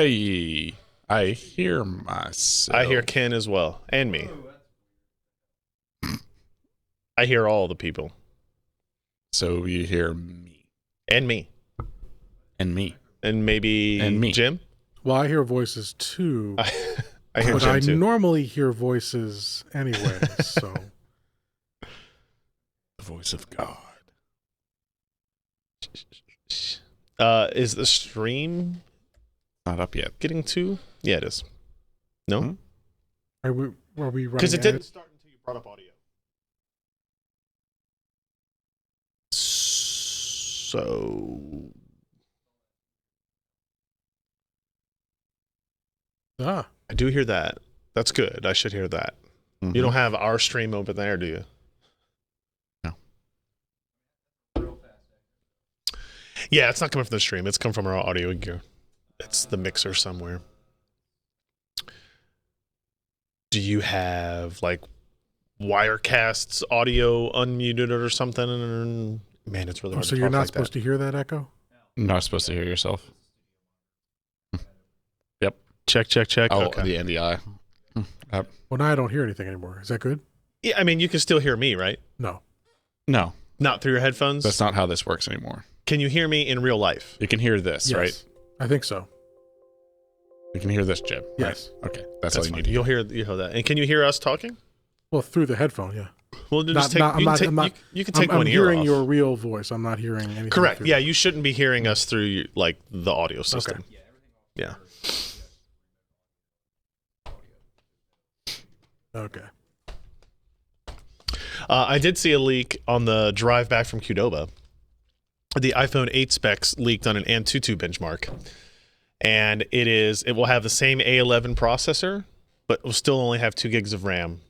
Hey, I hear myself. I hear Ken as well, and me. I hear all the people. So you hear me. And me. And me. And maybe And me. Jim? Well, I hear voices too. I hear but Jim I too. normally hear voices anyway, so. The voice of God. Is the stream Not up yet. getting to? Yeah, it is. No? Hmm? Are we running Because it didn't start until you brought up audio. So... Ah, I do hear that. That's good. I should hear that. Mm-hmm. You don't have our stream over there, do you? No. Yeah, it's not coming from the stream. It's come from our audio gear. It's the mixer somewhere. Do you have, like, Wirecast's audio unmuted or something? Man, it's really hard to so talk you're not like supposed that. to hear that echo? You're not supposed to hear yourself. Yep. Check. Oh, Okay. the NDI. Well, now I don't hear anything anymore. Is that good? Yeah, I mean, you can still hear me, right? No. No, Not through your headphones? that's not how this works anymore. Can you hear me in real life? You can hear this, Yes. right? I think so. You can hear this, Jim. Yes. Right? Okay, that's all you fine. need to hear. You'll hear that. And can you hear us talking? Well, through the headphone, yeah. Well, then Not- just take, not- I'm you, not- can take I'm not- you can take I'm one ear hearing off. your real voice. I'm not hearing anything. Correct. through Yeah, you shouldn't be hearing us through like the audio system. Okay. Yeah. Okay. I did see a leak on the drive back from Qdoba. The iPhone 8 specs leaked on an Antutu benchmark, and it will have the same A11 processor, but will still only have 2 gigs of RAM,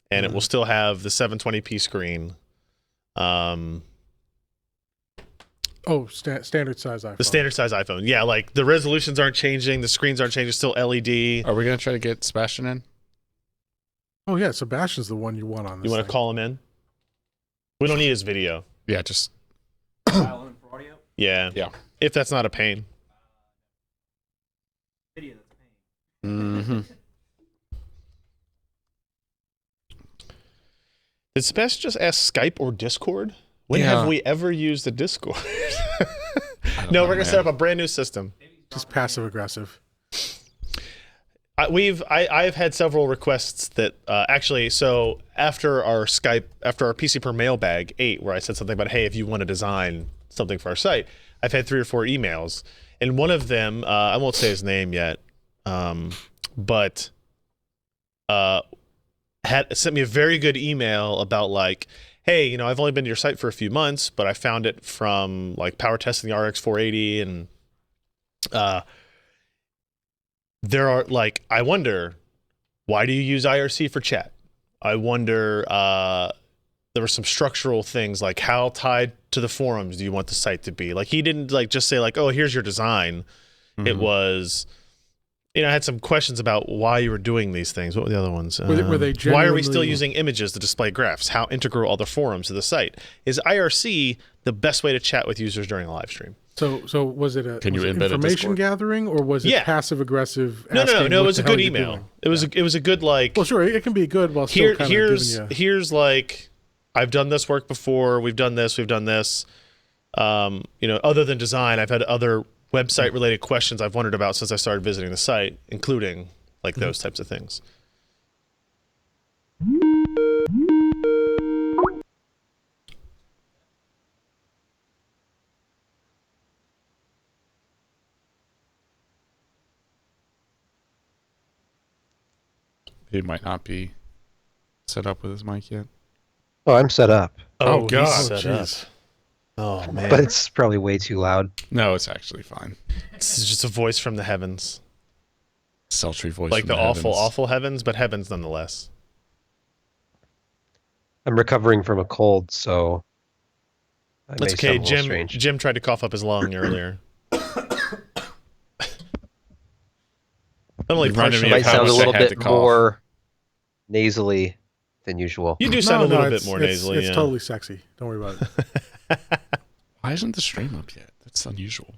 and it will still have the 720p screen. Standard size iPhone. The standard size iPhone. Yeah, like the resolutions aren't changing, the screens aren't changing, still LED. Are we going to try to get Sebastian in? Oh, yeah. Sebastian's the one you want on this You want to thing. call him in? We don't need his video. Yeah, just... Dial in for audio? Yeah. Yeah. If that's not a pain. Video that's a pain. Mm-hmm. Did Sebastian just ask Skype or Discord? When Yeah. have we ever used a Discord? I don't No, know, we're gonna man. set up a brand new system. Just passive aggressive. I've had several requests that actually. So after our PC per mailbag 8, where I said something about, hey, if you want to design something for our site, I've had 3 or 4 emails, and one of them I won't say his name yet, but had sent me a very good email about like, hey, I've only been to your site for a few months, but I found it from like power testing the RX 480, and there are like, I wonder, why do you use IRC for chat? I wonder, there were some structural things like how tied to the forums do you want the site to be? Like he didn't like just say like, oh, here's your design. Mm-hmm. It was, I had some questions about why you were doing these things. What were the other ones? Were they why are we still genuinely- using images to display graphs? How integral are the forums to the site? Is IRC the best way to chat with users during a live stream? So was it Can you was it embed a information Discord? gathing, or was it Yeah. passive aggressive? No. asking It what was the a hell good you're email. doing? It was a good like. Well, sure, it can be good while still kind of here's giving you. here's like, I've done this work before. We've done this. Other than design, I've had other website related questions I've wondered about since I started visiting the site, including like those types of things. He might not be set up with his mic yet. Oh, I'm set up, Oh, he's God. set up. jeez. Oh man, but it's probably way too loud. No, it's actually fine. this is just a voice from the heavens, Sultry voice. like from the awful, heavens. awful heavens, but heavens nonetheless. I'm recovering from a cold, so I That's may okay. sound a little strange. Jim tried to cough up his lung earlier. I'm only You reminded partially me Might of how sound a much I little had to bit cough. more nasally than usual. You do sound a little bit it's- more it's- nasally. It's yeah. totally sexy. Don't worry about it. Why isn't the stream up yet? That's unusual.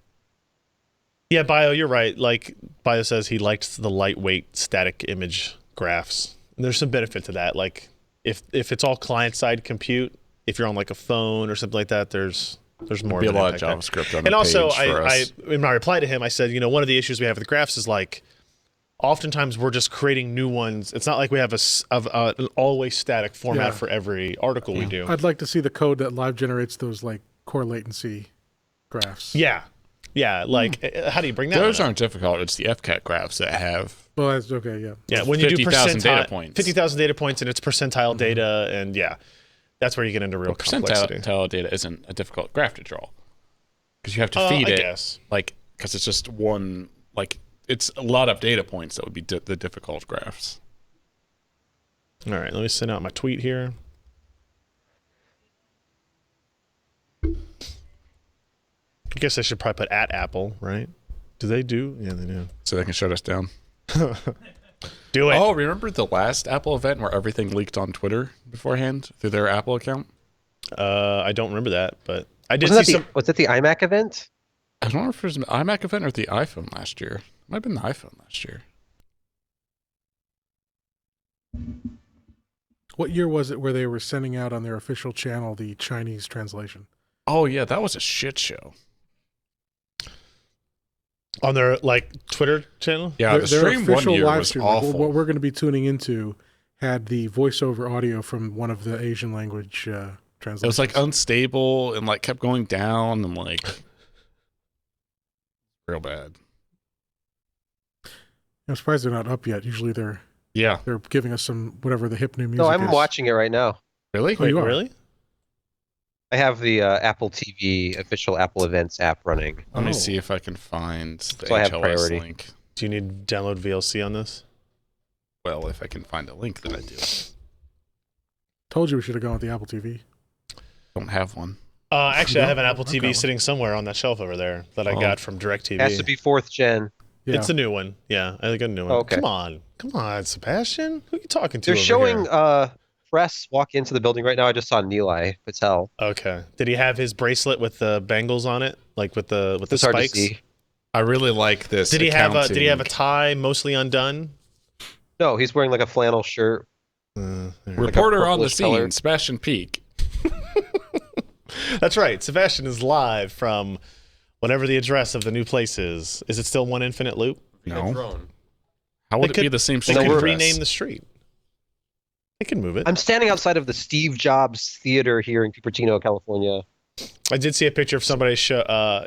Yeah, Bio, you're right. Like Bio says, he likes the lightweight static image graphs. And there's some benefit to that. Like if it's all client side compute, if you're on like a phone or something like that, there's more. Be a of an lot of impact there. JavaScript on And the also, page for I us. in my reply to him, I said, one of the issues we have with graphs is like, oftentimes we're just creating new ones. It's not like we have an always static format Yeah. for every article we do. I'd like to see the code that live generates those like core latency graphs. Yeah. Like, how do you bring that? Those one up? aren't difficult. It's the FCAT graphs that have. Well, that's okay. Yeah. Yeah, when you do 50,000 data percentile, points. 50,000 data points, and it's percentile data, and that's where you get into real complexity. Percentile data isn't a difficult graph to draw because you have to feed I it. guess. Because it's just one. It's a lot of data points that would be the difficult graphs. All right, let me send out my tweet here. I guess I should probably put at Apple, right? Do they do? Yeah, they do. So they can shut us down. Do it. Oh, remember the last Apple event where everything leaked on Twitter beforehand through their Apple account? I don't remember that, but I did Wasn't see that some. was it the iMac event? I don't know if it was an iMac event or the iPhone last year. It might have been the iPhone last year. What year was it where they were sending out on their official channel the Chinese translation? Oh, yeah, that was a shit show. On their Twitter channel? Yeah, the stream one year was stream, awful. what we're going to be tuning into had the voiceover audio from one of the Asian language translations. It was unstable and kept going down and real bad. I'm surprised they're not up yet. Usually they're giving us some whatever the hip new music No, I'm is. watching it right now. Really? Oh, you are? Really? I have the Apple TV official Apple Events app running. Let me Oh. see if I can find the So I have HLS priority. link. Do you need to download VLC on this? Well, if I can find a link, then I do. Told you we should have gone with the Apple TV. Don't have one. Actually, I No, have an Apple I've got TV one. sitting somewhere on that shelf over there that I Oh. got from DirecTV. Has to be 4th gen. Yeah. It's a new one. Yeah, I got a new one. Okay. Come on, Sebastian. Who are you talking to? They're over showing here? press walk into the building right now. I just saw Nilay Patel. Okay. Did he have his bracelet with the bangles on it, with the It's hard to spikes? see. I really like this. Did he have a accounting. tie mostly undone? No, he's wearing a flannel shirt. There. Reporter on the purplish color. scene, Sebastian Peak. That's right. Sebastian is live from whatever the address of the new place is. Is it still One Infinite Loop? No. How would They it could- be the same They street could address? rename the street. They can move it. I'm standing outside of the Steve Jobs Theater here in Cupertino, California. I did see a picture of somebody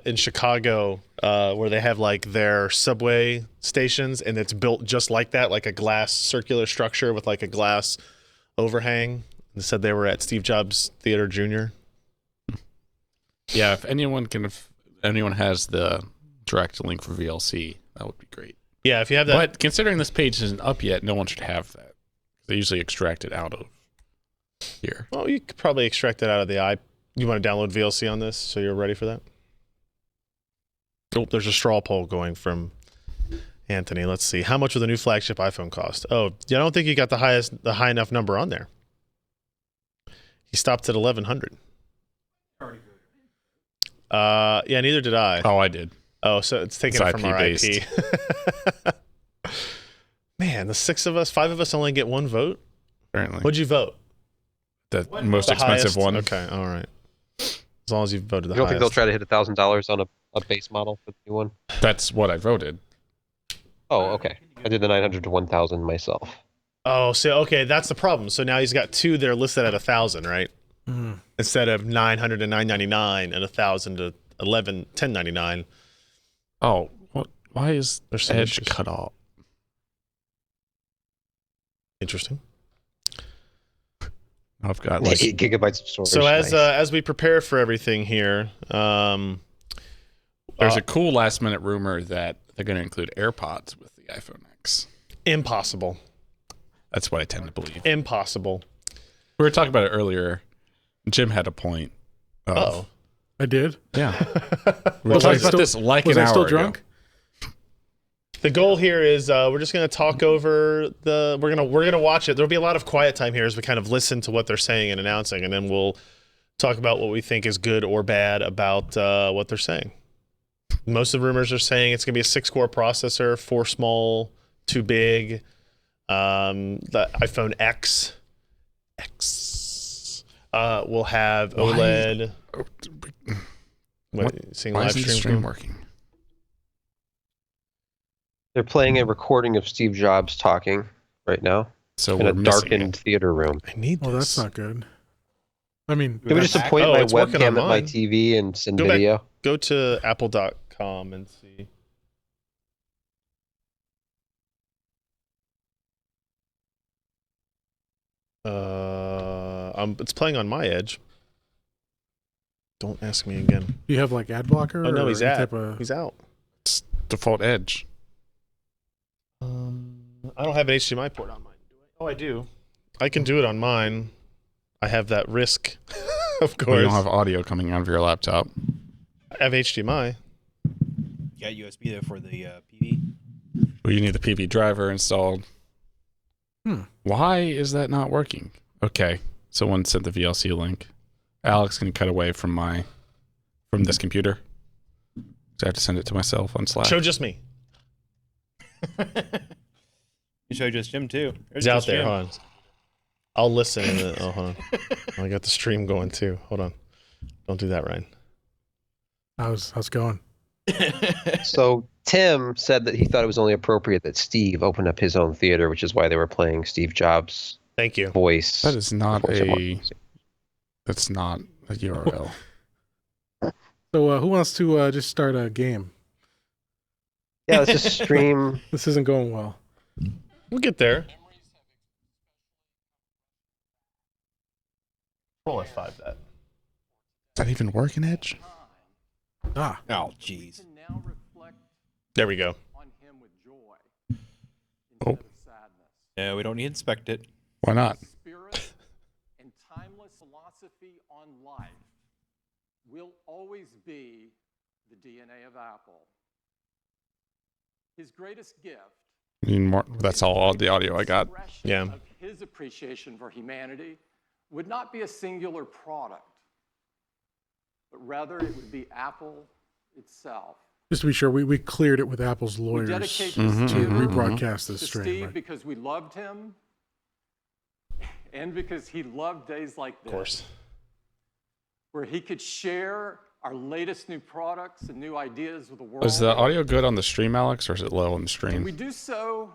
in Chicago where they have their subway stations, and it's built just like that, like a glass circular structure with a glass overhang. They said they were at Steve Jobs Theater Jr. Yeah, if anyone has the direct link for VLC, that would be great. Yeah, if you have that. But considering this page isn't up yet, no one should have that. They usually extract it out of here. Well, you could probably extract it out of the iPad. You want to download VLC on this, so you're ready for that? Oh, there's a straw poll going from Anthony. Let's see. How much will the new flagship iPhone cost? Oh, I don't think you got the high enough number on there. He stopped at 1,100. Already good. Yeah, neither did I. Oh, I did. Oh, so it's taken It's it from our IP-based. IP. Man, the 5 of us only get one vote. Apparently. What'd you vote? The What? most The expensive highest? one. Okay, all right. As long as you voted the You don't think they'll highest. try to hit $1,000 on a base model for the new one? That's what I voted. Oh, okay. I did the 900 to 1,000 myself. Oh, so okay, that's the problem. So now he's got two that are listed at 1,000, right? Mhm. Instead of 900 to 999 and 1,000 to 1099. Oh, what? Why is There's some Edge issues. cut off? Interesting. I've got 8 gigabytes of storage. So nice. as we prepare for everything here, there's a cool last minute rumor that they're going to include AirPods with the iPhone X. impossible. That's what I tend to believe. Impossible. We were talking about it earlier. Jim had a point. Oh. I did. Yeah. We were Was I talking about still- this like Was an I hour still ago. drunk? The goal here is we're just going to talk over we're going to watch it. There'll be a lot of quiet time here as we kind of listen to what they're saying and announcing, and then we'll talk about what we think is good or bad about what they're saying. Most of the rumors are saying it's going to be a 6-core processor, 4 small, 2 big. The iPhone X will have OLED. Seeing Why live isn't the stream stream working? They're playing a recording of Steve Jobs talking right now So in we're a missing darkened it. theater room. I need this. Well, that's not good. I mean, Can we just point my it's working on webcam at my mine. TV and send Go back. video? Go to apple.com and see. It's playing on my Edge. Don't ask me again. do you have like ad blocker? Oh no, or he's any out. type of- He's out. It's default Edge. I don't have an HDMI port on mine. Oh, I do. I can do it on mine. I have that risk, of course. Well, you don't have audio coming out of your laptop. I have HDMI. You got USB there for the PV. Well, you need the PV driver installed. Why is that not working? Okay, someone sent the VLC link. Alex can cut away from this computer. So I have to send it to myself on Slack. Show just me. You show just Jim too. There's He's out just there. Jim. Hold on. I'll listen. Oh, hold on. I got the stream going too. Hold on. Don't do that, Ryan. how's it going? So Tim said that he thought it was only appropriate that Steve opened up his own theater, which is why they were playing Steve Jobs' Thank you. voice. That is not voice of a. one. That's not a URL. So who wants to just start a game? Yeah, let's just stream. This isn't going well. We'll get there. Roll F5 that. Does that even work in Edge? Ah, Oh, jeez. There we go. Oh, No, we don't need to inspect it. why not? Spirit and timeless philosophy on life will always be the DNA of Apple. His greatest gift. I mean, more, that's all the audio I got. Expression Yeah. Of his appreciation for humanity would not be a singular product, but rather it would be Apple itself. just to be sure, we cleared it with Apple's We lawyers dedicate to this dinner rebroadcast to this stream. Steve Right? because we loved him and because he loved days like this. Of course. Where he could share our latest new products and new ideas with the world. Is the audio good on the stream, Alex, or is it low on the And stream? we do so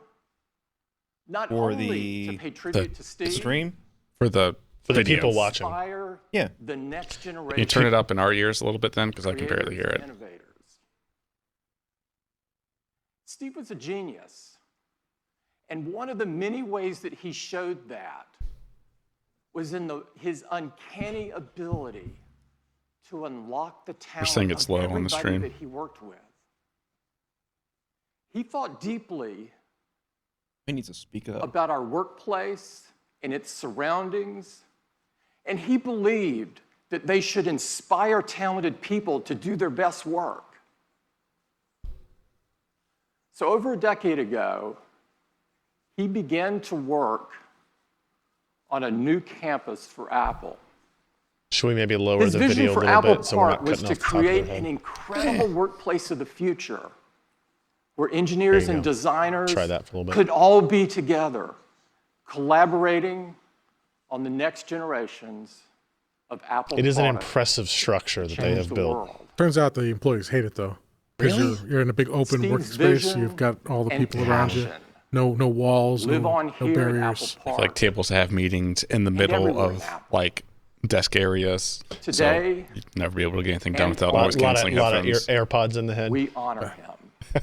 not For only the- to pay tribute to Steve, Stream? For the For the video. people watching. inspire Yeah. the next generation. Can you turn it up in our ears a little bit then? Because I can barely hear creators it. and Innovators. Steve was a genius. And one of the many ways that he showed that was in his uncanny ability to unlock the talent saying it's of low on the everybody stream. that he worked with. He thought deeply We need to speak up. about our workplace and its surroundings, and he believed that they should inspire talented people to do their best work. So over a decade ago, he began to work on a new campus for Apple. Should we maybe lower His the vision video a for little Apple bit so we're Park not was cutting to off the top of create their an head? incredible workplace of the future where engineers There you and go. designers Try that for a little bit. could all be together, collaborating on the next generations of Apple It is an products impressive structure that to they change have the built. world. Turns out the employees hate it though, because Really? you're in a big open Steve's workspace. vision You've got all the and people around you. passion No walls, live no, on no here at Apple barriers. Park. Like tables that have meetings in the middle everywhere in of Apple. like desk areas. Today, so you'd never be able to get anything done and without A noise lot canceling of headphones. AirPods in the head. we honor him.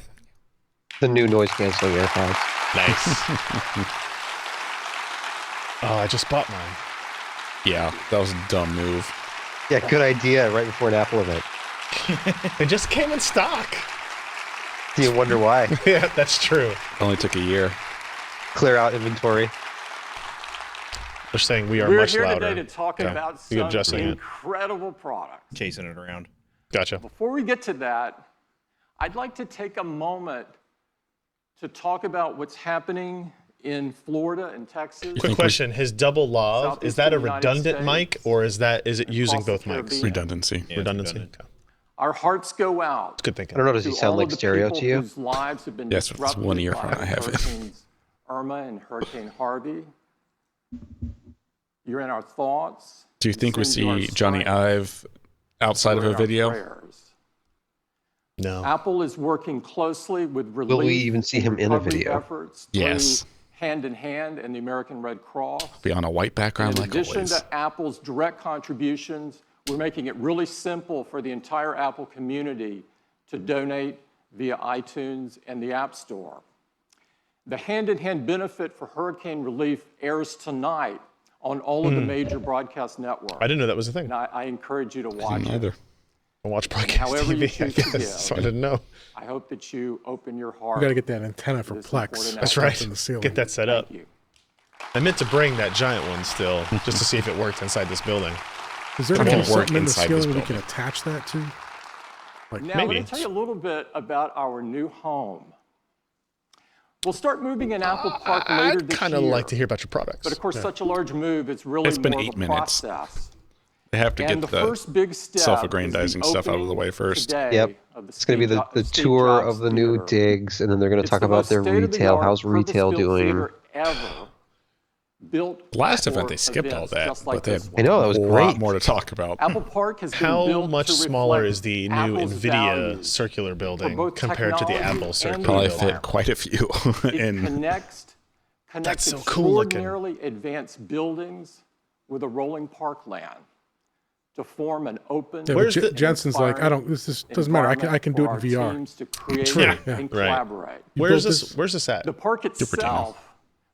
The new noise canceling AirPods. Nice. Oh, I just bought mine. Yeah, that was a dumb move. Yeah, good idea. Right before an Apple event. It just came in stock. Do you wonder why? Yeah, that's true. It only took a year. Clear out inventory. They're saying we are We're much here louder. today to talk Okay. about You're some adjusting it. incredible products. Chasing it around. Gotcha. Before we get to that, I'd like to take a moment to talk about what's happening in Florida and Texas. Quick question: His double lav, is that a Southeastern United redundant mic States or is it using across the both mics? Caribbean. Redundancy. Yeah, it's Redundancy. redundant. Okay. Our hearts go out Good I thinking. don't know. Does he to sound all like of the stereo people to you? whose lives have been Yes, with this disrupted one by earphone I have. Hurricanes Irma and Hurricane Harvey. You're in our thoughts. Do you think we send you our see Johnny strength. Ive outside of You're a in our video? prayers. No. Apple is working closely with relief Will we even see and him in a recovery video? efforts through Yes. Hand in Hand and the American Red Cross. Be on a white background In like addition always. to Apple's direct contributions, we're making it really simple for the entire Apple community to donate via iTunes and the App Store. The hand-in-hand benefit for hurricane relief airs tonight on all of the major broadcast networks. I didn't know that was a thing. And I encourage you to watch it. Neither. I watch broadcast However you TV, I choose to give. guess. So I didn't know. I hope that you open your heart. We got to get that antenna for This Plex. important That's effort. right. In the ceiling. Get that set up. Thank you. I meant to bring that giant one still, just to see if it worked inside this building. Is there It won't work something in the inside this ceiling we can building. attach that to? Now, let Maybe. me tell you a little bit about our new home. We'll start moving in Apple Park later I'd this kind of year. like to hear about your products. But of course, such a large move, it's really It's been more 8 of a minutes. process. They have to And get the the first big step self-aggrandizing is stuff out of the opening way first. today Yep. of the It's going to be the Steve tour Jobs of the new Theater. digs, and then they're going to It's talk the about most their retail. state-of-the-art, How's retail purpose-built doing? theater ever built last for event they skipped all events that, just like but they had this I one. know, that was a great. lot more to talk about. Apple Park has been How built much to smaller reflect is the new Apple's NVIDIA values. circular building both compared to the technology Apple and circular Probably building? fit quite a few. It in connects That's so cool looking. extraordinarily advanced buildings with a rolling parkland to form an open. Yeah, Where's but the- Jensen's like, I don't. This doesn't matter. I can do it in environment for our VR. teams to create True. and Yeah. Right. collaborate. Where's built this? this- Where's this at? The park itself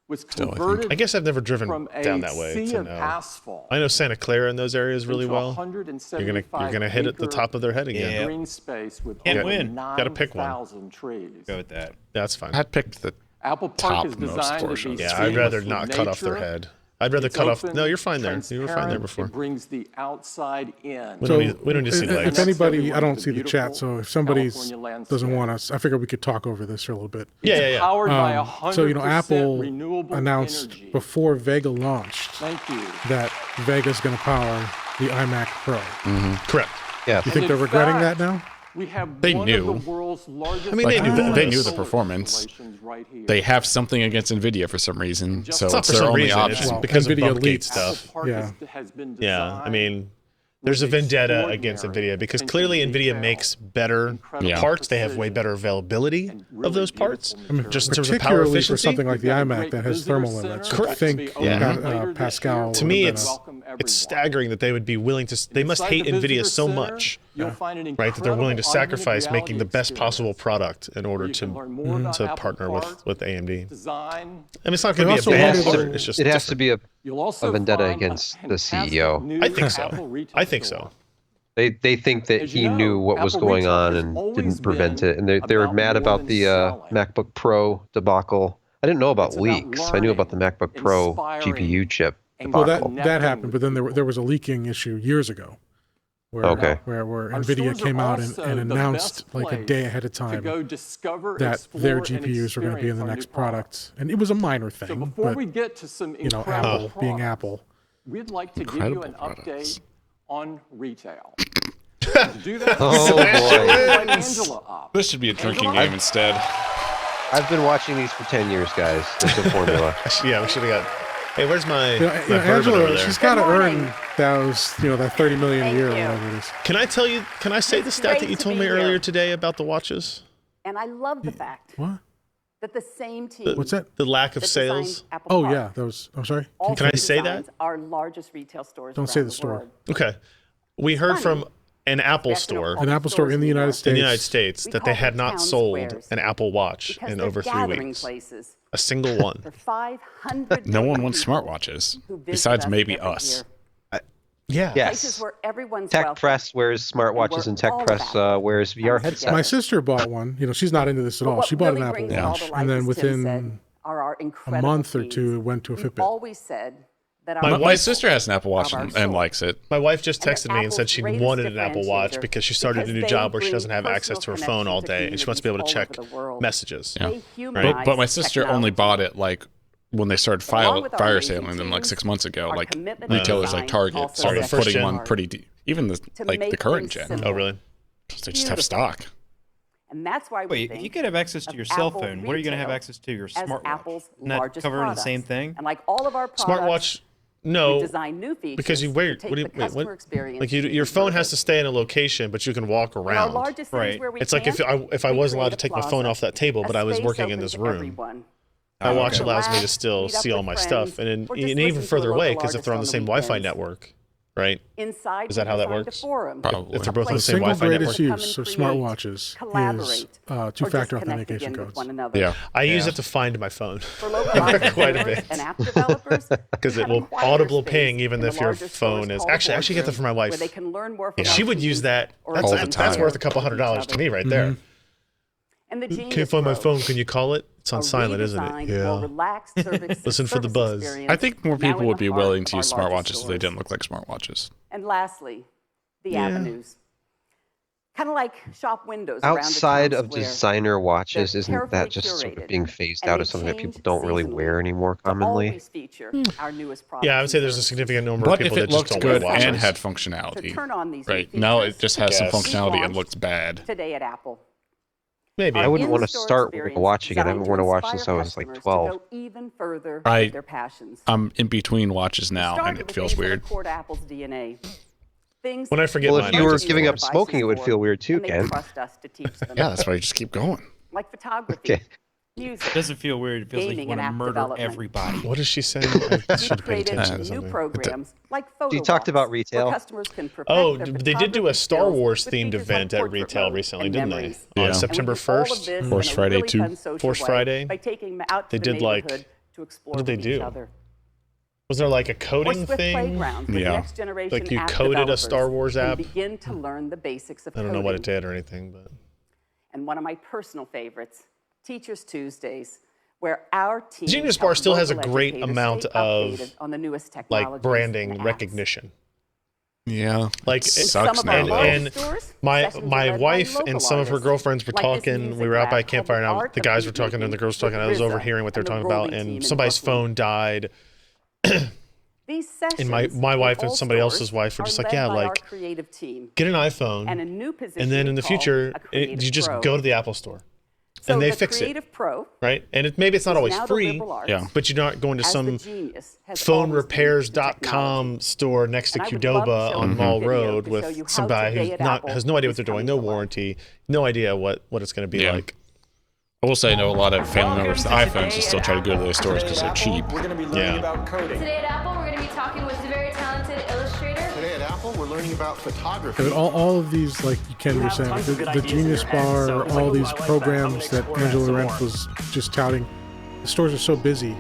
was I think. converted I guess I've never driven from a down that way sea to of know. asphalt I know Santa Clara in those areas really into a well. 175 You're gonna hit at the acre top of their head again. Yeah. green space with Can't over win. Gotta pick one. 9,000 trees. Go with that. That's fine. I picked the Apple Park is topmost designed to portions. be Yeah, I'd rather seamless not with cut off their nature. head. I'd rather It's cut off. open, No, you're fine there. You were fine there transparent, before. It brings the outside in. We don't need to see if lights. anybody, I don't Everyone's see the chat, beautiful so if somebody California doesn't want landscape. us, I figure we could talk over this for a little bit. Yeah. Powered by 100% So, Apple renewable announced energy. before Vega launched Thank you. that Vega's going to power the iMac Pro. Correct. Yeah. You think And they're in regretting fact, that now? We have They one knew. of the world's largest. I mean, they knew they knew the solar performance. installations right here. They have something against NVIDIA for some reason, so It's not it's for their some only reason, option. it's Well, because of NVIDIA Bumpgate leaked. stuff. Apple Park Yeah. has been Yeah, I designed mean, there's a with vendetta against extraordinary NVIDIA because attention clearly to NVIDIA detail, makes better incredible Yeah. parts. They have way precision, better availability and of really those parts, beautiful materials. just in terms of power Particularly for efficiency. something like the We've got a iMac great that has visitor thermal center limits. that's Correct. gonna be Think open Pa- later this Pascal year. To me, would it's Welcome it's everyone. staggering that they would be willing to. They must Inside hate the NVIDIA visitor so center, much, you'll find an right? That they're willing to incredible augmented sacrifice making the reality best possible experience product in order where you can to learn more about Apple partner Park, with AMD. design. I mean, it's not going to be also a bad wanted part. to- It's just It has to different. be a. You'll also vendetta find against a the fantastic CEO. new I think so. Apple retail I think store. so. They think that As he you know, knew what was Apple going retail on has and always didn't prevent been it, and they were about mad more about than the selling. MacBook Pro debacle. I didn't know about It's about leaks. I knew about the learning, MacBook Pro inspiring, GPU chip and Well, debacle. that happened, but then there was a leaking issue years ago, where Okay. where Our NVIDIA stores came are out also and the announced best like a place day ahead of to time go discover, that explore, their and GPUs were going to be in the experience our next new products. product, and it was a minor So thing, before but we get to some you know, incredible Apple being products, Apple. we'd like to Incredible give you an products. update on retail. To do that, Oh, boy. invite Angela up. This should be a drinking Angela? game instead. I've been watching these for 10 years, guys. It's a formula. Yeah, we should have got. Hey, where's my, You know, my bourbon Angela, over there? she's got to Good morning. earn those, that 30 million a Thank year or you. whatever it is. Can I tell you? Can I say the It's stat that great you to told be me here. earlier today about the watches? And I love the fact What? that the same team What's that? The lack of that sales. designed Apple Oh Park yeah, that was. I'm sorry. also Can I say that? designs Our largest retail stores. Don't say around the store. world. Okay, we heard from an Apple Back in store An Apple store in the United in States. the United States We that call they them had not town sold squares an Apple Watch because in they're over 3 gathering weeks. places A single one. for 500 No one million wants people smartwatches who visit besides us maybe every us. year. Yeah. Yes. Places where everyone's Tech welcome. Press wears smartwatches, and Tech all Press about wears VR comes headsets. together. My sister bought one. She's not into this at But all. what She bought really an Apple brings it all Watch, to and life, then as Tim within said, are our incredible month or teams. two, it went to a We've Fitbit. always said that My our My wife- sister has an Apple Watch of our and store. likes it. My wife just And texted me and said Apple's she greatest wanted an Apple Watch differentiator because she started a because new they job where she bring doesn't have access to her personal phone all connection to day and she wants to be able to check communities all over the world. messages. Yeah. They But, humanize but my sister only technology. bought it like when they started Along with our fire amazing sailing them like teams, 6 months ago. our Like commitment to retailers like design Target also started sets putting the one bar. pretty deep. Even the To like the make current things gen. simple. Oh, really? 'Cause they just have stock. And that's why we Wait, think if you could have access to of your cell Apple phone, what are you going to have retail access to? Your as smartwatch? Apple's Isn't that largest covering the products. same thing? And like all of our products, Smartwatch, we no, design new features because you wear. to What do take you the wait? customer What? experience Like you, even your phone has further. to stay in a location, but you can walk And our around. largest cities Right. where we It's like if can, I we wasn't allowed create to a take my phone plaza, off that table, a but I was space working in open this to room. everyone. My You watch can allows me to relax, still meet up see all with my friends, stuff, and or then just and even listen to further a away local because if they're on the artist same the Wi-Fi weekends. network, right? Inside, Is that we how that designed a works? forum, Probably. If they're both The on the same single Wi-Fi greatest network. use of Come and create, smartwatches is collaborate, or two-factor just connect authentication again with codes. one another. Yeah. I use Yeah. it to find my phone For local quite a entrepreneurs bit and app developers, because we it have a will quieter audible space ping even in the if your larger stores phone is. called a Actually, I should get that for my boardroom, where wife. they can learn more from She our would use teams that. or All the even time. That's worth a share couple with each $100 to other. me right there. And the Genius Can't find my Pro, phone. Can you call it? It's on a silent, isn't it? redesigned, Yeah. more relaxed Listen for the service buzz. experience I think more now people in would the be heart willing of to use our largest smartwatches if they stores. didn't look like smartwatches. And lastly, the Yeah. avenues. Kind of like shop windows around Outside the town of square. designer watches, They're isn't that carefully just sort curated, of being phased and out they as something that people change don't really seasonally wear anymore to commonly? always feature our newest products. Yeah, I would say and there's a services. significant number of But people if that it just looked don't good wear and watches. had To functionality, turn on these new right? Now it features, just has some Yes. functionality and launched looks bad. today at Apple. Maybe. I wouldn't want to In-store start wearing a experience watch again. I haven't designed worn a to watch inspire since I was like customers to 12. go even further I- with their passions. I'm in between watches now, and Started it with feels things that are weird. core to Apple's DNA. Things When I forget Well, mine, if I you were just giving wear up it. smoking, it would feel weird too, and they Ken. trust us to teach them. Yeah, that's why you just keep going. Like photography, Okay. music. It doesn't feel weird. It feels like you Gaming want and to app murder development. everybody. What is she saying? I We've should have paid created attention to new something. programs like photo You talked about walks, retail. where customers can perfect Oh, their they did do a photography Star skills Wars with themed features like event at portrait retail mode recently, and didn't they? memories. Yeah. On And we September And we do all of 1st, this Horse in a Friday really 2. fun social Horse way Friday. by taking them out They to the did, like- neighborhood to explore what did with they each do? other. was there like a Or coding Swift thing? Playgrounds, where Yeah. the next generation Like you app coded a developers Star Wars can app? begin to learn the basics of I don't know what it coding. did or anything, but And one of my personal favorites, Teachers Tuesdays, where our team Genius Bar helps still has a local great educators amount stay of, updated on the newest technologies like branding and apps. recognition. Yeah, Like, it it sucks Some of our now. large And stores, My sessions are my led by wife local and some of her artists, girlfriends were like this talking. music We were out by a lab called campfire, The and Art the of guys were Beat talking, and the Making girls were talking. with I was RZA overhearing what they were and the talking about, Rolling Team and in somebody's Brooklyn. phone died. These sessions And my in wife and all somebody stores else's wife were are just like, led yeah, by our like creative team get an iPhone, and a new position and then we in the call future, a creative you just pro. go to the Apple Store, So and they the fix it, Creative Pro, right? And maybe it's not is always now the free, liberal arts, Yeah. but you're not going to as the some genius has always been to phonerepairs.com technology. store next to And I would love to Qdoba show on you a Mall video Road to show you with how some guy Today who's at not Apple has no idea what is they're doing, coming no to life. warranty, no idea what it's going to be Yeah. like. I will say, I know a lot of family members with iPhones who still try to go to those stores because they're cheap. We're going to be learning Yeah. about coding. Today at Apple, we're going to be talking with a very talented illustrator. Today at Apple, we're learning about photography. But all of these, like Ken was saying, the Genius Bar, all these programs that Angela Renf was just touting, the stores are so busy.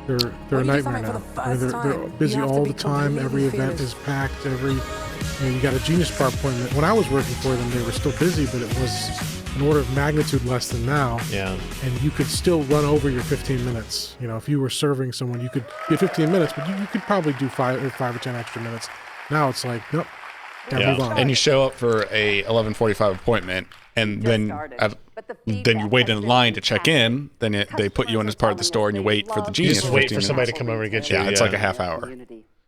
They're a nightmare now. I mean, they're busy all the time. Every event is packed. You got a Genius Bar appointment. When I was working for them, they were still busy, but it was an order of magnitude less than now. Yeah. And you could still run over your 15 minutes. You know, if you were serving someone, you had 15 minutes, but you could probably do 5 or 10 extra minutes. Now it's like, nope, gotta Yeah. move on. And you show up for a 11:45 appointment, and then then you wait in line to check in. Then they put you in as part of the store, and you wait for the You Genius. just wait 15 for somebody to minutes. come over and get you. Yeah, it's like a half hour.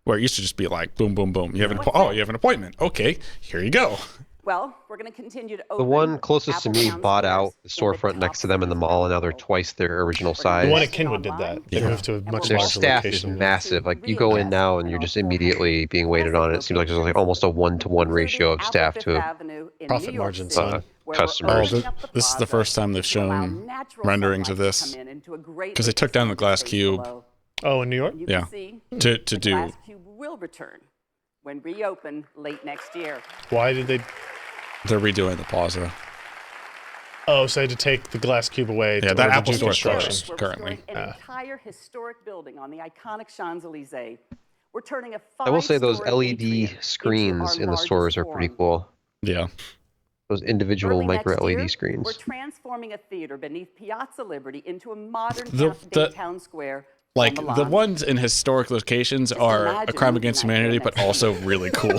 Where it used to just be like boom, boom, boom. You have you have an appointment. Okay, here you go. Well, we're going to continue to The open one closest to Apple me Town bought stores out the storefront in next to them in the mall, and now they're twice their original The size. one at Kenwood did that. They moved to a much Their larger staff is location. massive. Like you go in now and you're just immediately being waited on. It seems like there's like almost a 1-to-1 ratio of staff to Profit margins on customers. This is the first time they've shown renderings of this because they took down the glass cube. Oh, in New York? Yeah, to do. Glass Cube will return when reopened late next year. Why did they? They're redoing the plaza. Oh, so they had to take the glass cube away. Yeah, to that order Apple new Store construction. closed. We're currently. restoring an entire historic building on the iconic Champs- Élysées. We're turning a I will say those five-story LED atrium into screens our in the stores are largest pretty forum. cool. Yeah. Those individual Early micro next year, LED We're screens. transforming a theater beneath Piazza Liberty into a modern The- town square. Like on the lawn. ones in historic locations are a imagine crime moving against that here humanity, next but also really cool.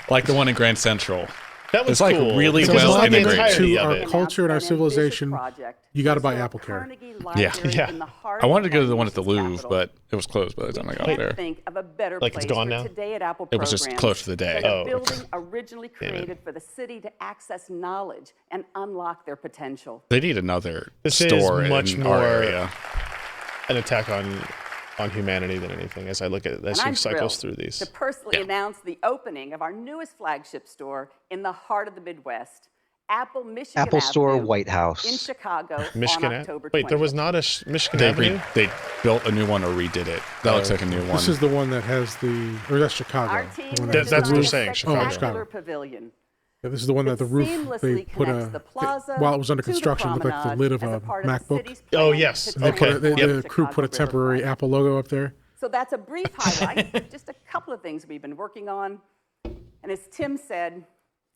Like the one in Grand Central. That was It's like cool. really It's Because well not the integrated. entirety to of our it. culture and our Announced an ambitious civilization. project You got to to buy restore Apple Care. Carnegie Yeah. Library Yeah. in the heart I wanted to of go to our the one at the nation's Louvre, capital. but it was closed by the time I got Can't there. think of a better Like it's place gone for now? Today at Apple It was just programs closed for the day. than a Oh. building originally Damn it. created for the city to access knowledge and unlock their potential. They need another This is store much in more- our area. An attack on humanity than anything. As I look at as And she I'm cycles thrilled through these. to personally Yeah. announce the opening of our newest flagship store in the heart of the Midwest, Apple Michigan Apple Store, Avenue White House. in Chicago Michigan. on October 20th. Wait, there was not a Michigan Avenue. They built a new one or redid it. That looks like a new one. This is the one that has the, or that's Chicago. Our the team one has That's what they're designed saying, a Chicago. spectacular Chicago. pavilion. Yeah, this is the one that the that roof, seamlessly they put connects the plaza while it was under to the construction, looked like the promenade lid of as a part of the MacBook. city's Oh, plan yes. to And they take put Okay. a, they, the the crew put a Chicago temporary riverfront. Apple logo up there. So that's a brief highlight, just a couple of things we've been working on. And as Tim said,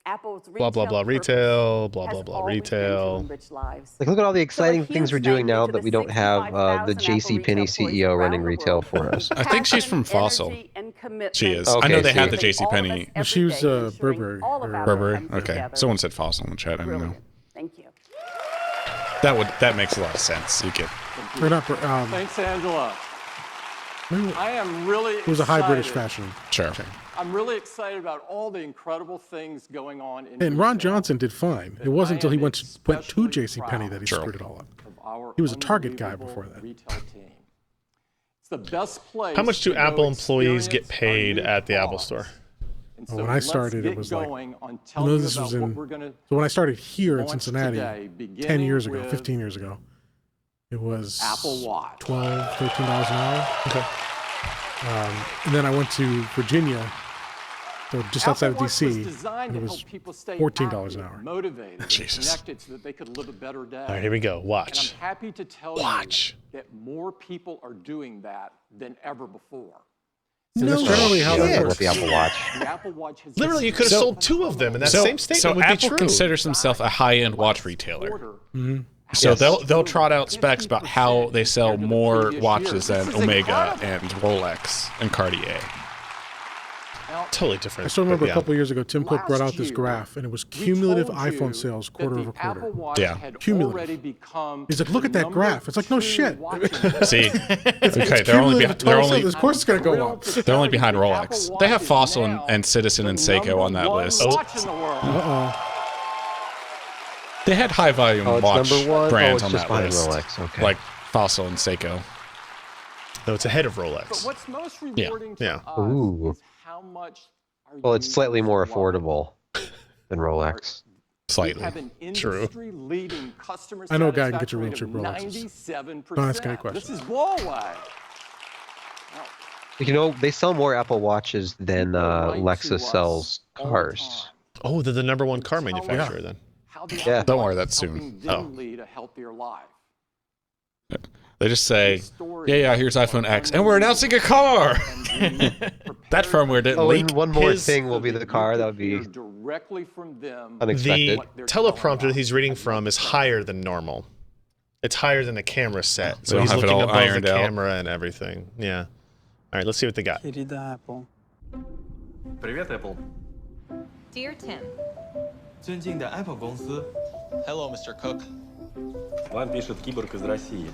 Apple's Blah blah blah retail. Blah blah blah retail. Like, look at all the exciting things we're doing now that we don't have the JCPenney CEO running retail for us. I think she's from Fossil. She is. Okay, I know they see. had the JCPenney. She was, Burberry, or- Burberry. Okay. Someone said Fossil in the chat. I don't know. Thank you. That makes a lot of sense. You get Or not, Thanks, Angela. maybe I am really it was a high British excited. fashion. sure. I'm really excited about all the incredible things going on in And Ron retail Johnson did fine. It wasn't until he went to especially JCPenney that he Sure. screwed it all up. of our He was a Target guy unbelievable before that. retail team. It's the best place. How much do to go Apple employees get experience paid our new at the Apple cause. Store? And When I let's started, get it was like, going on I telling know you this about was what in, we're gonna so when I started here in launch Cincinnati, today, 10 beginning years ago, with 15 years ago, it was Apple Watch. $12, $13 an hour. Okay. And then I went to Virginia, so just outside of Apple Watch DC, was designed and to it was help people stay $14 an active, hour. motivated, and Jesus. connected so that they could live a better day. All right, here we go. And Watch. I'm happy to tell Watch. you that more people are doing that than ever before. And that's generally how Yeah, that with works. the Apple Watch. The Apple Watch has Literally, you could have sold two of them, and that same statement would Apple be true. considers himself a high-end watch retailer. order. So Yes. they'll trot out specs about how they sell more watches than This is Omega incredible. and Rolex and Cartier. Totally different. I still remember but a couple of years ago, Tim Cook brought out this Last graph, and it was We cumulative told you iPhone sales that quarter the over quarter. Apple Watch Yeah. had Cumulative. already become He's like, look at the that number graph. It's like, no 2 shit. watch in See, It's okay, they're only cumulative they're total only sales. Of course it's going to go up. they're only behind Rolex. They have Fossil and Citizen and Seiko on that list. Watch in the world. Uh-oh. They had high volume Oh, it's watch number one? brands Oh, on it's just that behind list, Rolex. Okay. like Fossil and Seiko. No, it's ahead of But Rolex. what's most rewarding Yeah. to us Ooh. is how much our Well, it's slightly more users love it. affordable than Rolex. We Slightly. have an True. industry-leading customer I know a guy can get you satisfaction real rate cheap of Rolexes. 97%. Don't ask any This questions. is blow away. You know, they sell more Apple Watches than People write to Lexus us sells all the cars. time, Oh, they're the number one car Tell us manufacturer then. how the Yeah. Apple Don't worry, Watch that's is soon. helping them Oh. lead a healthier life. They just say, These stories yeah, here's iPhone are X, and we're announcing a car. and we That prepare firmware didn't Oh, leak. and one more His- thing will be so the car. you That can would be hear directly from them unexpected. The teleprompter that he's reading from is higher than normal. It's higher than the camera set, so don't he's have it looking all above the ironed out. camera and everything. Yeah. All right, let's see what they got. Querida Apple. Привет, Apple. Dear Tim, 尊敬的 Apple 公司。Hello, Mr. Cook. Вам пишет киборг из России.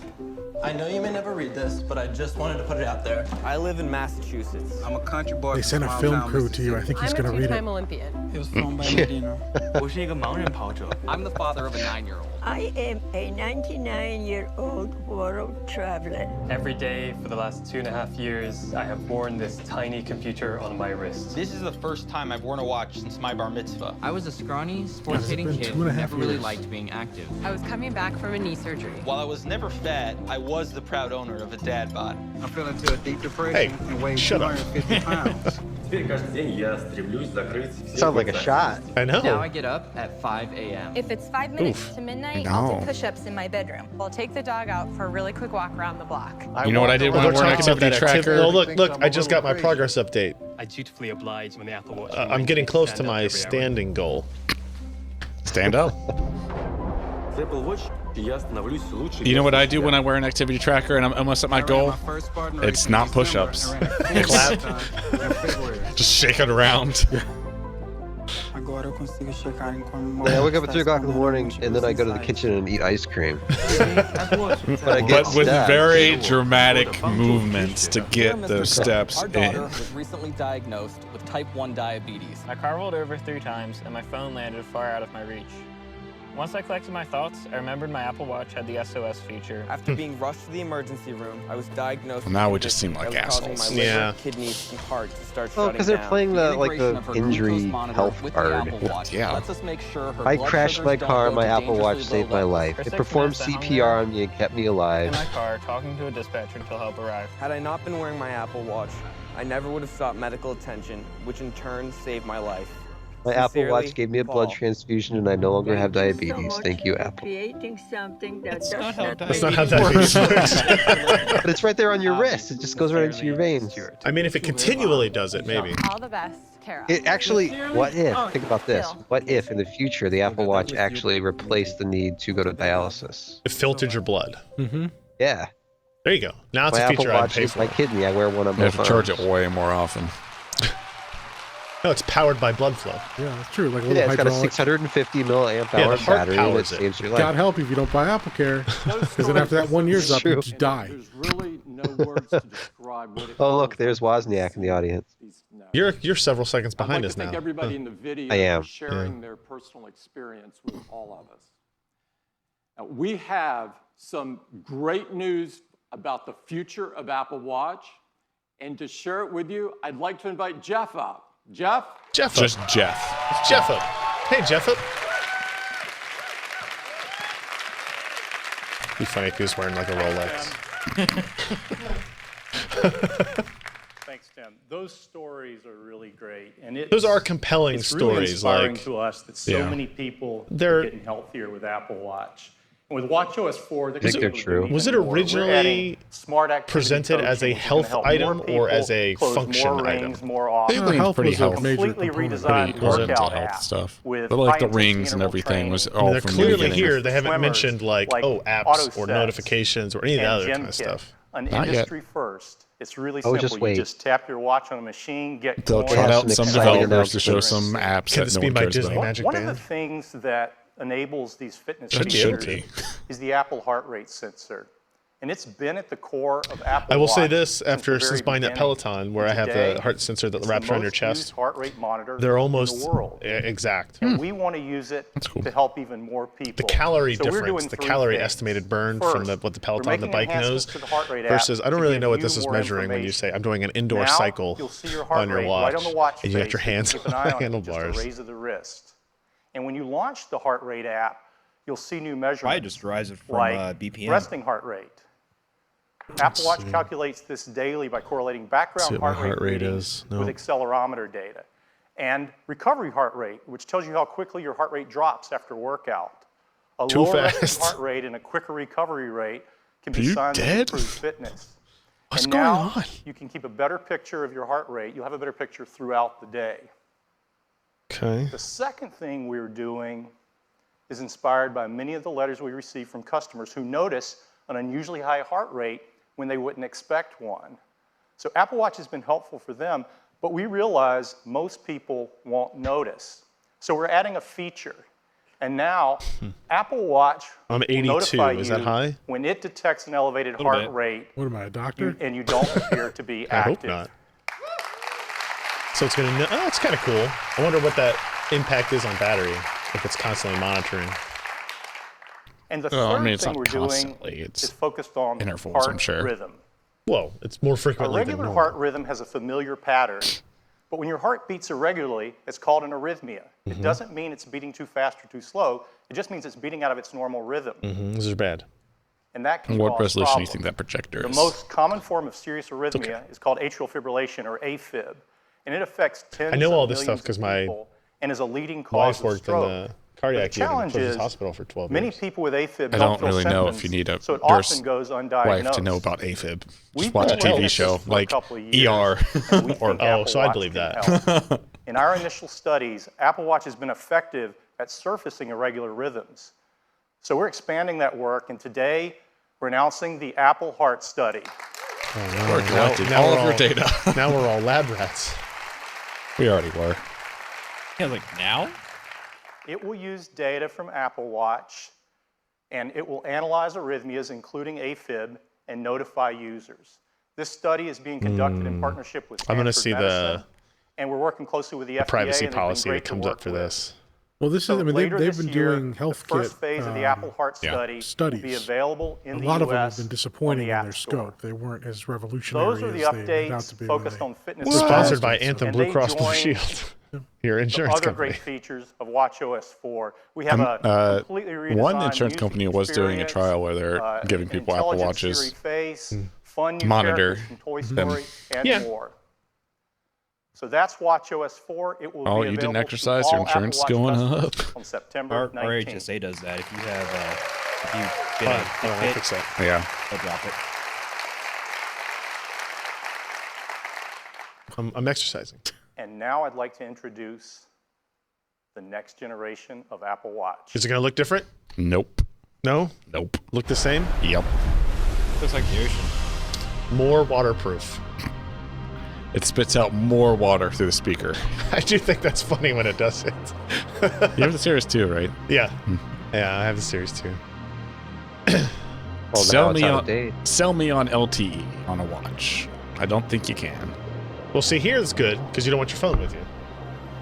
I know you may never read this, but I just wanted to put it out there. I live in Massachusetts. I'm a country boy. They sent a film crew to you. I think he's going to read it. Olympian. It was flown by Medina. 我是一个盲人跑者。 I'm the father of a 9-year-old. I am a 99-year-old world traveler. Every day for the last 2.5 years, I have worn this tiny computer on my wrist. This is the first time I've worn a watch since my bar mitzvah. I was a scrawny, Has it sports-hating been kid 2.5 who never really years? liked being active. I was coming back from a knee surgery. While I was never fat, I was the proud owner of a dad bod. I fell into a deep depression and weighed shut up. 250 pounds. Теперь каждый день я стремлюсь закрыть все Sounds like a глаза. shot. I know. Now I get up at 5 a.m. If it's 5 minutes Oof. to midnight, No. I'll do push-ups in my bedroom. I'll take the dog out for a really quick walk around the block. You know what I did when I We're wore an talking about activity that activity. tracker? Oh, look! I just got my progress update. I dutifully oblige when the Apple Watch. I'm getting close to my standing goal. Stand up. С Apple Watch я становлюсь лучше. You know what I do when I wear an activity tracker and I'm almost at my goal? It's not push-ups. It's just shake it around. I go out I wake up at 3 o'clock in the morning and then I go to the kitchen and eat ice cream. But with very dramatic movements to get those steps in. was recently diagnosed with type 1 diabetes. My car rolled over 3 times and my phone landed far out of my reach. Once I collected my thoughts, I remembered my Apple Watch had the SOS feature. After being rushed to the emergency room, I was diagnosed Well, now we just seem like assholes. my liver, kidneys, and heart to start Well, shutting because they're down. playing the integration of her injury glucose monitor health with the card. Apple Watch Yeah. lets us make sure her I blood crashed sugars my don't car, go my to Apple Watch dangerously saved low my levels. life. For It 6 performed minutes, I hung CPR there on me and kept me in alive. my car, talking to a dispatcher until help arrived. Had I not been wearing my Apple Watch, I never would have sought medical attention, which in turn saved my life. My Apple Watch Sincerely, gave me a blood Paul. transfusion and I no longer have Thank you so diabetes. much Thank you, for Apple. creating something that That's does not how not That's not really how diabetes work. works. But it's right there on your wrist. It just goes right into your veins. I mean, if it continually does it, maybe. All the best, Kara. It actually, what if, think about this, what if in the future the Apple Watch actually replaced the need to go to dialysis? It filtered your blood. Yeah. There you go. Now it's My a Apple feature I'd Watch pay is for. my kidney. I wear one on You both have to charge it arms. way more often. No, it's powered by blood flow. Yeah, that's true. Like a Yeah, little it's got a hydraulic. 650 milliamp Yeah, hour the heart battery and it powers it. saves your God life. help you if you don't buy Apple Care. Because then after that 1 year's up, you True. just die. There's really no words to describe what it Oh, look, feels there's like to Wozniak in the see audience. these notes. You're several seconds I'd behind like us to thank now. everybody in the video I am. for sharing their personal experience with all of us. Now, we have some great news about the future of Apple Watch. And to share it with you, I'd like to invite Jeff up. Jeff? Jeff. Just Jeff. Jeff up. Hey, Jeff up. Be funny if he was wearing like a Rolex. Thanks, Tim. Those stories are really great, and Those are compelling it's really stories, inspiring like- to us that so Yeah. many people They're- are getting healthier with Apple Watch. And with WatchOS 4, I think they're true. Was it We're originally adding smart activity presented as a coaching, which is gonna health help more item or as people a close function more item? rings more often. They leaned health pretty was a health. major Completely component. redesigned Pretty into workout health app stuff. with But like the high-intensity rings and interval everything was training. all They're from the clearly beginning. here. They haven't Swimmers, mentioned like, like apps auto or sets notifications or any of that and other Gym kind of Kit, stuff. An Not yet. industry first. It's really Oh, simple. just You wait. just tap your watch on a machine, get They'll going. trot out some some exciting developers to show announcements. some apps Can that this no be one my cares Disney about. Magic One of the Band? things that enables these fitness That should features be. is the Apple heart rate sensor. And it's been at the core of Apple I will say Watch this after since since the buying very that beginning. Peloton, where I And have today, the heart sensor that it's wraps the around your most used chest. heart rate monitor They're in almost the world. exact. And we want to use it cool. to help even more people. The calorie So we're difference, doing the three calorie things. estimated burn First, from what the Peloton, we're the making bike knows, enhancements to the heart rate app versus I don't to really give know what you this is more measuring when you say I'm doing an indoor Now, cycle you'll see your heart on your rate watch, right on the watch and you got your face. hands Keep on an eye the on it, just handlebars. a raise of the wrist. And when you launch the heart rate app, you'll see new measurements. Probably just rise it from like BPM. resting heart rate. Apple Watch calculates this daily by correlating background see what my heart heart rate readings is. No. with accelerometer data. And recovery heart rate, which tells you how quickly your heart rate drops after workout. A Too lower fast. resting heart rate and a quicker recovery rate can be Are you signs of dead? improved fitness. What's and going now on? you can keep a better picture of your heart rate. You'll have a better picture throughout the day. Okay. The second thing we're doing is inspired by many of the letters we receive from customers who notice an unusually high heart rate when they wouldn't expect one. So Apple Watch has been helpful for them, but we realize most people won't notice. So we're adding a feature. And now Apple Watch I'm will 82. notify Is you that high? when it detects an elevated Little heart bit. rate What am I, a doctor? and you don't appear to be I active. hope not. So it's gonna. Oh, it's kind of cool. I wonder what that impact is on battery if it's constantly monitoring. And the Oh, I third mean, it's thing not we're doing constantly, it's is focused on intervals, heart I'm sure. rhythm. Whoa, it's more A frequently than regular normal. heart rhythm has a familiar pattern, but when your heart beats irregularly, it's called an arrhythmia. It doesn't mean it's beating too fast or too slow. It just means it's beating out of its normal rhythm. This is bad. And that can What cause resolution do you problems. think that projector The is? most common form of serious arrhythmia is called atrial fibrillation, or AFib, and it affects tens I know of all this stuff millions of because my people and is a leading cause wife of worked in stroke. the cardiac The unit in challenge Children's is Hospital for 12 many years. people with AFib I don't don't feel really know if symptoms, you need a so it nurse often goes wife undiagnosed. to know about AFib. We've Just watch a been TV looking at show this for a like couple of years, ER. and we or think Apple so I Watch believe can that. help. In our initial studies, Apple Watch has been effective at surfacing irregular rhythms. So we're expanding that work, and today we're announcing the Apple Heart Study. We're collecting all of your data. Now we're all lab rats. We already were. Yeah, like now? It will use data from Apple Watch, and it will analyze arrhythmias, including AFib, and notify users. This study is being conducted in partnership with Stanford I'm going to see Medicine, and we're working closely with the FDA. privacy and they've been policy great that to comes work up for with. this. Well, this So is, I mean, later they've this been year, doing health the first phase of the Apple Heart study studies. will be available in a the lot of them US have been disappointing on the in their App Store. scope. They weren't as revolutionary Those are the as they made out updates to be. focused on fitness. We're sponsored by and Anthem they Blue Cross Blue join Shield, your the insurance other company. great features of watchOS 4. We have a completely redesigned one insurance music company was doing a experience, trial where they're giving people Apple intelligent Watches Siri face, fun new monitor characters from Toy them. Story, and more. So that's watchOS 4. It will Oh, be you didn't available to exercise, all your insurance Apple Watch going customers up. on September Our 19th. HSA does that. If you have, if you Hold get on, a I'll hit, fix that. Yeah. they'll drop it. I'm exercising. And now I'd like to introduce the next generation of Apple Watch. Is it going to look different? Nope. No? Nope. Look the same? Yep. Looks like the ocean. More waterproof. It spits out more water through the speaker. I do think that's funny when it does it. You have the Series 2, right? Yeah. Yeah, I have the Series 2. Well, sell now it's me out on of date. sell me on LTE on a watch. I don't think you can. Well, see, here it's good because you don't want your phone with you.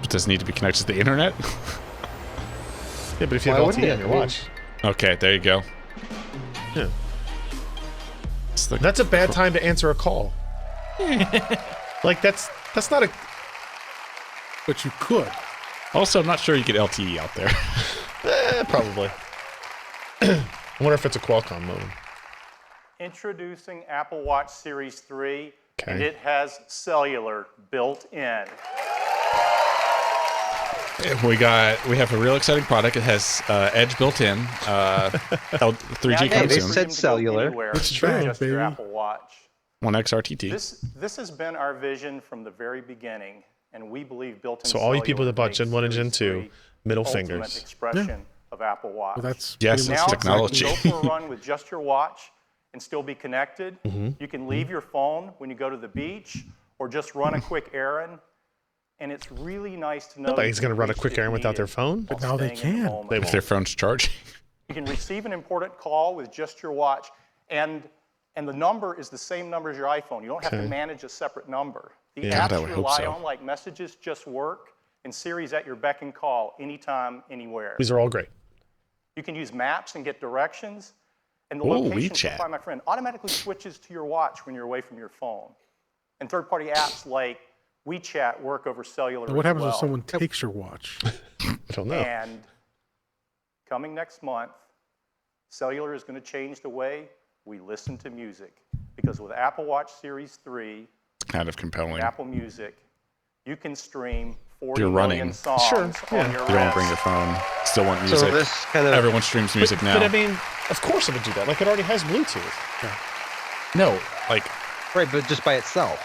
It does need to be connected to the internet. Yeah, but if you Why have wouldn't LTE it? on your watch. Okay, there you go. Yeah. That's a bad time to answer a call. Like, that's not a... But you could. Also, I'm not sure you get LTE out there. Probably. I wonder if it's a Qualcomm modem. Introducing Apple Watch Series 3, and Okay. it has cellular built in. We have a real exciting product. It has Edge built in. 3G Now comes you soon. can said cellular. anywhere It's with true, just your baby. Apple Watch. 1X RTT. This has been our vision from the very beginning, and we believe built-in So all you people cellular that bought makes Gen 1 and Gen Series 2, 3 middle ultimate fingers. expression of Apple Watch. Well, that's Yes, pretty it's much Now technology. you can go for a run with just your watch and still be connected. You can leave your phone when you go to the beach or just run a quick errand. And it's really nice to know Nobody's you going to can run a reach quick if errand without their needed phone. while Now they staying in the can. moment. They If won't. their phone's charging. You can receive an important call with just your watch, and the number is the same number as your iPhone. You don't have to Okay. manage a separate number. The Yeah. God, I apps would you hope rely so. on, like Messages, just work, and Siri's at your beck and call anytime, anywhere. These are all great. You can use maps and get directions, and the Ooh, location to WeChat. Find My Friend automatically switches to your watch when you're away from your phone. And third-party apps like WeChat work over cellular What as happens well. if someone takes your watch? I don't know. And coming next month, cellular is going to change the way we listen to music. Because with Apple Watch Series 3 Kind of compelling. and Apple Music, you can stream 40 You're running. million songs Sure, on yeah. your You don't want to bring wrist. your phone. Still want So music. this kind of Everyone streams music now. But I mean, of course it would do that. Like, it already has Bluetooth. No, like right, but just by itself.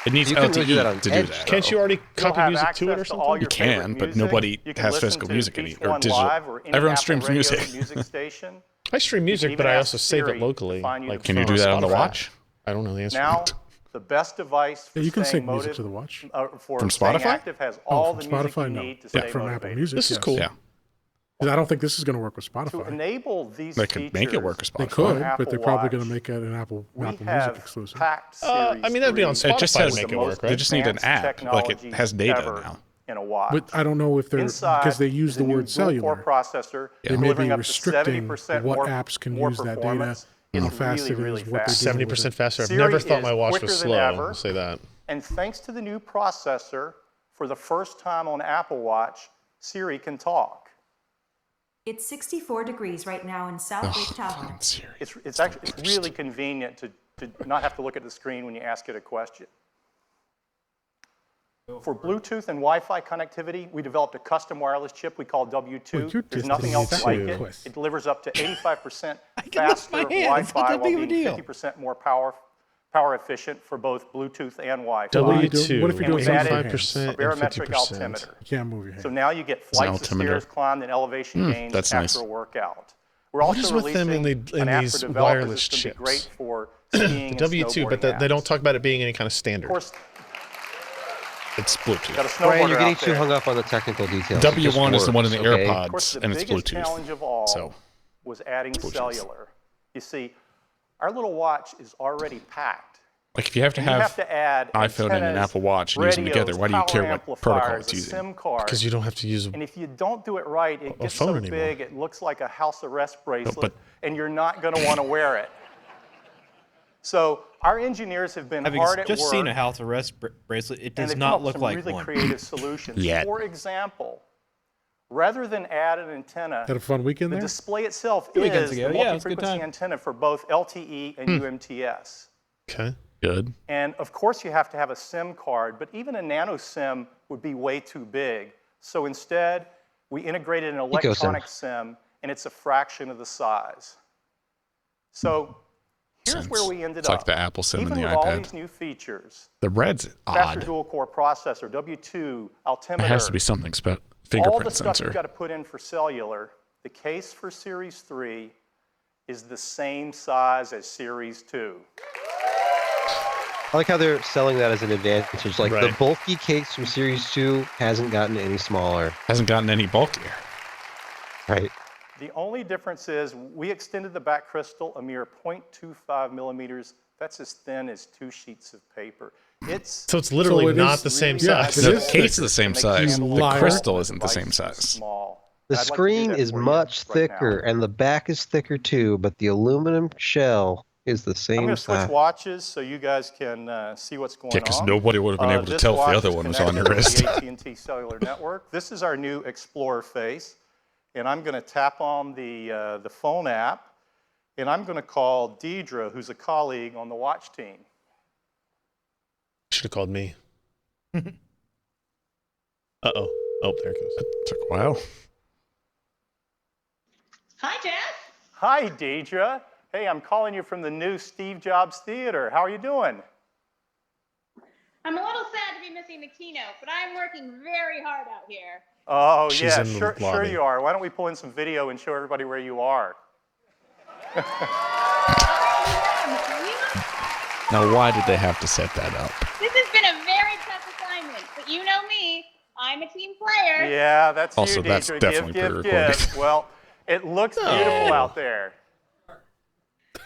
it needs You can LTE really do that on to do Edge, that. though. Can't you already You'll copy have music to it or access all something? You your can, favorite but music. nobody You can has listen physical to music Beach or One digital. Live or any Everyone Apple streams radio music. music station. I stream music, You but can I even also ask save it Siri to locally. find you Like, the Can you from do that on the Spotify. watch? I don't know the answer. Now, the best device for Yeah, you can staying sync music motiv- to the watch. for From staying Spotify? active has all from the music Spotify, you no. need to Yeah, stay from motivated. Apple Music. This is yes. cool. Yeah. 'Cause I don't think this is going to work with To Spotify. enable these They could make it work with They Spotify. could, Apple but they're probably going Watch, to make it an Apple we Music have exclusive. packed I Series mean, that'd be on 3 It just Spotify has- to make it most work, They right? just need an advanced app. Like it has data ever now. in a watch. But I don't know if they're Inside because they use is the a new word cellular. dual-core processor, They may delivering be up to restricting 70% what more, apps can more use that data, performance. how It's fast really, it is, really what they're fast. doing with 70% it. faster. I've Siri never thought is my watch quicker was than slow. ever. I'll say that. And thanks to the new processor, for the first time on Apple Watch, Siri can talk. It's 64 degrees right now in South Lake Tahoe. It's actually really convenient to not have to look at the screen when you ask it a question. For Bluetooth and Wi-Fi connectivity, we developed a custom wireless chip we call W2. Well, you're There's just nothing else like W2. it. It delivers up to 85% can lift my faster hand. It's not Wi-Fi that while big of a being deal. 50% more power efficient for both Bluetooth and Wi-Fi. W2. What if you're And doing we've something added with a hands? 5% and barometric 50%. altimeter. You can't move your hand. So now you get flights of altimeter. stairs climbed and elevation gains that's after nice. a workout. We're What also is with them in releasing an app these for developers wireless that's gonna chips? be great for skiing The and W2, but snowboarding they don't apps. talk about it being any kind of standard. Of course, It's Bluetooth. Got a Brian, snowboarder you're getting out too there. hung up on the technical details. It just W1 is the one in the works, okay? AirPods, Of course, the and it's biggest Bluetooth. challenge of all So was adding Bluetooth. cellular. You see, our little watch is already packed. Like if you have to And you have have to add iPhone and an antennas, Apple Watch and use them together, why do you care radios, what protocol power it's amplifiers, a using? SIM card. Because you don't have to use And if you don't do it right, it gets phone so anymore. big it looks like a house arrest bracelet, but- and you're not going to want to wear it. So our engineers have been Having hard at just work, seen a house arrest bracelet, it and does they've not come up look with some like really one. creative solutions. Yet. For example, rather than add an antenna, Had a fun weekend the there? display itself Two weekends is ago. the Yeah, it was a good multi-frequency time. antenna for both LTE and UMTS. Okay. Good. And of course, you have to have a SIM card, but even a nano SIM would be way too big. So instead, we integrated an electronic SIM, and it's a fraction of the size. So here's where we ended It's up. like the Apple SIM Even and the with all iPad. these new features, The red's faster odd. dual-core processor, W2, altimeter, It has to be something all the fingerprint stuff sensor. you've got to put in for cellular, the case for Series 3 is the same size as Series 2. I like how they're selling that as an advantage. Like the Right. bulky case from Series 2 hasn't gotten any smaller. Hasn't gotten any bulkier. Right. The only difference is we extended the back crystal a mere 0.25 millimeters. That's as thin as 2 sheets of paper. So it's literally So it not is- the same yeah, size. it The is case is the same They size. can't The liar. crystal isn't the device same is size. Small. The I'd like to do screen that is for you much right thicker, now. and the back is thicker too, but the aluminum shell is the I'm same going to switch size. watches so you guys can see what's going Yeah, because on. nobody would have been able to This tell if the watch other is one was on your connected wrist. to the AT&T cellular network. This is our new Explorer face, and I'm going to tap on the phone app, and I'm going to call Deidre, who's a colleague on the watch team. Should have called me. Uh-oh. Oh, there it goes. It took a while. Hi, Jeff. Hi, Deidre. Hey, I'm calling you from the new Steve Jobs Theater. How are you doing? I'm a little sad to be missing the keynote, but I'm working very hard out here. Oh, She's yeah, in the sure lobby. you are. Why don't we pull in some video and show everybody where you are? Now, why did they have to set that up? This has been a very tough assignment, but you know me. I'm a team player. Yeah, that's Also, you, Deidre. that's definitely give, pre-recorded. Well, it looks beautiful out there.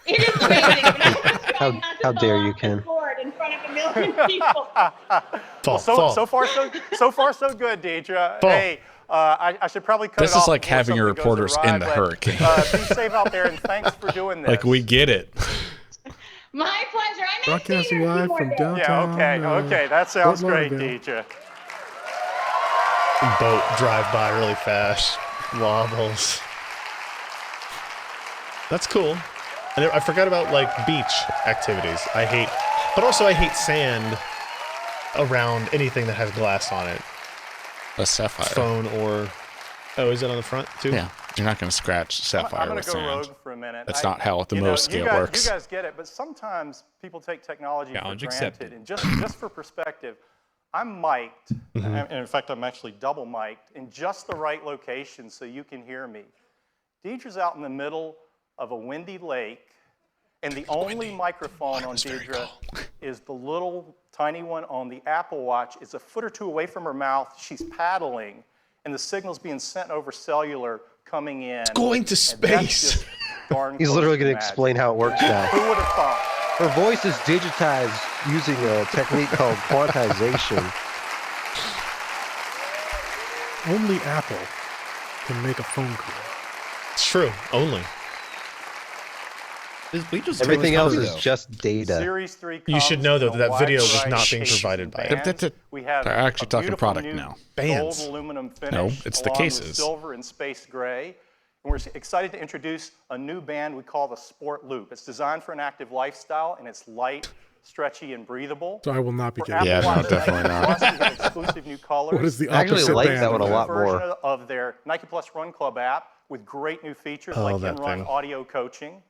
It is amazing, but I'm just trying not to How dare fall you, off Ken. the board in front of a million people. Well, so far, so good, Deidre. Fall. Hey, I should probably cut This it off is like before having your something goes reporters awry, in the but, hurricane. Be safe out there, and thanks for doing this. Like, we get it. My pleasure. I may see Broadcasting you in a few live more from days. downtown. Yeah, okay, that sounds Fort great, Lauderdale. Deidre. Boat drive by really fast. Wobbles. That's cool. And I forgot about like beach activities. I hate sand around anything that has glass on it. A sapphire. Phone or is it on the front too? Yeah, you're not going to scratch sapphire I'm going with to go sand. rogue for a minute. That's not how the you most know, scale you guys, works. You guys get it, but sometimes people take technology Challenge for accepted. granted. And just for perspective, I'm mic'd, and in fact, I'm actually double mic'd in just the right location so you can hear me. Deidre's out in the middle of a windy lake, and the only microphone on Deidre is the little tiny one on the Apple Watch. It's a foot or two away from her mouth. She's paddling, and the signal's being sent over cellular coming in. It's going to space. He's literally going to explain how it works now. Who would have thought? Her voice is digitized using a technique called quantization. Only Apple can make a phone call. It's true. Only. Everything else is just data. Series 3 You should know though comes that in a video wide was not being variety of provided by bands. it. We have They're actually a talking beautiful product new now. Bands. Gold aluminum finish, No, it's the along with cases. silver and space gray. And we're excited to introduce a new band we call the Sport Loop. It's designed for an active lifestyle, and it's light, stretchy, and breathable. So I will not be For getting Yeah, Apple no, Watch definitely Nike not. Plus, we have exclusive new colors. What is the I actually opposite like band? that one a lot version more. of their Nike Plus Run Club app with great new features Oh, like that in-run thing. audio coaching.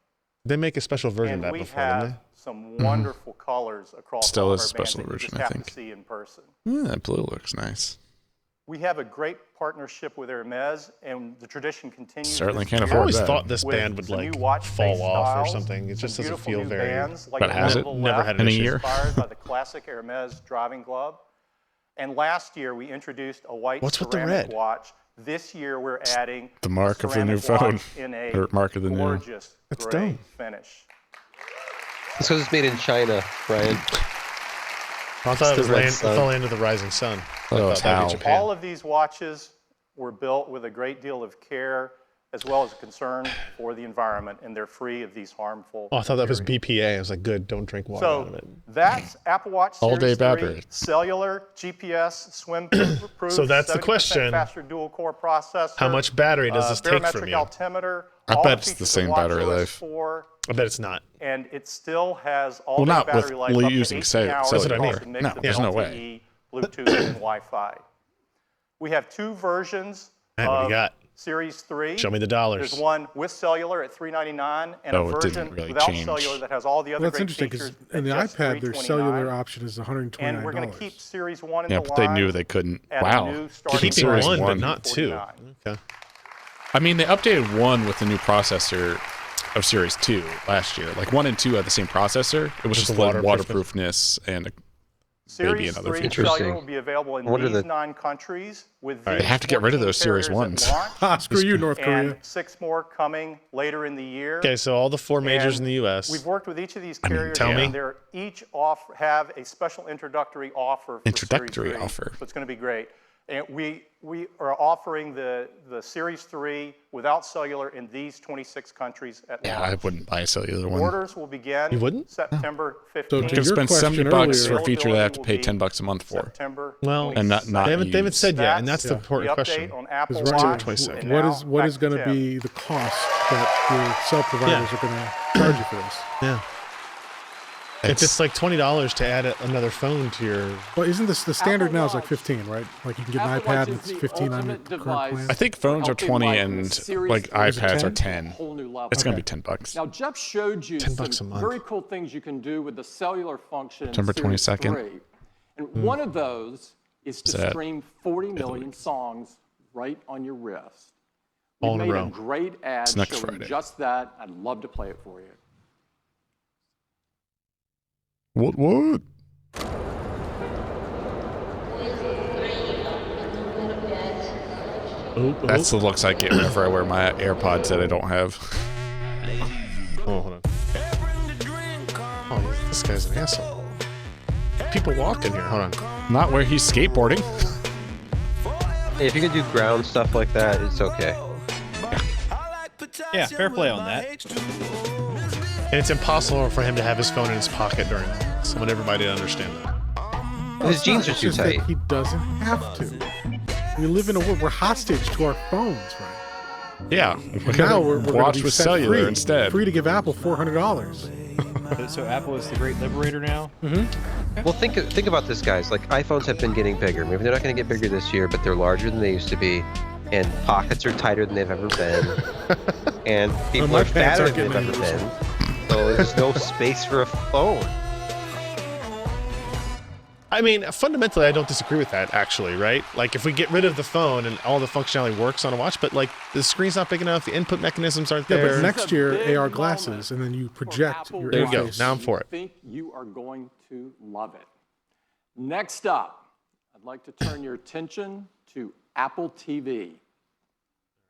They make a special version And of that we before, didn't have they? some wonderful colors across Still all is of a our special bands that version, you I just have think. to see in person. Yeah, that blue looks nice. We have a great partnership with Hermes, and the tradition continues. Certainly this can't year afford I always that. thought this with band would some like new watch fall face off or styles, something. It some just doesn't beautiful feel new very. bands, like But the has one it? on the Never left, had an In a issue. year? inspired by the classic Hermes driving glove. And last year, we introduced a white What's with the ceramic red? watch. This year, we're adding The mark a of the new ceramic phone. watch in a Or mark of the new. gorgeous That's gray dumb. finish. It's because it's made in China, Brian. I thought It's it the red was sun. fell into the rising sun. Oh, I thought that'd how? be Japan. All of these watches were built with a great deal of care as well as a concern for the environment, and they're free of these harmful Oh, I thought that was materials. BPA. I was like, good, don't drink water out of So it. that's Apple Watch Series All-day 3, battery. cellular, GPS, swim-proof. So that's the 70% question. Faster dual-core processor. How much battery does this take from barometric you? altimeter. I all bet the it's the features same of battery watchOS life. 4, I bet it's not. and it still has all Well, day not battery with life up to using 18 hours That's what I across mean. a mix No, of there's no LTE, way. Bluetooth, and Wi-Fi. We have two versions Man, what do you of got? Series 3. Show me the dollars. There's one with cellular at $399 and Oh, a it didn't version really without change. cellular that has all the other Well, that's great interesting because features in the at just iPad, their $329. cellular option is $129. And we're going to keep Series 1 in Yeah, the but they knew line they couldn't. at a Wow. new starting Keeping Keeping Series price one, of but not two. $249. Okay. I mean, they updated 1 with the new processor of Series 2 last year. Like 1 and 2 had the same processor. It was Just just the the waterproofness. waterproofness and maybe Series another 3 feature. cellular will be available in What are these the- 9 countries with They these have to get rid of 14 those Series carriers 1s. at launch, Ah, screw you, North Korea. and 6 more coming later in the year. Okay, so all the four majors And in the U.S. We've worked with each of these mean, carriers, tell me. and they're each have a special introductory offer. For Introductory Series 3, offer. So it's going to be great. And we are offering the Series 3 without cellular in these 26 countries at Yeah, I launch. wouldn't buy a cellular one. Orders will begin You wouldn't? September So 15th. to You can your spend question $70 for earlier- a feature they have to pay Availability will be $10 a month for. September Well, And not 27th. they haven't said yet, and that's That's the important the question. update on Apple Because right Watch. now, 22nd. And what now, is what back is to going to Tim. be the cost that your cell providers are going to charge you for this? Yeah. If it's like $20 to add another phone to your, Well, isn't this the standard Apple now is like Watch. 15, right? Like you can get an Apple iPad Watch and is it's the 15 on your ultimate current device. plan. I think phones are Helping 20 life in a and series like of Is it iPads are 10? 10. whole new level. It's going to Okay. be $10. Now, Jeff showed you $10 a some month. very cool things you can do with the cellular function in September Series 22nd. 3. And one of those is to that stream 40 million songs right on your wrist. All We in a made row. a great ad It's next showing Friday. just that. I'd love to play it for you. What? That's the looks I get whenever I wear my AirPods that I don't have. oh, hold on. Oh, this guy's an asshole. People walk in here. Hold on. Not where he's skateboarding. Hey, if you can do ground stuff like that, it's okay. Yeah, fair play on that. And it's impossible for him to have his phone in his pocket during this. I want everybody to understand that. His jeans are It's too just that tight. he doesn't have to. We live in a world we're hostage to our phones, right? Yeah. Now we're gonna watch be with set cellular free, instead. Free to give Apple $400. So Apple is the great liberator now? Well, think about this, guys. Like, iPhones have been getting bigger. Maybe they're not going to get bigger this year, but they're larger than they used to be. And pockets are tighter than they've ever been. And people my are pants fatter aren't than they've getting ever any been. So there's no space for a phone. I mean, fundamentally, I don't disagree with that, actually, right? Like, if we get rid of the phone and all the functionality works on a watch, but, like, the screen's not big enough, the input mechanisms aren't Yeah, there. but next year, big AR moment glasses, and then you project Apple your There you go. interface. Now I'm for it. I think you are going to love it. Next up, I'd like to turn your attention to Apple TV.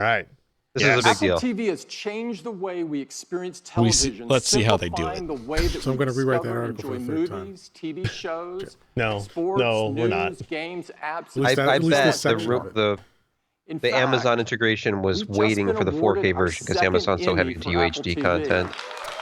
All right. This is a big Apple deal. TV has changed the way we experience television. let's see how they do it. simplifying The way that So I'm we gonna rewrite that discover, article enjoy for the third time. movies, TV shows, No, sports, no, we're news, not. games, apps. At least I at least bet this section of it. the In The fact, Amazon integration was we've just waiting been for the awarded 4K our version because second Amazon's so heavy Emmy into for Apple UHD TV. content,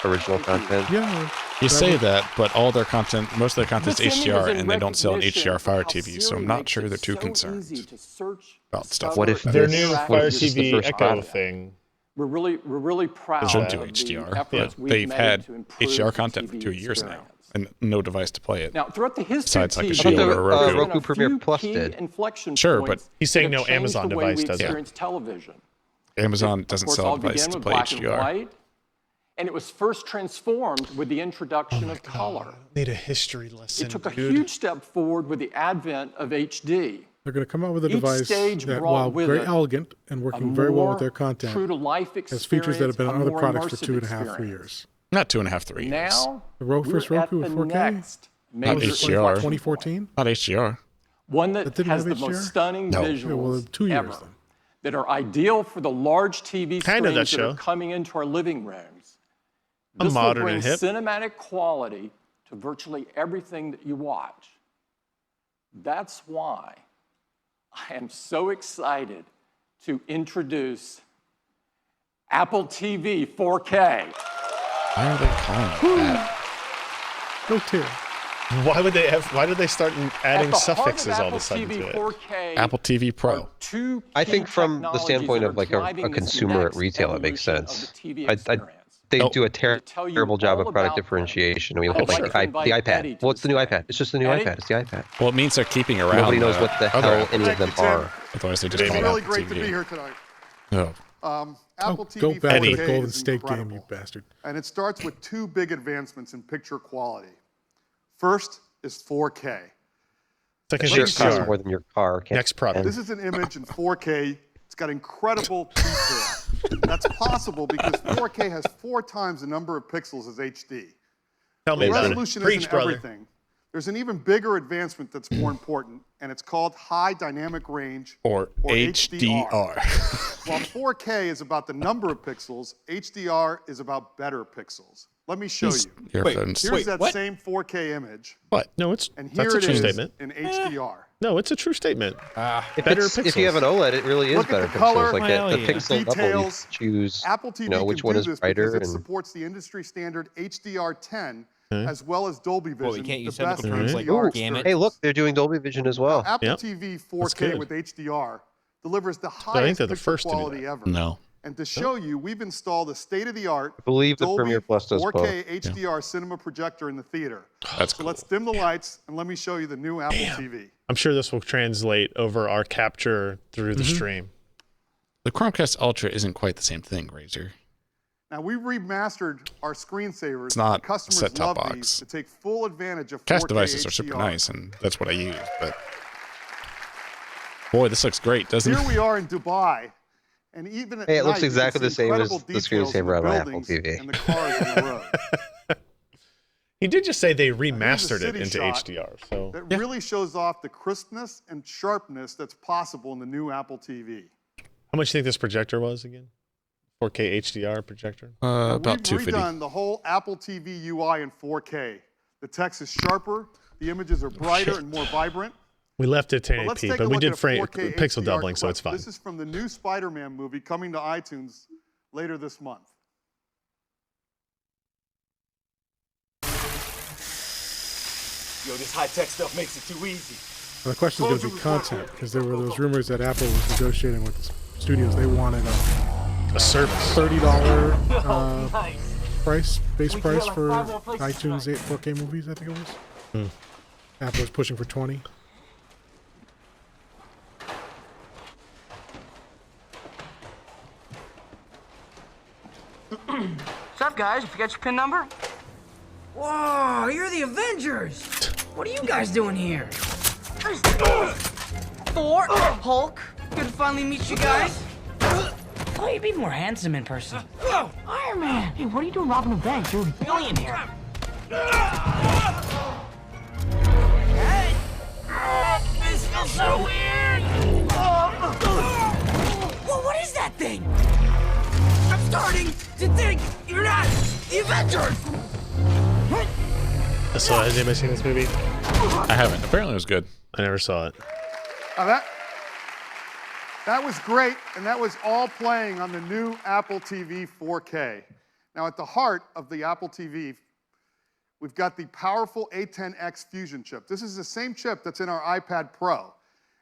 original content. Yeah. You say that, but all their content, most of their content This is Emmy was HDR, in and they don't sell an recognition HDR of Fire how TV, so Siri I'm not makes sure it they're too so concerned easy to search, about stuff. What if Their this- new what Fire if this is the TV first Echo product? thing. We're really proud They'll of do the HDR, efforts but we've they've made had to improve HDR the content for TV 2 years now, experience. and no device to play it. Now, throughout the history Besides, of like, a TV, Shield or a there's Roku. been a Roku Premiere few Plus key did. inflection Sure, but points he's saying that no have changed Amazon the way device we does it. experience television. Amazon Of doesn't course, sell I'll a device begin to with play black and HDR. white, and it was first transformed with the introduction of color. Need a history lesson. It took a dude. huge step forward with the advent of HD. They're going to come out with a Each device stage that, brought while with very it elegant and working very well with their content, true-to-life has features that have been on other more products for immersive 2.5, 3 experience. years. Not 2.5, 3 years. Now, The first we're Roku at with the 4K? next Not major HDR. inflection 2014? Not HDR. One that didn't has have the HDR? most stunning No. visuals Yeah, well, 2 years ever then. that are ideal for the large TV I know that screens that are show. coming into our living rooms. I'm This will modern bring and hip. cinematic quality to virtually everything that you watch. That's why I am so excited to introduce Apple TV 4K. Why are they calling it that? Go Tim. Why did they start adding At the heart suffixes all of Apple a sudden TV to it? 4K Apple TV Pro. two I key think from the standpoint of like technologies that a are driving this consumer at next retail, it makes evolution of sense. the TV I, experience. they Nope. do a tell you terrible job all of product about them, differentiation. We look I'd at like like to the invite Eddie iPad. to Well, it's the new the iPad. It's just the new Eddie? iPad. It's the iPad. Well, it means they're keeping around. Nobody knows what the other hell Apple. any of them are. Otherwise, they just It's call it really Apple great TV. to be here tonight. Oh. Apple TV Go back to 4K the Golden is State incredible. game, you bastard. And it starts with two big advancements in picture quality. First is 4K. Second, Sure, it HDR. costs more than your car. Next product. This is an image in 4K. It's got incredible detail. That's possible because 4K has 4 times the number of pixels as HD. Tell me about it. Resolution Preach, isn't brother. everything. There's an even bigger advancement that's more important, and it's called high dynamic range, Or HDR. While 4K is about the number of pixels, HDR is about better pixels. Let me show you. Earphones. Here's that same 4K image, What? No, and that's here a it true is statement. in HDR. No, it's a true statement. If you have an OLED, it really is Look at better the pixels. color, Like the pixel level, you details. choose Apple TV which can one do is this brighter. because it And supports the industry standard HDR10 as well as Dolby Vision, we can't use the best technical terms like HDR gamut. experience. hey, look, they're doing Dolby Vision as well. Apple Yep. TV That's 4K good. with HDR delivers the think highest they're the picture first to do quality that. ever. No. And to show you, we've installed a state-of-the-art I believe the Dolby Premiere Plus does 4K both. HDR cinema projector in the theater. That's So cool. let's dim the lights and let me show you the new Apple TV. I'm sure this will translate over our capture through the stream. The Chromecast Ultra isn't quite the same thing, Razor. Now, we remastered our screensavers. It's not and customers a set-top love box. these to take full advantage of 4K Cast devices are HDR. super nice, and that's what I use. But boy, this looks great, doesn't Here it? we are in Dubai, and even at Hey, it looks night, you exactly can the see same as incredible the details in screensaver on my Apple buildings TV. and the cars on the road. He did just say they Here's a remastered it city into shot HDR. So that really shows off the crispness and sharpness that's possible in the new Apple TV. how much do you think this projector was again? 4K HDR projector? About We've 250. redone the whole Apple TV UI in 4K. The text is sharper, the images are brighter and more vibrant. We left it to But let's 1080p, take but a we look did at a frame 4K pixel HDR doubling, so clip. it's fine. This is from the new Spider-Man movie coming to iTunes later this month. Yo, this high-tech stuff makes it too easy. Well, the question is going to be content, because there were those rumors that Apple was negotiating with the studios. They wanted a service. $30 price, base price for iTunes 4K movies, I think it was. Apple was pushing for 20. What's up, guys? You forgot your PIN number? Whoa, you're the Avengers! What are you guys doing here? Thor, Hulk, good to finally meet you guys. Oh, you'd be more handsome in person. Iron Man! Hey, what are you doing robbing a bank? You're a billionaire. Hey! This feels so weird! Whoa, what is that thing? I'm starting to think you're not the Avengers! So has anybody seen this movie? I haven't. Apparently it was good. I never saw it. Now that was great, and that was all playing on the new Apple TV 4K. Now, at the heart of the Apple TV, we've got the powerful A10X Fusion chip. This is the same chip that's in our iPad Pro.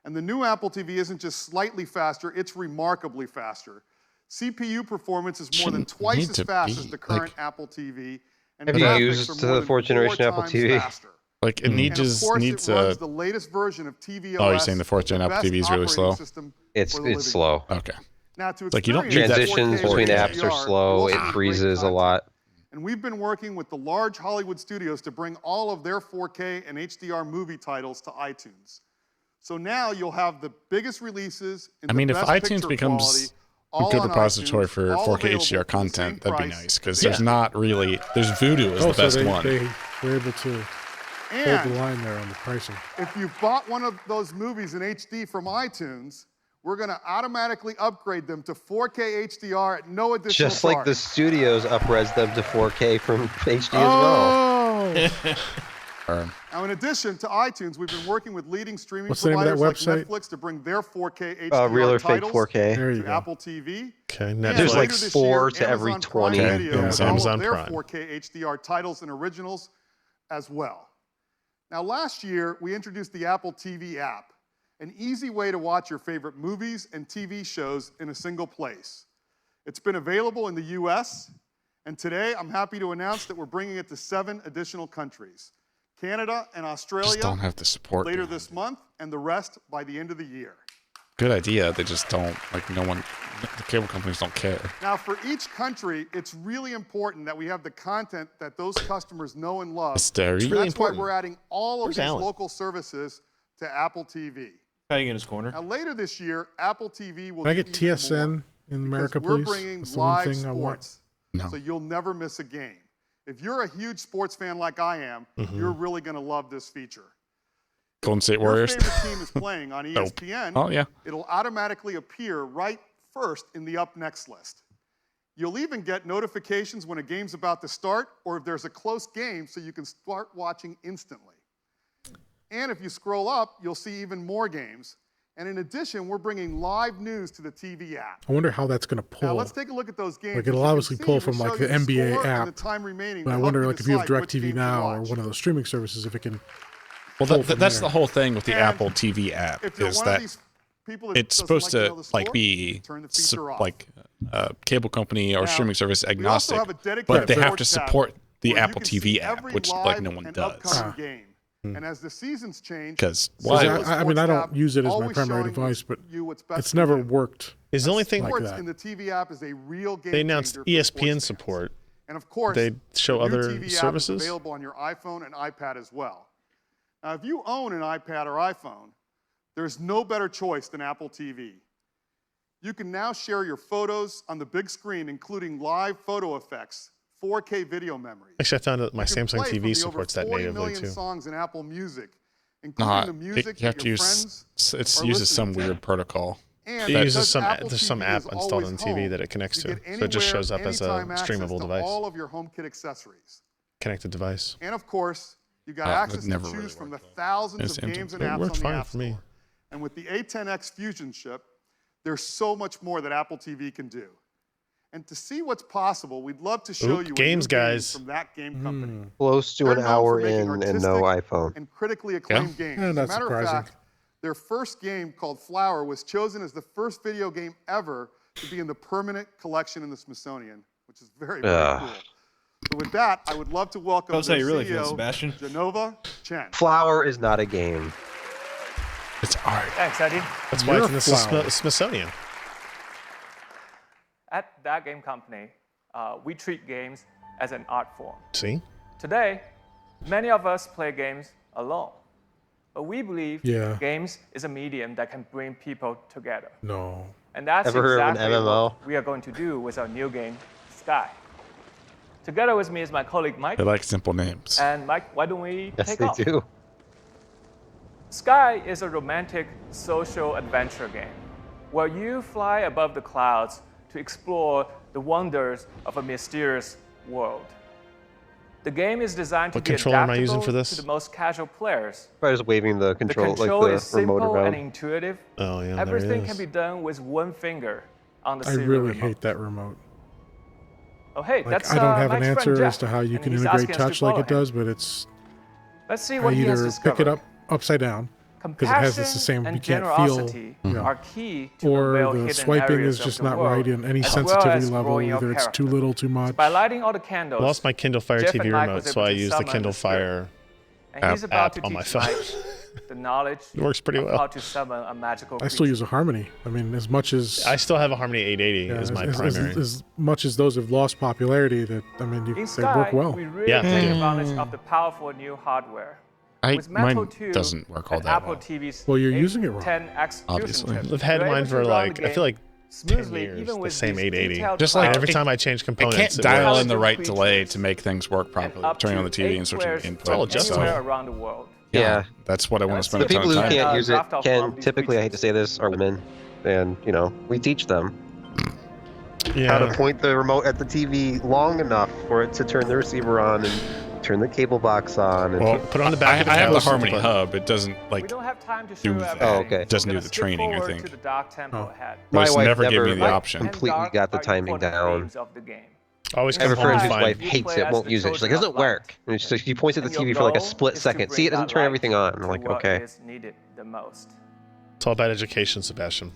And the new Apple TV isn't just slightly faster, it's remarkably faster. CPU performance is more than twice as fast as the current Apple TV. And Have you graphics used are the more than 4th generation 4 Apple times TV? faster. Like it And of needs course, needs it runs a. the latest version of tvOS. Oh, you're saying the 4th gen the Apple best TV is really operating slow? system It's for the living slow. Okay. Now, to Like you don't need experience that. Transitions 4K between with apps are HDR, slow. you also It need great freezes a content. lot. And we've been working with the large Hollywood studios to bring all of their 4K and HDR movie titles to iTunes. So now you'll have the biggest releases in I mean, the if best iTunes picture becomes quality, a all good on repository iTunes, for all 4K available HDR for the content, same that'd be price. nice because there's not really. There's Voodoo is Oh, the so best they one. were able to hold And the line there on the pricing. if you've bought one of those movies in HD from iTunes, we're going to automatically upgrade them to 4K HDR at no additional Just charge. like the studios upres them to 4K from HD as well. Now, in addition to iTunes, we've been working with leading streaming What's the name of that providers like website? Netflix to bring their 4K HDR Real or fake titles 4K. There you to go. Apple TV. Okay, And There's like later this 4 year, to every Amazon 20. Prime Video Yeah, with all Amazon of their Prime. 4K HDR titles and originals as well. Now, last year, we introduced the Apple TV app, an easy way to watch your favorite movies and TV shows in a single place. It's been available in the US, and today I'm happy to announce that we're bringing it to 7 additional countries: Canada and Australia Just don't have the support. later this month, and the rest by the end of the year. Good idea. They just don't, like, no one, the cable companies don't care. Now, for each country, it's really important that we have the content that those customers know and love. It's very That's important. why we're adding all of Where's these Alan? local services to Apple TV. Hiding in his corner. Now, later this year, Apple TV will Can I do get even TSN more, in America, because we're please? bringing That's the one live thing I want. sports, No. so you'll never miss a game. If you're a huge sports fan like I am, you're really going to love this feature. Golden State Your Warriors. favorite team is playing on Nope. ESPN. Oh, yeah. It'll automatically appear right first in the Up Next list. You'll even get notifications when a game's about to start or if there's a close game so you can start watching instantly. And if you scroll up, you'll see even more games. And in addition, we're bringing live news to the TV app. I wonder how that's going to Now pull. let's take a look at those games. Like As it'll you can obviously see, pull we from show like you the NBA score and app. the time remaining But to I help wonder you like if you have decide which DirecTV game to Now or watch. one of those streaming services, if it can. Well, pull from that's there. the whole thing with the And Apple TV app If you're is one of that these people that it's doesn't supposed like to know the like score, be turn the feature off. like cable company or Now, streaming service we also agnostic, have a dedicated but they have to sports tab support the where you Apple can see TV app, every which live like no one and does. upcoming game. And as the seasons change, Because the why? Apple I mean, I Sports don't tab use it as my always primary showing device, but you what's best it's for never you. worked. Is the only thing like Sports that. in the TV app is a real game they announced changer for ESPN sports fans. support? And of course, They show the new other TV app services? is available on your iPhone and iPad as well. Now, if you own an iPad or iPhone, there's no better choice than Apple TV. You can now share your photos on the big screen, including live photo effects, 4K video memory. Actually, I found out my You can Samsung play from TV the supports over that 40 natively million too. songs in Apple Music, including Not the music you have that to your use friends it are uses some listening to. weird protocol. And It because uses some Apple there's some TV app is installed always on the TV home, that it connects you to, get so it just anywhere, shows up as a anytime access streamable to device, all of your HomeKit accessories. connected device. And of course, you got That access to never choose really from the worked, thousands It's of games and It apps worked on the fine App for me. Store. And with the A10X Fusion chip, there's so much more that Apple TV can do. And to see what's possible, we'd love to show you a games, new game guys. from that game company. Close to They're an known hour for making in and no artistic iPhone. and critically acclaimed games. Yeah, As a not matter surprising. of fact, their first game called Flower was chosen as the first video game ever to be in the permanent collection in the Smithsonian, which is very, very cool. So with that, I would love to welcome Tell us how their you really CEO, feel, Sebastian. Genova Chen. Flower is not a game. It's art. Thanks, Eddie. That's why You're it's in a the flower. Smithsonian. At that game company, we treat games as an art form. See? Today, many of us play games alone. But we believe Yeah. games is a medium that can bring people together. No. And that's Ever heard of an exactly MMO? what we are going to do with our new game, Sky. Together with me is my colleague Mike. They like simple names. And Mike, why don't we Yes, take they off? do. Sky is a romantic social adventure game where you fly above the clouds to explore the wonders of a mysterious world. The game is designed to What be controller am I using adaptable for this? to the most casual players. By just waving the control, The control like is the remote simple and around. intuitive. Oh yeah, there Everything it can is. be done with one finger on the I serial really remote. hate that remote. Oh, hey, Like that's I don't have Mike's an friend answer Jeff, as to how you and can he's integrate asking us to touch like follow it him. does, but it's Let's see I what he has either discovered. pick it up upside down because it has this the same Compassion you can't and feel, generosity yeah. are key to or unveil the hidden swiping areas is of just the not world, right in any as well sensitivity as level. growing your Either it's too character. little, too much. By lighting all the candles, I lost my Kindle Fire Jeff TV and Mike remote, was so able I to use the summon Kindle the spirit. Fire and he's about to app on my teach phone. Mike the knowledge It works pretty of well. how to summon a magical I still creature. use a Harmony. I mean, as much as I still have a Harmony 880 as my primary. as much as those have lost popularity, that I mean, In they Sky, work well. we really Yeah, they take do. advantage of the powerful new hardware. With Mine Metal 2 doesn't work all and that Apple well. TV's Well, you're using it wrong. 10X Obviously. Fusion chip, I've had you're mine able to for run like the I feel like smoothly, years, even the with same these 880. detailed Just like And every clouds. time I change It components, can't dial works. in the right delay to make things work properly. Up Turning on the to TV 8 and switching squares input. all from adjustable. anywhere around the world. Yeah. That's what I want to spend The a ton people of who time. can't use it draft off one of can these typically, I hate to say this, are women. And, you know, we teach them how to point the remote at the TV long enough for it to turn the receiver on and turn the cable box on. And Well, put it on the back of the I have the couch. Harmony Hub. It doesn't We don't have time to do show that. everything. Oh, okay. It doesn't We're do gonna the skip training, I forward think. to the dark tempo ahead. But my it's wife never never gave me the like, option. completely Dark got the are timing important down. themes of the game. Always I have come a friend home whose and wife find. hates it, won't use it. She's like, it doesn't work. And she points at the TV for like a split second. See, it doesn't turn everything on. I'm like, okay. Is needed the most. It's all about education, Sebastian.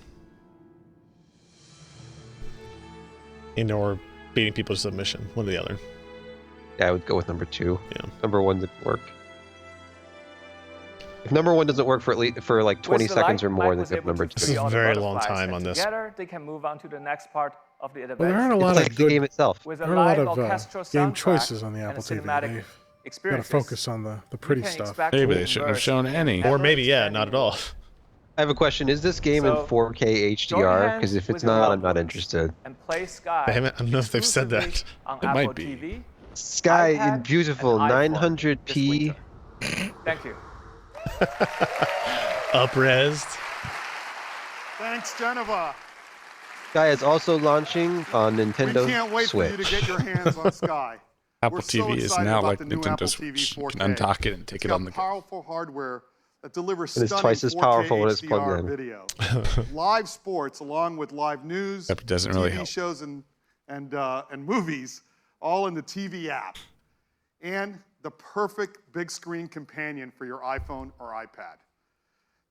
Or beating people to submission, one or the other. Yeah, I would go with number 2. Yeah. Number 1 didn't work. If number 1 doesn't work for like 20 seconds or more, then give number 2. This is a very long time on this. Together, they can move on to the next part of the Well, there aren't a adventure. lot It's like of the good. game itself. With There a aren't a live lot of orchestral game soundtrack choices on the and Apple a TV. cinematic They've got to experiences, focus on the pretty you can stuff. expect Maybe to they shouldn't have immerse shown in any. Or maybe, yeah, ever-expanding not at all. world. I have a question. Is this game in So, 4K join HDR? hands Because if with it's your not, loved I'm not ones interested. And play Sky. I don't know if they've said that. exclusively on It Apple might be. TV, Sky iPad, in beautiful and iPhone 900p. this winter. Thank you. Upresed. Thanks, Geneva. Sky is also launching on Nintendo We can't wait Switch. for you to get your hands on Sky. Apple We're so TV is excited now about like the new Nintendo Apple Switch. TV You 4K. can undock it and take It's it got on the go. powerful hardware that delivers And it's stunning twice as 4K powerful when it's HDR plugged in. video, live sports along with live news, Except it doesn't really TV help. shows and movies, all in the TV app, and the perfect big screen companion for your iPhone or iPad.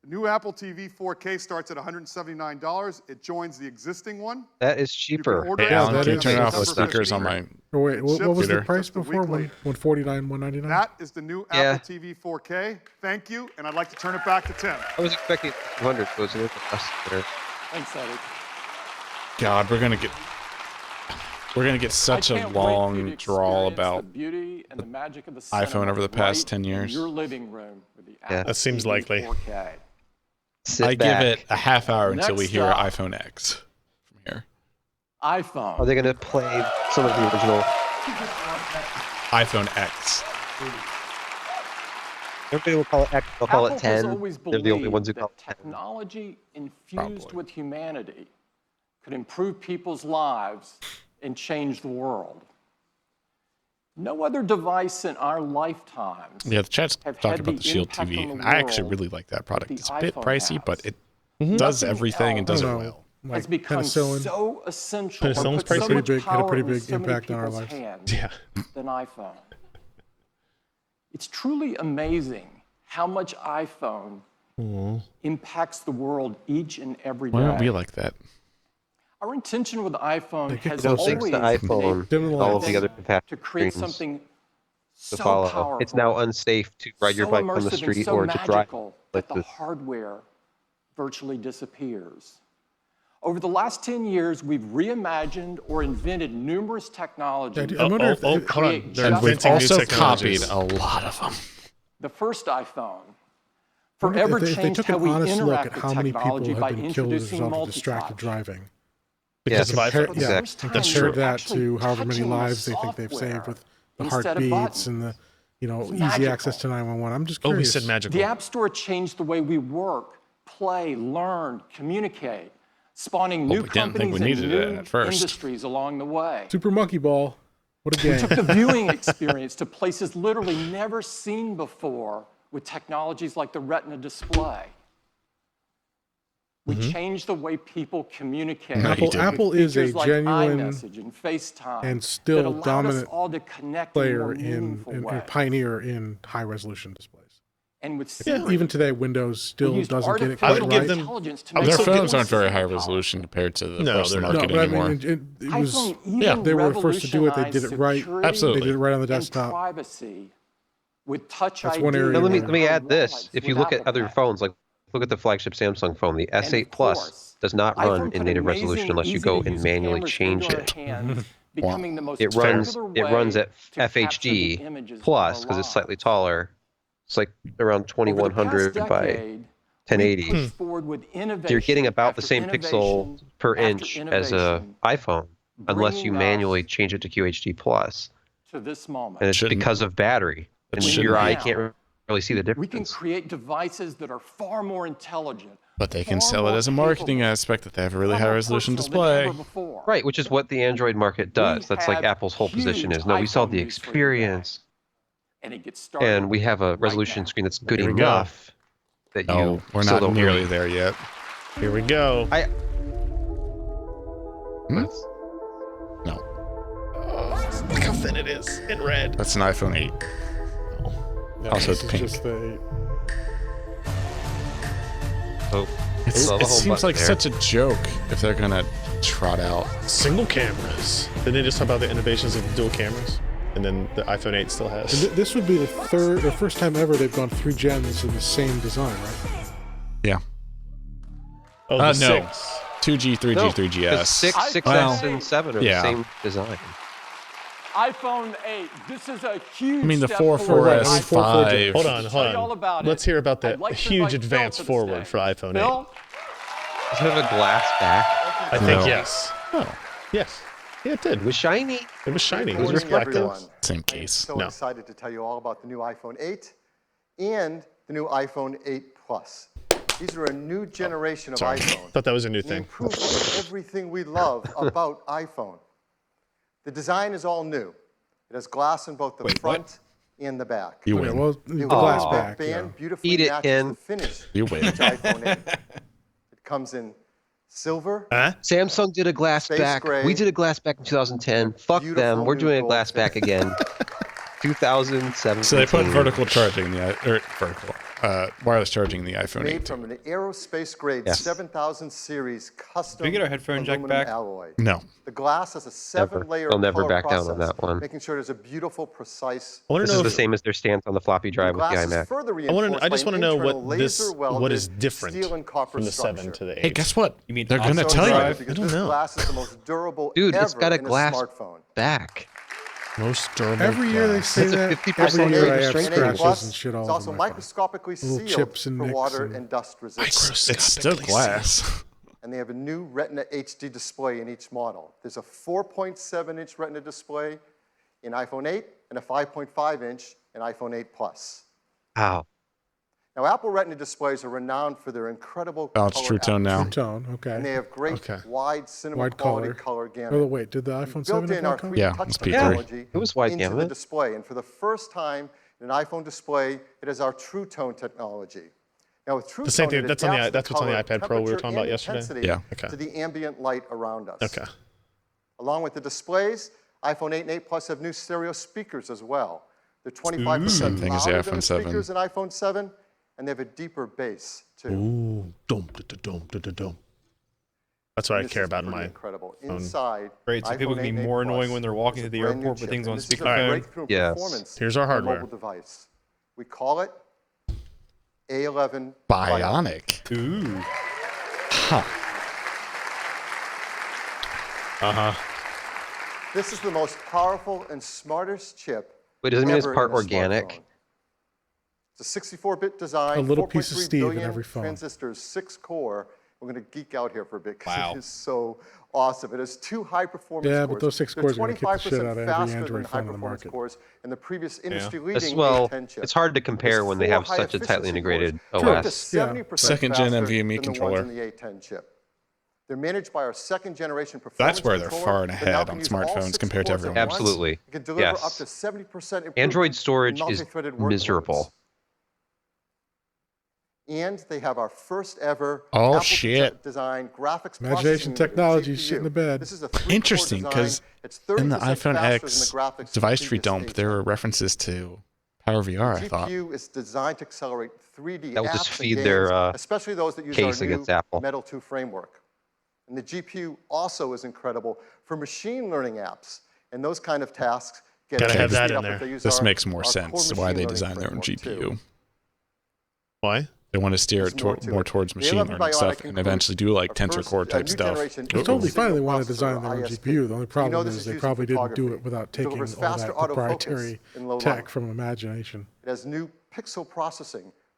The new Apple TV 4K starts at $179. It joins the existing one. That is cheaper. order Hey, it Alan, on can you turn off the December speakers on 15th. my Oh, wait, what was the computer? price Just a week before? later. 149, 199. That is the new Yeah. Apple TV 4K. Thank you, and I'd like to turn it back to Tim. I was expecting 200, so it's a little less there. Thanks, Eddie. God, we're gonna get such a long drawl about beauty and the magic of the iPhone over the past 10 years. Your living room with the Yeah. Apple That seems TV likely. 4K. Sit I back. give it a half hour until we Next hear up. iPhone X from here. iPhone. Are they going to play some of the original? iPhone X. Everybody will call it X. They'll call Apple it has 10. always They're the only ones who believed call that it 10. technology infused Probably. with humanity could improve people's lives and change the world. No other device in our lifetimes Yeah, the chat's have talking had about the Shield impact TV, on and the I actually world really like that product. the It's a bit iPhone pricey, has. but it does everything and does it I don't know. well. Like has become penicillin. so essential Penicillin's and put pretty so big. much Had a power pretty in big so many impact on our people's lives. hands Yeah. than iPhone. It's truly amazing how much iPhone impacts the world each and every day. Why aren't we like that? Our intention with the iPhone has So always thanks to been iPhone and all of the other to compatible create screens something to so follow. powerful, It's now unsafe to ride your so bike on the immersive and street so or to drive magical that the places. hardware virtually disappears. Over the last 10 years, we've reimagined or invented numerous technologies. I wonder if hold on. They're And we've inventing new also copied technologies. a lot of them. The first iPhone I wonder forever if they changed took how an we honest look interact at with how many people technology by have been killed as a introducing result of distracted multi-touch. driving. Because of Compare- iPhone. yeah, First and time compare you're that actually to however many touching the lives they think they've saved software with the instead of heartbeats buttons. and the, It's easy magical. access to 911. I'm just Oh, he curious. said magical. The App Store changed the way we work, play, learn, communicate, spawning new we didn't think companies we and needed new it at first. industries along the way. Super Monkey Ball. What a We game. took the viewing experience to places literally never seen before with technologies like the Retina display. We changed the way people communicate. No, you with didn't. Apple is a features like genuine iMessage and FaceTime and that still allowed us dominant all to connect in player more in meaningful and ways. pioneer in high resolution displays. And with Siri, Even today, Windows still we used doesn't get it artificial quite I would give right. them- intelligence to I would make Their still phones the aren't very high system resolution compared to the No, rest of they're the not. No, market but I anymore. mean, it was. iPhone even Yeah. They were the first to do it. They did it right. revolutionized Absolutely. They did it right on the security desktop. and privacy with Touch That's ID. one area Now, let me where- add this. If you look at other phones, like look at the flagship Samsung phone, the S8 Plus does not run in native resolution unless you go and manually change it. It runs at FHD plus because it's slightly taller. It's like around 2100 by 1080. Forward with So you're getting about the same pixel per inch as a iPhone, unless you manually change it to QHD plus. to this moment. And it's because of battery, and your eye can't really see the difference. We can create devices that are far more intelligent. But they can sell it as a marketing aspect that they have a really high resolution display. Right, which is what the Android market does. That's like Apple's whole position is, no, we sell the experience, and we have a resolution screen that's good enough that you we're still not don't nearly really... there yet. Here we go. No. Look how thin it is in red. That's an iPhone 8. Also, it's pink. Just the 8. Oh, it seems like such a joke if they're gonna trot out single cameras. Did they just talk about the innovations of dual cameras? And then the iPhone 8 still has. And this would be the first time ever they've gone 3 gens in the same design, right? Yeah. Oh, no. 6. 2G, 3G, No, 3GS. the 6, 6S, and 7 are the same design. iPhone 8. This is a huge. I mean, the step 4, forward. 4S, 5. Hold on. Let's hear about the huge advance forward for iPhone 8. Does it have a glass back? I think yes. Oh, yes. Yeah, it did. It was shiny. It was shiny. It was Good morning, reflective. everyone. Same case. So excited to tell you all about the new iPhone 8 and the new iPhone 8 Plus. These are a new generation of iPhone. Thought that was a new They thing. improve on everything we love about iPhone. The design is all new. It has glass in both the front and the back. You win. Well, the glass back. Band beautifully Eat it, matches Ken. the finish You win. of each iPhone 8. It comes in silver. Samsung did a glass Space back. gray. We did a glass back in 2010. Fuck them. We're new doing a gold glass back again. 2017. So they put vertical charging in the wireless charging in the iPhone 8. Made from an aerospace grade 7000 series custom we get our headphone jack aluminum back? alloy. No. The glass has a 7-layer They'll never color back down process, on that one. making sure there's a beautiful, precise. This is the same as their stance on the floppy drive with the glass is iMac. further I just want to know internal what this laser-welded what is different steel and copper from the 7 structure. to the 8. Hey, guess what? You mean They're gonna also tell drive? you. Because I don't this know. glass is the most durable Dude, ever it's got a in glass smartphone. back. Most durable. Every year they glass. say That's a that. 50% Every year I greater have strength. scratches Plus, and shit all it's over also my phone. microscopically Little sealed chips and for nicks water and- and dust resistance. It's still glass. And they have a new Retina HD display in each model. There's a 4.7-inch Retina display in iPhone 8 and a 5.5-inch in iPhone 8 Plus. Wow. Now, Apple Retina displays are renowned for their incredible Oh, it's color True Tone now. True Tone, okay. And they have great wide cinema Wide quality color. color gamut. Oh, wait, did the iPhone 7 Built have in our wide color? 3D Yeah, touch it's P3. technology It was wide into the gamut. display. And for the first time in an iPhone display, it is our True Tone technology. Now, with True The same Tone, thing. it That's on the adapts that's what's on the color, iPad Pro we were temperature, talking about and yesterday. intensity Yeah. Okay. to the ambient light around us. Okay. Along with the displays, iPhone 8 and 8 Plus have new stereo speakers as well. They're 25% Same thing as the louder than iPhone the 7. speakers in iPhone 7, and they have a deeper bass, too. Ooh, dum, da, da, dum, da, da, dum. That's what I This care is about in pretty my incredible. phone. Inside, Great, so people iPhone can be 8 and 8 more annoying Plus when they're walking is to a the brand new airport with chip, things and on this is a speakerphone. breakthrough Yes. performance Here's our for a hardware. mobile device. We call it A11 Bionic. Ooh. Huh. This is the most powerful and smartest chip. Wait, does it mean it's ever part in a organic? smartphone. It's a 64-bit design, A little piece of 4.3 Steve in billion every phone. transistors, 6-core. We're going to geek out here for a bit because Wow. it is so awesome. It has 2 high-performance Yeah, cores. but those 6 They're cores are gonna kick the shit 25% out of every faster Android than phone on the high-performance market. cores in the previous industry-leading Well, A10 chip. it's hard to compare There's when they 4 have such a tightly high-efficiency integrated cores, up to OS. 70% Second-gen faster NVMe than controller. The ones in the A10 chip. They're managed by our second-generation performance That's where they're controller far and that now ahead can on use all smartphones 6 compared to cores at everyone once. else. Absolutely. It can deliver Yes. up to 70% improvement Android in storage is multi-threaded workloads. miserable. And they have our first ever Oh, Apple shit. design graphics Imagination processing unit, technology, GPU. shit in the bed. This is a 3-core Interesting, design. because It's in the 30% iPhone faster X than the graphics device of tree the previous dump, there were references to Power VR, I thought. GPU is designed to accelerate 3D That would apps just and feed games, their, especially those that use case our new against Apple. Metal 2 framework. And the GPU also is incredible for machine learning apps, and those kind of tasks get Gotta have that speed in up there. if they use This our- makes more our core sense why machine they learning designed their own framework, GPU. too. Why? They want to steer it There's more to more it. towards The machine 11 learning stuff Bionic and eventually do like includes tensor our core first- type new stuff. generation It's totally signal fine they want to processor, design their own ISP. GPU. The only problem know is this is they used probably in didn't do it photography. without It taking delivers all faster that autofocus proprietary in low tech light. from imagination. It has new pixel processing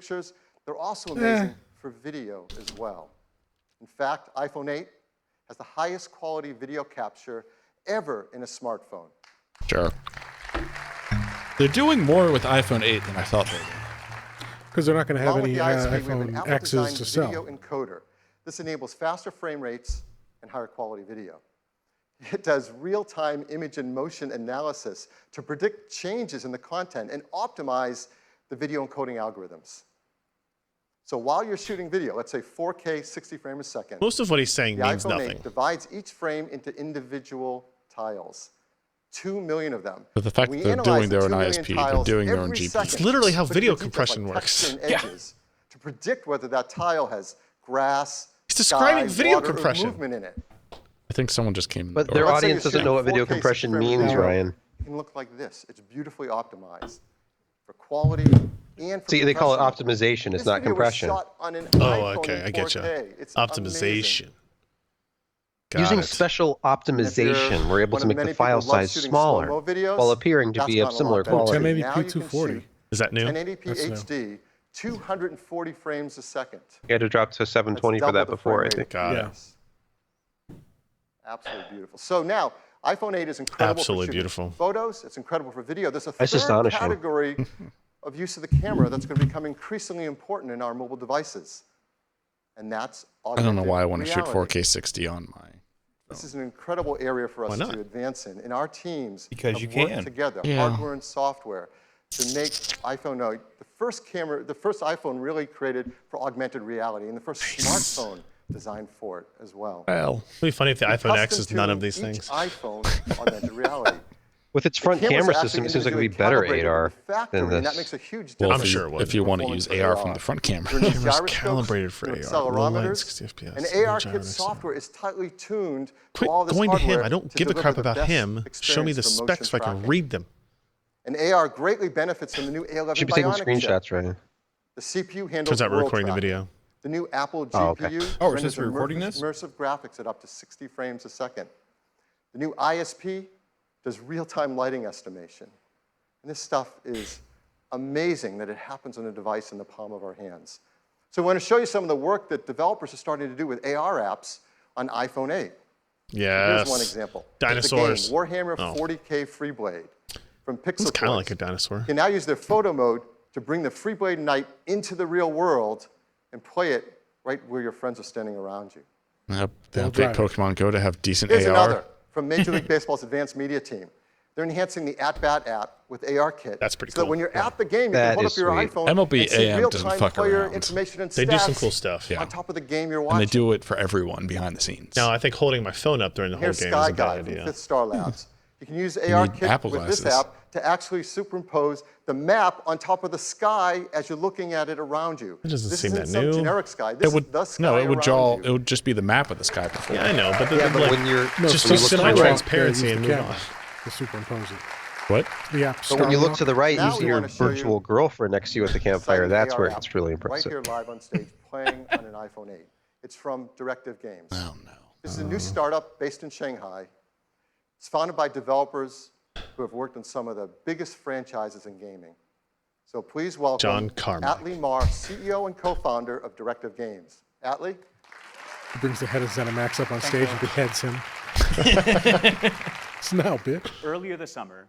pictures, they're also amazing for video as well. In fact, iPhone 8 has the highest quality video capture ever in a smartphone. Sure. They're doing more with iPhone 8 than I thought they were. Because they're not going to have Along any with the iSpeed, we have an iPhone Apple X's designed to video sell. encoder This enables faster frame rates and higher quality video. It does real-time image and motion analysis to predict changes in the content and optimize the video encoding algorithms. So while you're shooting video, let's say 4K, 60 frames a second. Most of what he's saying the means iPhone nothing. 8 divides each frame into individual tiles. 2 million of them. But the fact that they're doing their own ISP, they're doing their own GPU. It's literally how video compression works. To predict whether that tile has grass, He's describing sky, video water, or compression. movement in it. I think someone just came. But their Let's say audience you're doesn't know what shooting video 4K compression 60 frames means, a second. Ryan. It can look like this. It's beautifully optimized for quality and for See, they call it compression. optimization. It's This not video was compression. shot on an Oh, iPhone okay, in I get you. 4K. It's Optimization. amazing. Using special optimization, we're able to make the file size smaller while appearing to be of similar quality. 1080p 240. Is that new? 1080p That's new. HD, 240 frames a second. You had to drop to 720 for That's that double the before, I frame think. rate. Got it. Yes. Absolutely beautiful. So now, iPhone 8 is incredible Absolutely for shooting beautiful. photos. It's incredible for video. There's a That's third astonishing. category of use of the camera that's going to become increasingly important in our mobile devices, and that's I don't know augmented why I want to shoot reality. 4K 60 on my. This is an incredible area for us Why not? to advance in. And our teams Because have you worked can. together, Yeah. hardware and software, to make iPhone the first iPhone really created for augmented reality, and the first smartphone designed for it as well. Well, it'd be funny if the iPhone X Custom is none of tuned these each things. iPhone augmented reality. With its front cameras camera are system, actually it seems like it would be individually better calibrated AR with the factory, than and that this. makes a huge Well, difference. I'm sure it would. if you want to Performance use for AR AR. from the front camera. There are new Camera's gyroscopes, calibrated for new AR, low light, accelerometers, 60 FPS, and no ARKit gyros. software is tightly tuned Quit to all this going to him. hardware I don't to give a deliver crap the about best him. Show me the experience for specs so I motion can tracking. read them. And AR greatly benefits from the new A11 Should be taking Bionic screenshots, chip. Ryan. The CPU handles Turns out we're world recording the tracking. video. The new Apple GPU Oh, okay. Oh, we're supposed renders to be recording this? immersive graphics at up to 60 frames a second. The new ISP does real-time lighting estimation. And this stuff is amazing that it happens on a device in the palm of our hands. So I want to show you some of the work that developers are starting to do with AR apps on iPhone 8. Yes. Here's one example. Dinosaurs. The game, Warhammer Oh. 40K Freeblade from Pixel. It's kind of Toys. like a dinosaur. You can now use their photo mode to bring the Freeblade Knight into the real world and play it right where your friends are standing around you. They update Pokemon Go to have decent Here's AR. another from Major League Baseball's advanced media team. They're enhancing the At-Bat app with ARKit. That's pretty So that cool. when you're at the game, you That can hold is up your sweet. iPhone MLB and see AM doesn't real-time fuck player around. information and They do some stats cool stuff. Yeah. on top of the game you're And watching. they do it for everyone behind the scenes. Now, I think holding my phone up during the whole Here's game Sky is a bad Guide from idea. Fifth Star Labs. You can use need ARKit Apple with this glasses. app to actually superimpose the map on top of the sky as you're looking at it around you. That doesn't this seem isn't that some new. generic sky. This It would is the sky no. It would around draw. you. It would just be the map of the sky before. Yeah, I know, but, Yeah, but like, when you're just when you sit look on to the right, transparency and move on. To superimpose it. What? The app. but when you look to the right, Now you see we your wanna show you virtual girlfriend next to you at the campfire. exciting That's AR where app it's really Right impressive. here live on stage playing on an iPhone 8. It's from Directive Games. Oh no. This is a new startup based in Shanghai. It's founded by developers who have worked on some of the biggest franchises in gaming. So please welcome John Carmack. Atlee Mar, CEO and co-founder of Directive Games. Atlee? He brings the head of ZeniMax up on stage and beheads him. It's now, bitch. Earlier this summer,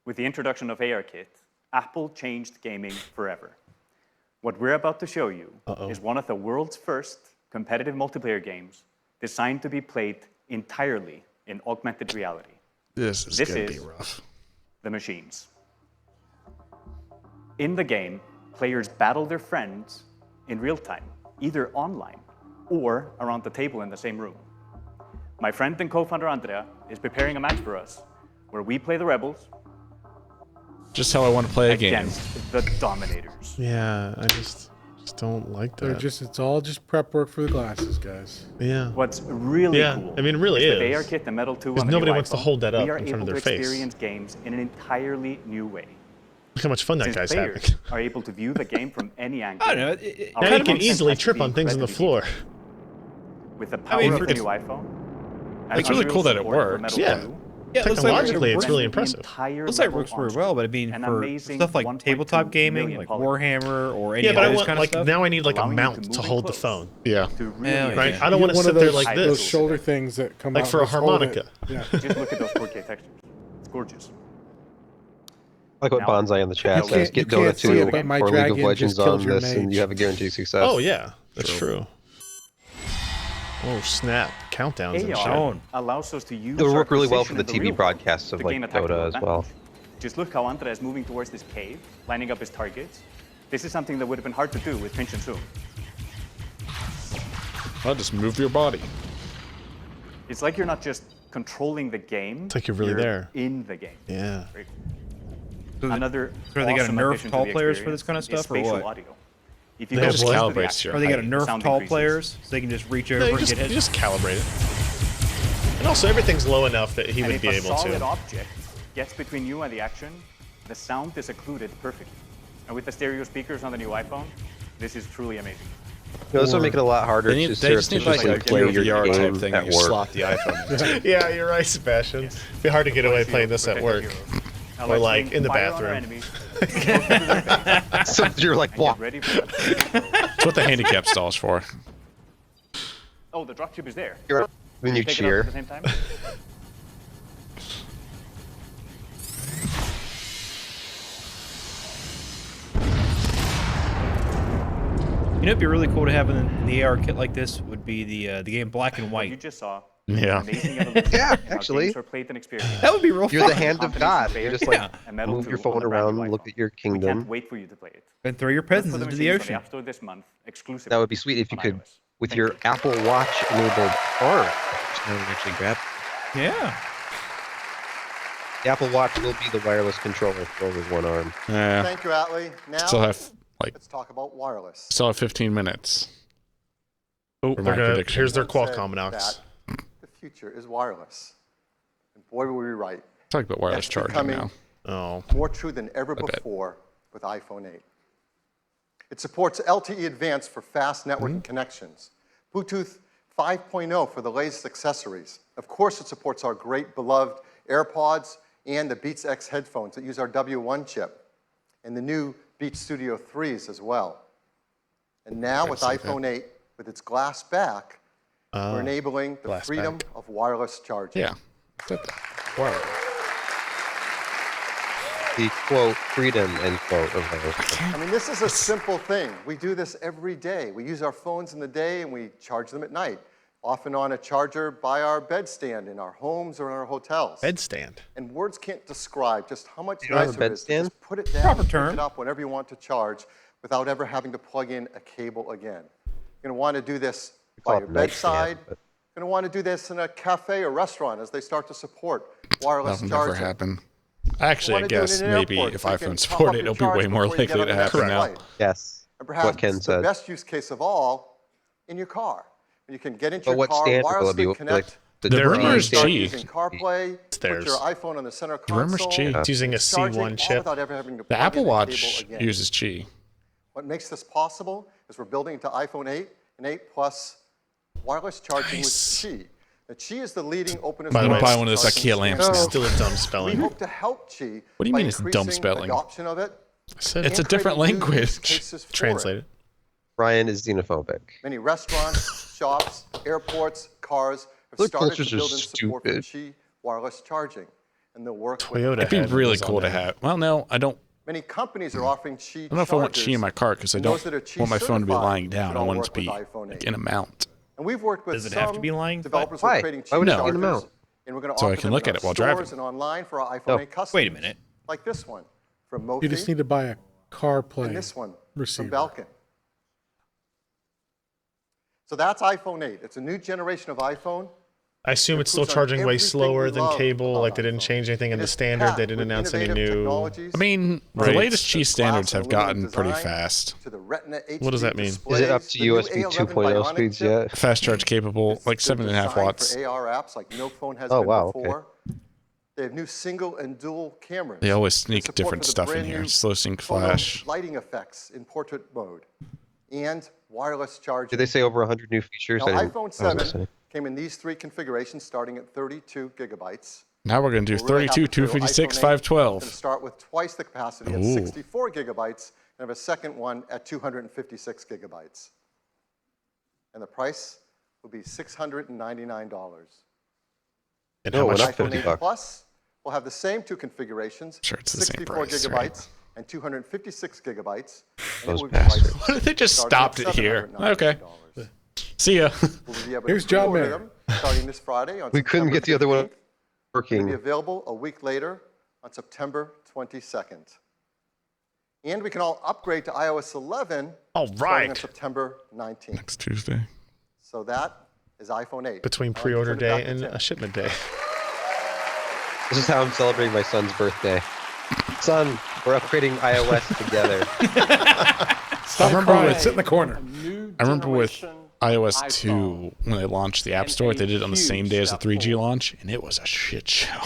with the introduction of ARKit, Apple changed gaming forever. What we're about to show you is one of the world's first competitive multiplayer games designed to be played entirely in augmented reality. This is gonna be rough. The Machines. In the game, players battle their friends in real time, either online or around the table in the same room. My friend and co-founder Andrea is preparing a match for us where we play the rebels Just how I want to play a game. against the dominators. Yeah, I just don't like They're that. it's all just prep work for the glasses, guys. Yeah. What's really Yeah, cool I mean, it really is is. with ARKit and Metal 2 Because on the nobody new wants to iPhone, hold that up we are in front of able their to face. experience games in an entirely new way. Look how much fun that Since guy's players having. are able to view the game from any angle. I don't know. our Now you can content easily has to trip be on things on the incredibly floor. deep. With the power mean, of the it's- new iPhone, and It's really Unreal cool that it support for works. Metal Yeah. 2, Yeah, it looks like Technologically, it's really the impressive. entire looks like it level works very on well, but I mean, an for amazing stuff like 1.2 tabletop gaming, million like polygons. Warhammer or any Yeah, but I of this want kind like of stuff. now I need like a allowing you to mount to move hold the close. phone. Yeah. To really Yeah, Right? yeah. I don't You want to get one sit of there those- like Those this. shoulder things that come Like out. for a just hold it. harmonica. Yeah. Just look at those 4K textures. It's gorgeous. Like what Now, Bonsai in the chat you says, can't- get you can't Dota see 2 it, but my or League of dragon Legends just killed on your this, and mage. you have a guaranteed success. Oh yeah, that's true. Oh snap! Countdowns and AR shit. allows us to use It'll our work really well for position the in the TV real world broadcasts of to like gain a tactical Dota as well. advantage. Just look how Andra is moving towards this cave, lining up his targets. This is something that would have been hard to do with pinch and zoom. I'll just move your body. It's like you're not just controlling the game. It's like you're really there. In the game. Yeah. Right? So Another so they got to awesome nerf addition to tall the players for this kind of experience stuff, or is spatial what? audio. If you They go just close to the calibrates action, your Are they got to the nerf sound tall increases. players so they can just reach No, over you and just, get hit? you just calibrate it. And also, everything's low enough that he And would if be a able solid to. object gets between you and the action, the sound is occluded perfectly. And with the stereo speakers on the new iPhone, this is truly amazing. This will make it a lot harder They to just need like a play your VR game type thing at that you work. slot the iPhone into. Yeah, you're right, Sebastian. It'd be hard to get away playing this at work. Or like in the bathroom. So you're like, wow. That's what the handicap stall is for. Oh, the drop tube is there. When you Take it up cheer. at the same time? You know, it'd be really cool to have in the AR kit like this would be the game Black and You White. just saw Yeah. amazing evolution Yeah, in how actually. games are played and experienced. That would be real You're fun. the hand of God. You just like A Metal move 2 your on phone the brand new around, look iPhone. at your We can't kingdom. wait for you to play it. And throw your Look presents for the into the machines on ocean. App Store this month, exclusively That would be sweet if you on could, iOS. with Thank your you. Apple Watch enabled arm. Just now actually grab. Yeah. The Apple Watch will be the wireless controller for with one arm. Yeah. Thank you, Atlee. Now, Still have like let's talk about wireless. still have 15 minutes. Oh, For my prediction. here's their Everyone Qualcomm said announcement. that the future is wireless. And boy, were we right. Talk about wireless That's charging becoming now. Oh. more true than ever bet. before with iPhone 8. It supports LTE Advanced for fast networking connections, Bluetooth 5.0 for the latest accessories. Of course, it supports our great beloved AirPods and the Beats X headphones that use our W1 chip, and the new Beats Studio 3s as well. And now with iPhone 8, with its glass back, we're enabling the glass freedom back. of wireless charging. Yeah. Wireless. The quote freedom end quote of wireless. I mean, this is a simple thing. We do this every day. We use our phones in the day and we charge them at night, often on a charger by our bedstand in our homes or in our hotels. Bedstand. And words can't describe just how much You don't have a nicer it is to bedstand? just put it down Proper and term. pick it up whenever you want to charge without ever having to plug in a cable again. You're going to want to do this by call your it nightstand, bedside. but- You're going to want to do this in a cafe or restaurant as they start to support wireless That'll never charging. happen. Actually, I wanna do it guess in an maybe airport if so you can iPhone top support up it, your it'll be charge way more before you get likely on to the next happen now. flight. Yes. And perhaps What Ken the said. best use case of all, in your car. You can get into But your what car, standard will it be? wirelessly Like connect, the The rumor is start G. using CarPlay, put theirs. your iPhone on the center The rumor's console. G. It's using a it's charging C1 all chip. without ever having to The plug Apple in a Watch cable again. uses Qi. What makes this possible is we're building into iPhone 8 and 8 Plus wireless charging with Qi. Now, Qi is the leading open By the way, wireless buy one of those charging IKEA lamps standard. now. Still a dumb We spelling. hope to help Qi What do you by mean it's dumb increasing spelling? adoption of it. It's and a creating different new use language. cases for Translate it. it. Ryan is xenophobic. Many restaurants, shops, airports, cars have Their started cultures to are build in support for stupid. Qi wireless charging, and they'll work Toyota with It'd be had really those on cool to there. have. Well, no, I don't. Many companies are offering Qi I don't know if I want Qi in my car because I and don't those that are Qi want my phone to be certified lying down. should I all want it work to be with iPhone 8. like in a mount, And we've worked with Does it have to some be lying? developers Why? who are creating Why would Qi it be in a chargers, mount? and we're going to So I offer can them look in at it our while stores driving. and online for our iPhone Oh, 8 customers. Wait a minute. Like this one from Mophie, You just need to buy a CarPlay and this one receiver. from Belkin. So that's iPhone 8. It's a new generation of iPhone. I assume it's still Improves on charging way everything slower we than love cable. about Like they didn't iPhone. change anything in It the is standard. They packed didn't with announce any innovative new. technologies, I mean, the Right. latest Qi glass standards and have gotten aluminum pretty design fast. to the Retina HD What does that mean? Is Is it up displays, to the new USB A11 2.0 Bionic speeds chip. yet? Fast charge capable, like They're 7.5 designed watts. For AR apps like no phone has Oh, been wow, okay. before. They have new single and dual cameras. They always and sneak support different for the stuff in brand here. new Slow sync photo flash. lighting effects in portrait mode, and wireless charging. Did they say over 100 new features? Now, I didn't- iPhone I was gonna 7 say. came in these three configurations starting at 32 gigabytes. Now we're going to do We're really 32, happy to. 256, iPhone 8 512. Going to start with twice the capacity at Ooh. 64 gigabytes and have a second one at 256 gigabytes. And the price will be $699. And how Oh, much? went up iPhone 50 8 bucks. Plus will have the same two configurations, Sure, it's the same 64 price, gigabytes right? and 256 gigabytes. And Those it will be priced bastards. What if they just starting stopped at it here? $799. Okay. See ya. We'll be able Here's to John pre-order Mayer. them starting this Friday on We couldn't September get the other one 15th. They'll be working. available a week later on September 22nd. And we can all upgrade to iOS 11 starting on September 19th. Next Tuesday. So that is iPhone 8. Between I'd like to pre-order turn it back day to and Tim. a shipment day. This is how I'm celebrating my son's birthday. Son, we're upgrading iOS together. Stop crying. Sit in the corner. I remember with iOS 2, when they launched the App Store, they did it on the same day as the 3G launch, and it was a shit show.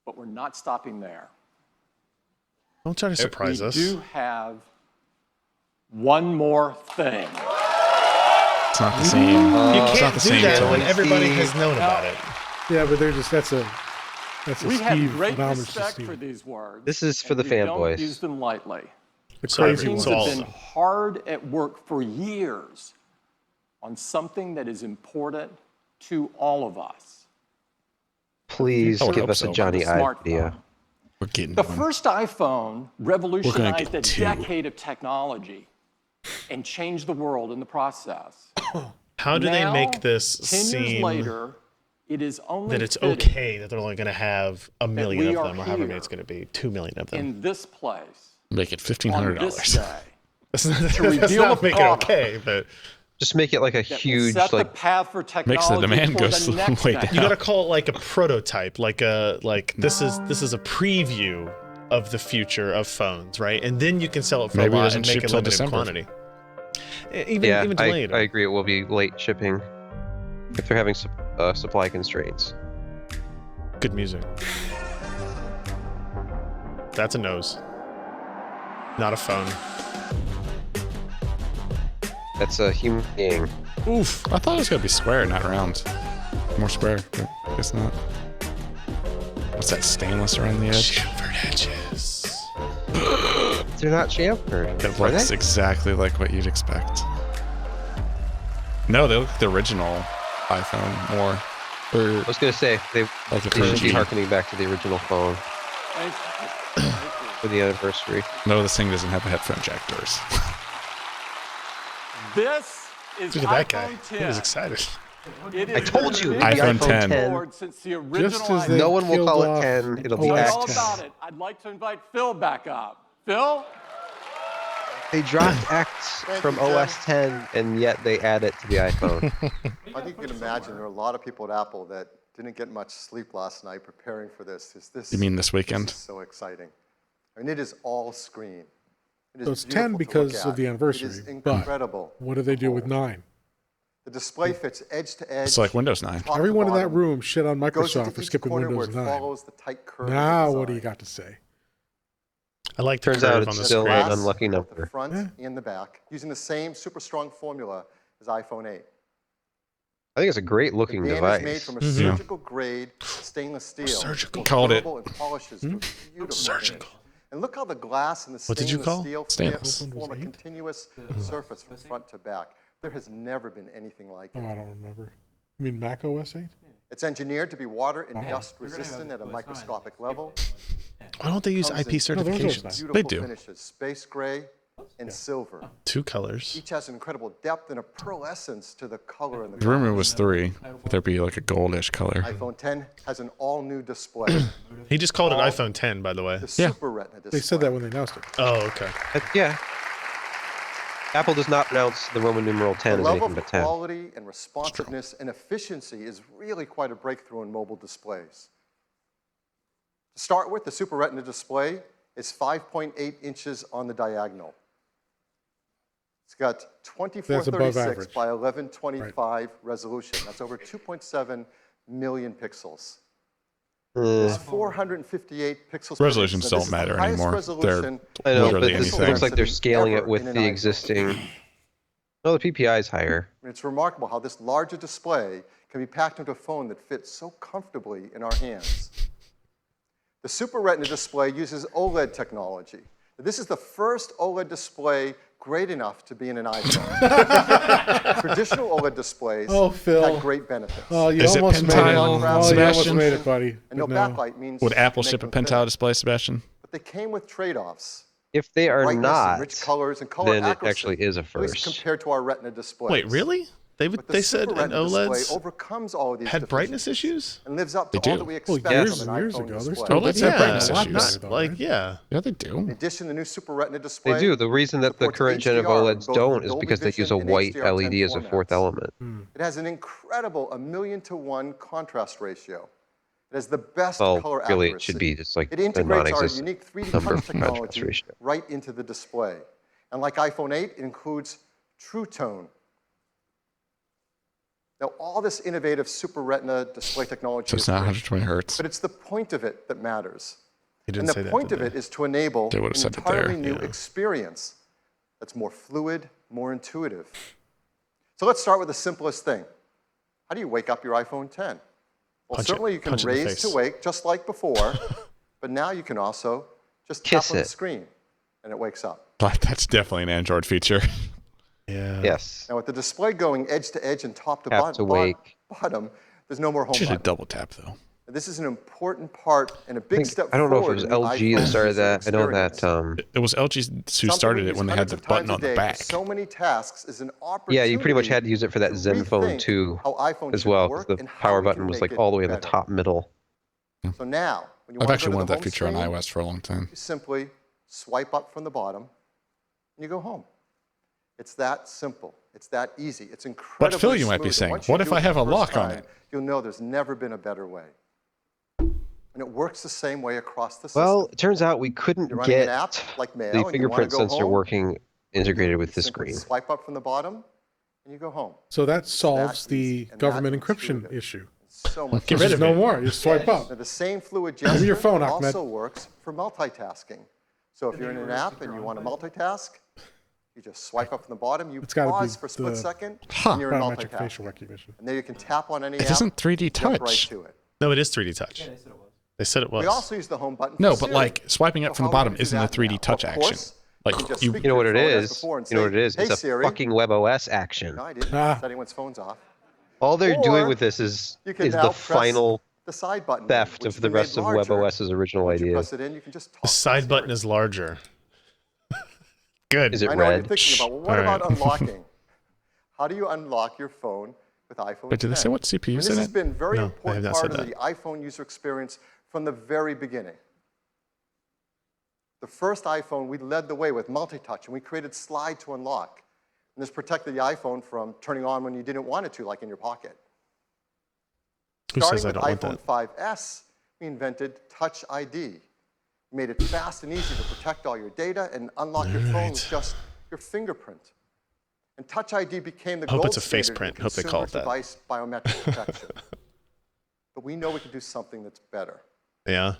But we're not stopping there. Don't try to surprise us. We do have one more thing. It's not the same. You It's not can't the do same that toy. when everybody has known about it. Yeah, but they're just that's a We have Steve great homage to respect Steve. for these words. This is for and the we don't use fanboys. them lightly. The So crazy it's ones. Teams have awesome. been hard at work for years on something that is important to all of us. Please I would give hope us so. a Johnny The smartphone. idea. We're getting The one. first iPhone revolutionized a get two. decade of technology and changed the world in the process. How do Now, they make this 10 years seem later, it is only that it's fitting okay that they're only going to have a million we of are them, or however many here it's going to be, 2 million of them? in this place Make it on $1,500. this day That's not, to reveal not a make it product okay, but Just make it like a that will huge, set the like, path for technology demand for go the next way decade. you got to call it like a prototype, this is a preview of the future of phones, right? And then you can sell it for Maybe it a lot doesn't and make ship it till limited December. quantity. yeah, Even I delayed. agree. It will be late shipping if they're having supply constraints. Good music. That's a nose, not a phone. That's a human being. Oof. I thought it was going to be square, not round. More square, but I guess not. What's that stainless around the edge? Chamfered edges. They're not chamfered. It Are looks they? exactly like what you'd expect. No, they look like the original iPhone more. I was gonna say they Like the should be 3G. harkening back to the original phone Thank you. for the anniversary. No, this thing doesn't have a headphone jack, doors. This is Look at that guy. iPhone 10. He was excited. It I is told the you, biggest iPhone 10. billboard since the original Just as iPhone. they No one will killed call it off 10. It'll be I know OS X. about it. I'd like to invite Phil back up. Phil? They dropped X from you, Tim. OS 10, and yet they add it to the iPhone. I think you can imagine there are a lot of people at Apple that didn't get much sleep last night preparing for this. You mean this weekend? This is so exciting. I mean, it is all screen. It is So it's beautiful 10 to because look of at. the anniversary. It is but incredible. what do they do with 9? The display fits edge to edge. It's like Windows 9. top to Everyone in that bottom. room shit on Goes into Microsoft for each skipping corner Windows where it 9. follows the tight curve of the Now, what do design. you got to say? I like the Turns curve out on it's the still screen. an unlucky Both the number. front and the back, using the same super strong formula as iPhone 8. I think it's a great looking The band device. is made from a Mm-hmm. surgical grade stainless steel. Surgical. It's Called it. durable and polishes to a beautiful Surgical. finish. And look how the glass and the What did you stainless call? steel Stainless. fit form a continuous surface from front to back. There has never been anything like Oh, it. I don't remember. You mean Mac OS 8? It's engineered to be water and dust resistant at a microscopic level. Why don't they use Comes IP in certifications? beautiful They do. finishes, space gray and silver. 2 colors. Each has incredible depth and a pearlescence to the color and the The rumor colors. was 3. There'd be like a goldish color. iPhone 10 has an all-new display. He just called it iPhone 10, by the way. The Yeah. Super Retina display. They said that when they announced it. Oh, okay. Yeah. Apple does not pronounce the Roman numeral 10 The as level anything of but 10. quality and responsiveness and efficiency is really quite a breakthrough in mobile displays. To start with, the Super Retina display is 5.8 inches on the diagonal. It's got That's above 2436 average. by 1125 resolution. That's over 2.7 million pixels. There's 458 pixels per Resolutions inch. Now, this don't is the matter highest anymore. resolution I know, Literally but this anything. looks like they're scaling it ever with in an the iPhone. existing. No, the PPI is higher. It's remarkable how this larger display can be packed into a phone that fits so comfortably in our hands. The Super Retina display uses OLED technology. This is the first OLED display great enough to be in an iPhone. Traditional OLED displays had great benefits. Oh, you Is it almost made it. Pentile, Oh, you almost Sebastian? made it, buddy. And no But no. backlight means Would Apple make ship a them Pentile thinner. display, Sebastian? But they came with trade-offs. If they are Brightness and not, rich colors and color then it accuracy, actually is a at least first. compared to our Retina displays. Wait, really? They said Super an Retina display OLED's overcomes all of these had brightness issues. and lives up to They all do. that we Well, expect years of an and years iPhone ago, they're display. still- OLEDs Yeah, have brightness a lot issues. better, though, Like, right? yeah. Yeah, they do. In addition, the new Super Retina display. They do. The reason that the supports current gen of HDR, OLEDs both don't is Dolby because they use Vision a and white HDR10 LED as a fourth formats. element. It has an incredible 1,000,000 to 1 ratio. It has the best Well, color really, accuracy. it should be just like It a integrates our non-existent unique 3D number touch for contrast technology ratio. right into the display. And like iPhone 8, it includes True Tone. Now, all this innovative Super Retina display technology So is it's not great, 120 hertz. but it's the point of it that matters. He And didn't say the that, point did of they? it is to enable They an would've said it there, entirely new yeah. experience that's more fluid, more intuitive. So let's start with the simplest thing. How do you wake up your iPhone 10? Well, Punch it. certainly you can Punch it in the raise to face. wake just like before, but now you can also just Kiss tap on the it. screen and it wakes up. But that's definitely an Android feature. Yeah. Yes. Now with the display going edge to edge and top to Tap to wake. bottom, there's no more home Should have button. double tap though. This is an important part and a big step I don't know if it forward was in the LG that iPhone started user that. I know experience. that. It was LG who Something started we it use when they had hundreds the of button times a on the day for back. so many tasks is an Yeah, opportunity you pretty much had to use it for that to Zenfone rethink 2 how iPhone as should well, work because the and how power we button can was make like it all the way in the better. top middle. So now, when you I've want to actually go to wanted the that home feature on screen, iOS for a long time. you simply swipe up from the bottom and you go home. It's that simple. It's that easy. It's incredibly Phil, you might be smooth. And saying, once you what if do I it have the a first lock on time, it? You'll know there's never been a better way. And it works the same way across the system. Well, it turns out we couldn't You're running an get app like Mail the and you want to fingerprint go sensor home, working integrated with the simply screen. swipe up from the bottom and you go home. So that solves that easy the and government that encryption intuitive. issue. So much Get There's rid just of no it. more. You just swipe up. Now, the same fluid Give me gesture your phone, Ahmed. also works for multitasking. So if you're in an app and you want to multitask, you just swipe up from the bottom, you It's gotta pause be for a split the second, Huh. and you're in Biometric facial multitasking. recognition. And then you can tap on any It app, isn't 3D jump right touch. to it. No, it is 3D touch. They said it was. We also use the home button for No, but Siri. like swiping up So from the how would bottom we do isn't a that 3D now? touch Of action. course, Like you just you, speak You know to what your it phone as is? before and You know what say, it is? "Hey, It's a Siri." fucking WebOS action. No, I didn't. Ah. Set anyone's phones off. All they're Or doing with this is you can the now press final the side button, theft which of has the been made rest of larger. WebOS's original Once you idea. press it in, you can just talk The to side Siri. button is larger. Good. Is it I know what red? you're thinking about. Well, what All about right. unlocking? How do you unlock your phone with iPhone But did they 10? say what CPU is This in has it? been a very No, they have important not part said of the iPhone user experience from the very beginning. The first iPhone, we led the way with multi-touch, and we created slide to unlock. And this protected the iPhone from turning on when you didn't want it to, like in your pocket. Who Starting says I with don't want iPhone that? 5S, we invented Touch ID. We made it fast and easy to protect all your data and unlock your phone with just your fingerprint. And Touch ID became the I hope gold it's a face standard print. in Hope they call consumer it that. device biometric protection. But we know we can do something that's better. Yeah.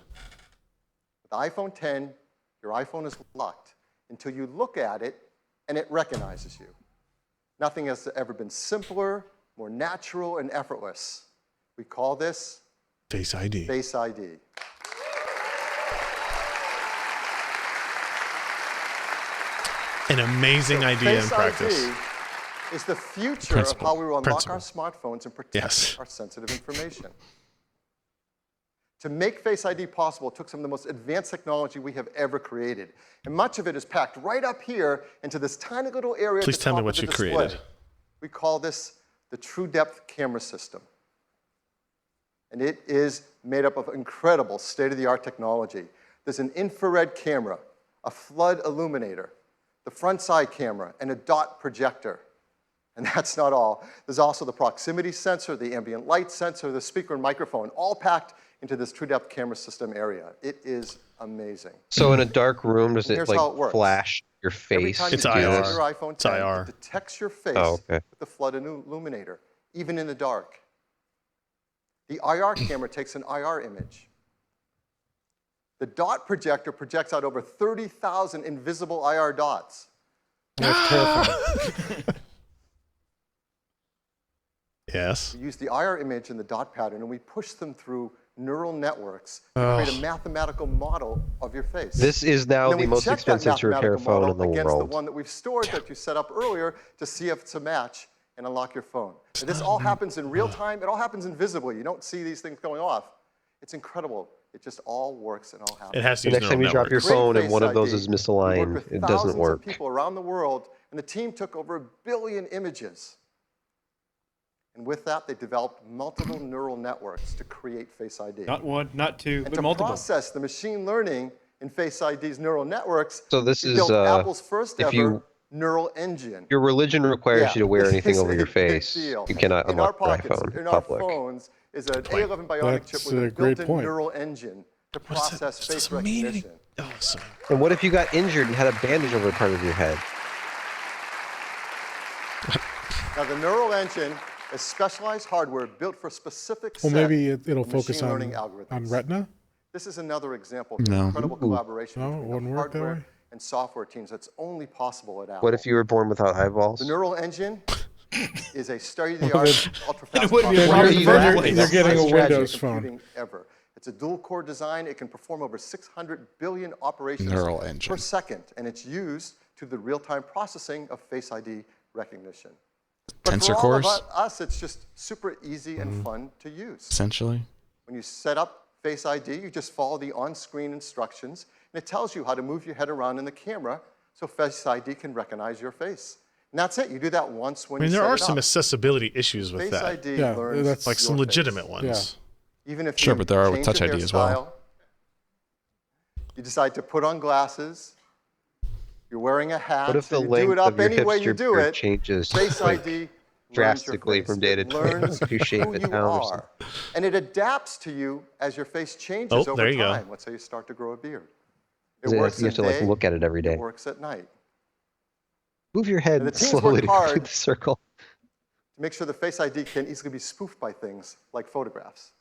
With the iPhone 10, your iPhone is locked until you look at it and it recognizes you. Nothing has ever been simpler, more natural, and effortless. We call this Face ID. Face ID. An amazing So idea in Face practice. ID is the future Principle. of how we will unlock Principle. our smartphones and protect Yes. our sensitive information. To make Face ID possible, it took some of the most advanced technology we have ever created. And much of it is packed right up here into this tiny little area Please at the tell me top what of the you display. created. We call this the True Depth Camera System. And it is made up of incredible state-of-the-art technology. There's an infrared camera, a flood illuminator, the front side camera, and a dot projector. And that's not all. There's also the proximity sensor, the ambient light sensor, the speaker and microphone, all packed into this True Depth Camera System area. It is amazing. So in a dark room, does And it here's like how it works. flash your Every face? time you It's use IR. your iPhone It's 10, IR. it detects your face Oh, okay. with the flood illuminator, even in the dark. The IR camera takes an IR image. The dot projector projects out over 30,000 invisible IR dots. That's terrifying. Yes. We use the IR image and the dot pattern, and we push them through neural networks to create a mathematical model of your face. This is now And then the we most check that expensive to repair mathematical phone model in the against the world. one that we've stored that you set up earlier to see if it's a match and unlock your phone. And this all happens in real time. It all happens invisibly. You don't see these things going off. It's incredible. It just all works and all happens. It has to The use next time neural you drop your networks. Great phone and Face one of those ID. is We worked misaligned, with it doesn't thousands work. of people around the world, and the team took over 1 billion images. And with that, they developed multiple neural networks to create Face ID. Not one, not two, And but to multiple. process the machine learning in Face ID's neural networks, So this we is built Apple's first if ever neural engine. your religion requires you to wear this anything is over a your big face, deal. you cannot In our unlock your pockets, iPhone in our public. phones, is an A11 Bionic chip with a great built-in point. neural engine to process face recognition. Awesome. And what if you got injured and had a bandage over part of your head? Now, the neural engine is specialized hardware built for specific Well, set maybe it'll of focus machine learning on algorithms. Retina. This is another example of the No. incredible collaboration No, it between wouldn't the work that hardware way. and software teams that's only possible at Apple. What if you were born without eyeballs? The neural engine is a state-of-the-art, ultra-fast wouldn't be a processing problem. engine You're getting a for Windows computing phone. ever. It's a dual-core design. It can perform over 600 billion operations Neural engine. per second, and it's used to the real-time processing of Face ID recognition. But Tensor for all of cores? us, it's just super easy and fun to use. Essentially. When you set up Face ID, you just follow the on-screen instructions, and it tells you how to move your head around in the camera so Face ID can recognize your face. And that's it. You do that once when I mean, you there set are it some up. accessibility issues with Face that. ID Yeah, learns that's Like some your legitimate face. ones. Even if Sure, you but there are with change Touch your ID as well. hairstyle, you decide to put on glasses, you're wearing a hat, What if so the you do length it up of your any way you hipster do beard it, changes Face like, ID drastically learns your from face. day to It day? learns If you shape who it you down or are. something. And it adapts to you as your face changes Oh, over there you go. time. Let's say you start to grow a beard. It You works have at to like day, look at it every day. it works at night. Move your And head the teams slowly work to hard complete the circle. to make sure the Face ID can easily be spoofed by things like photographs.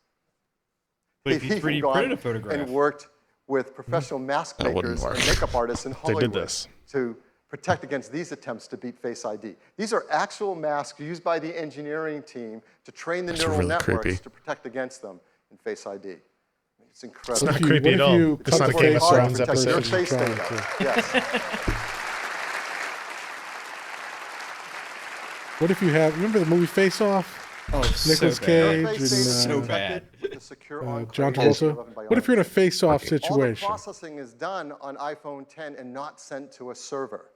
But if you They've 3D even gone printed a photograph. and worked with professional mask That wouldn't makers and work. makeup artists in They Hollywood did this. to protect against these attempts to beat Face ID. These are actual masks used by the engineering team to train the That's neural really networks creepy. to protect against them in Face ID. It's It's incredible. not What if creepy you at all. cut It's not the a Game of face Hard off Thrones to protect the your episode. person face trying data. to- Yes. What if you have? Remember the movie Face Off? Oh, Nicolas so Cage bad. and So bad. With the secure John enclave Travolta. of What if you're in a face-off All the situation? processing is done on iPhone 10 and not sent to a server.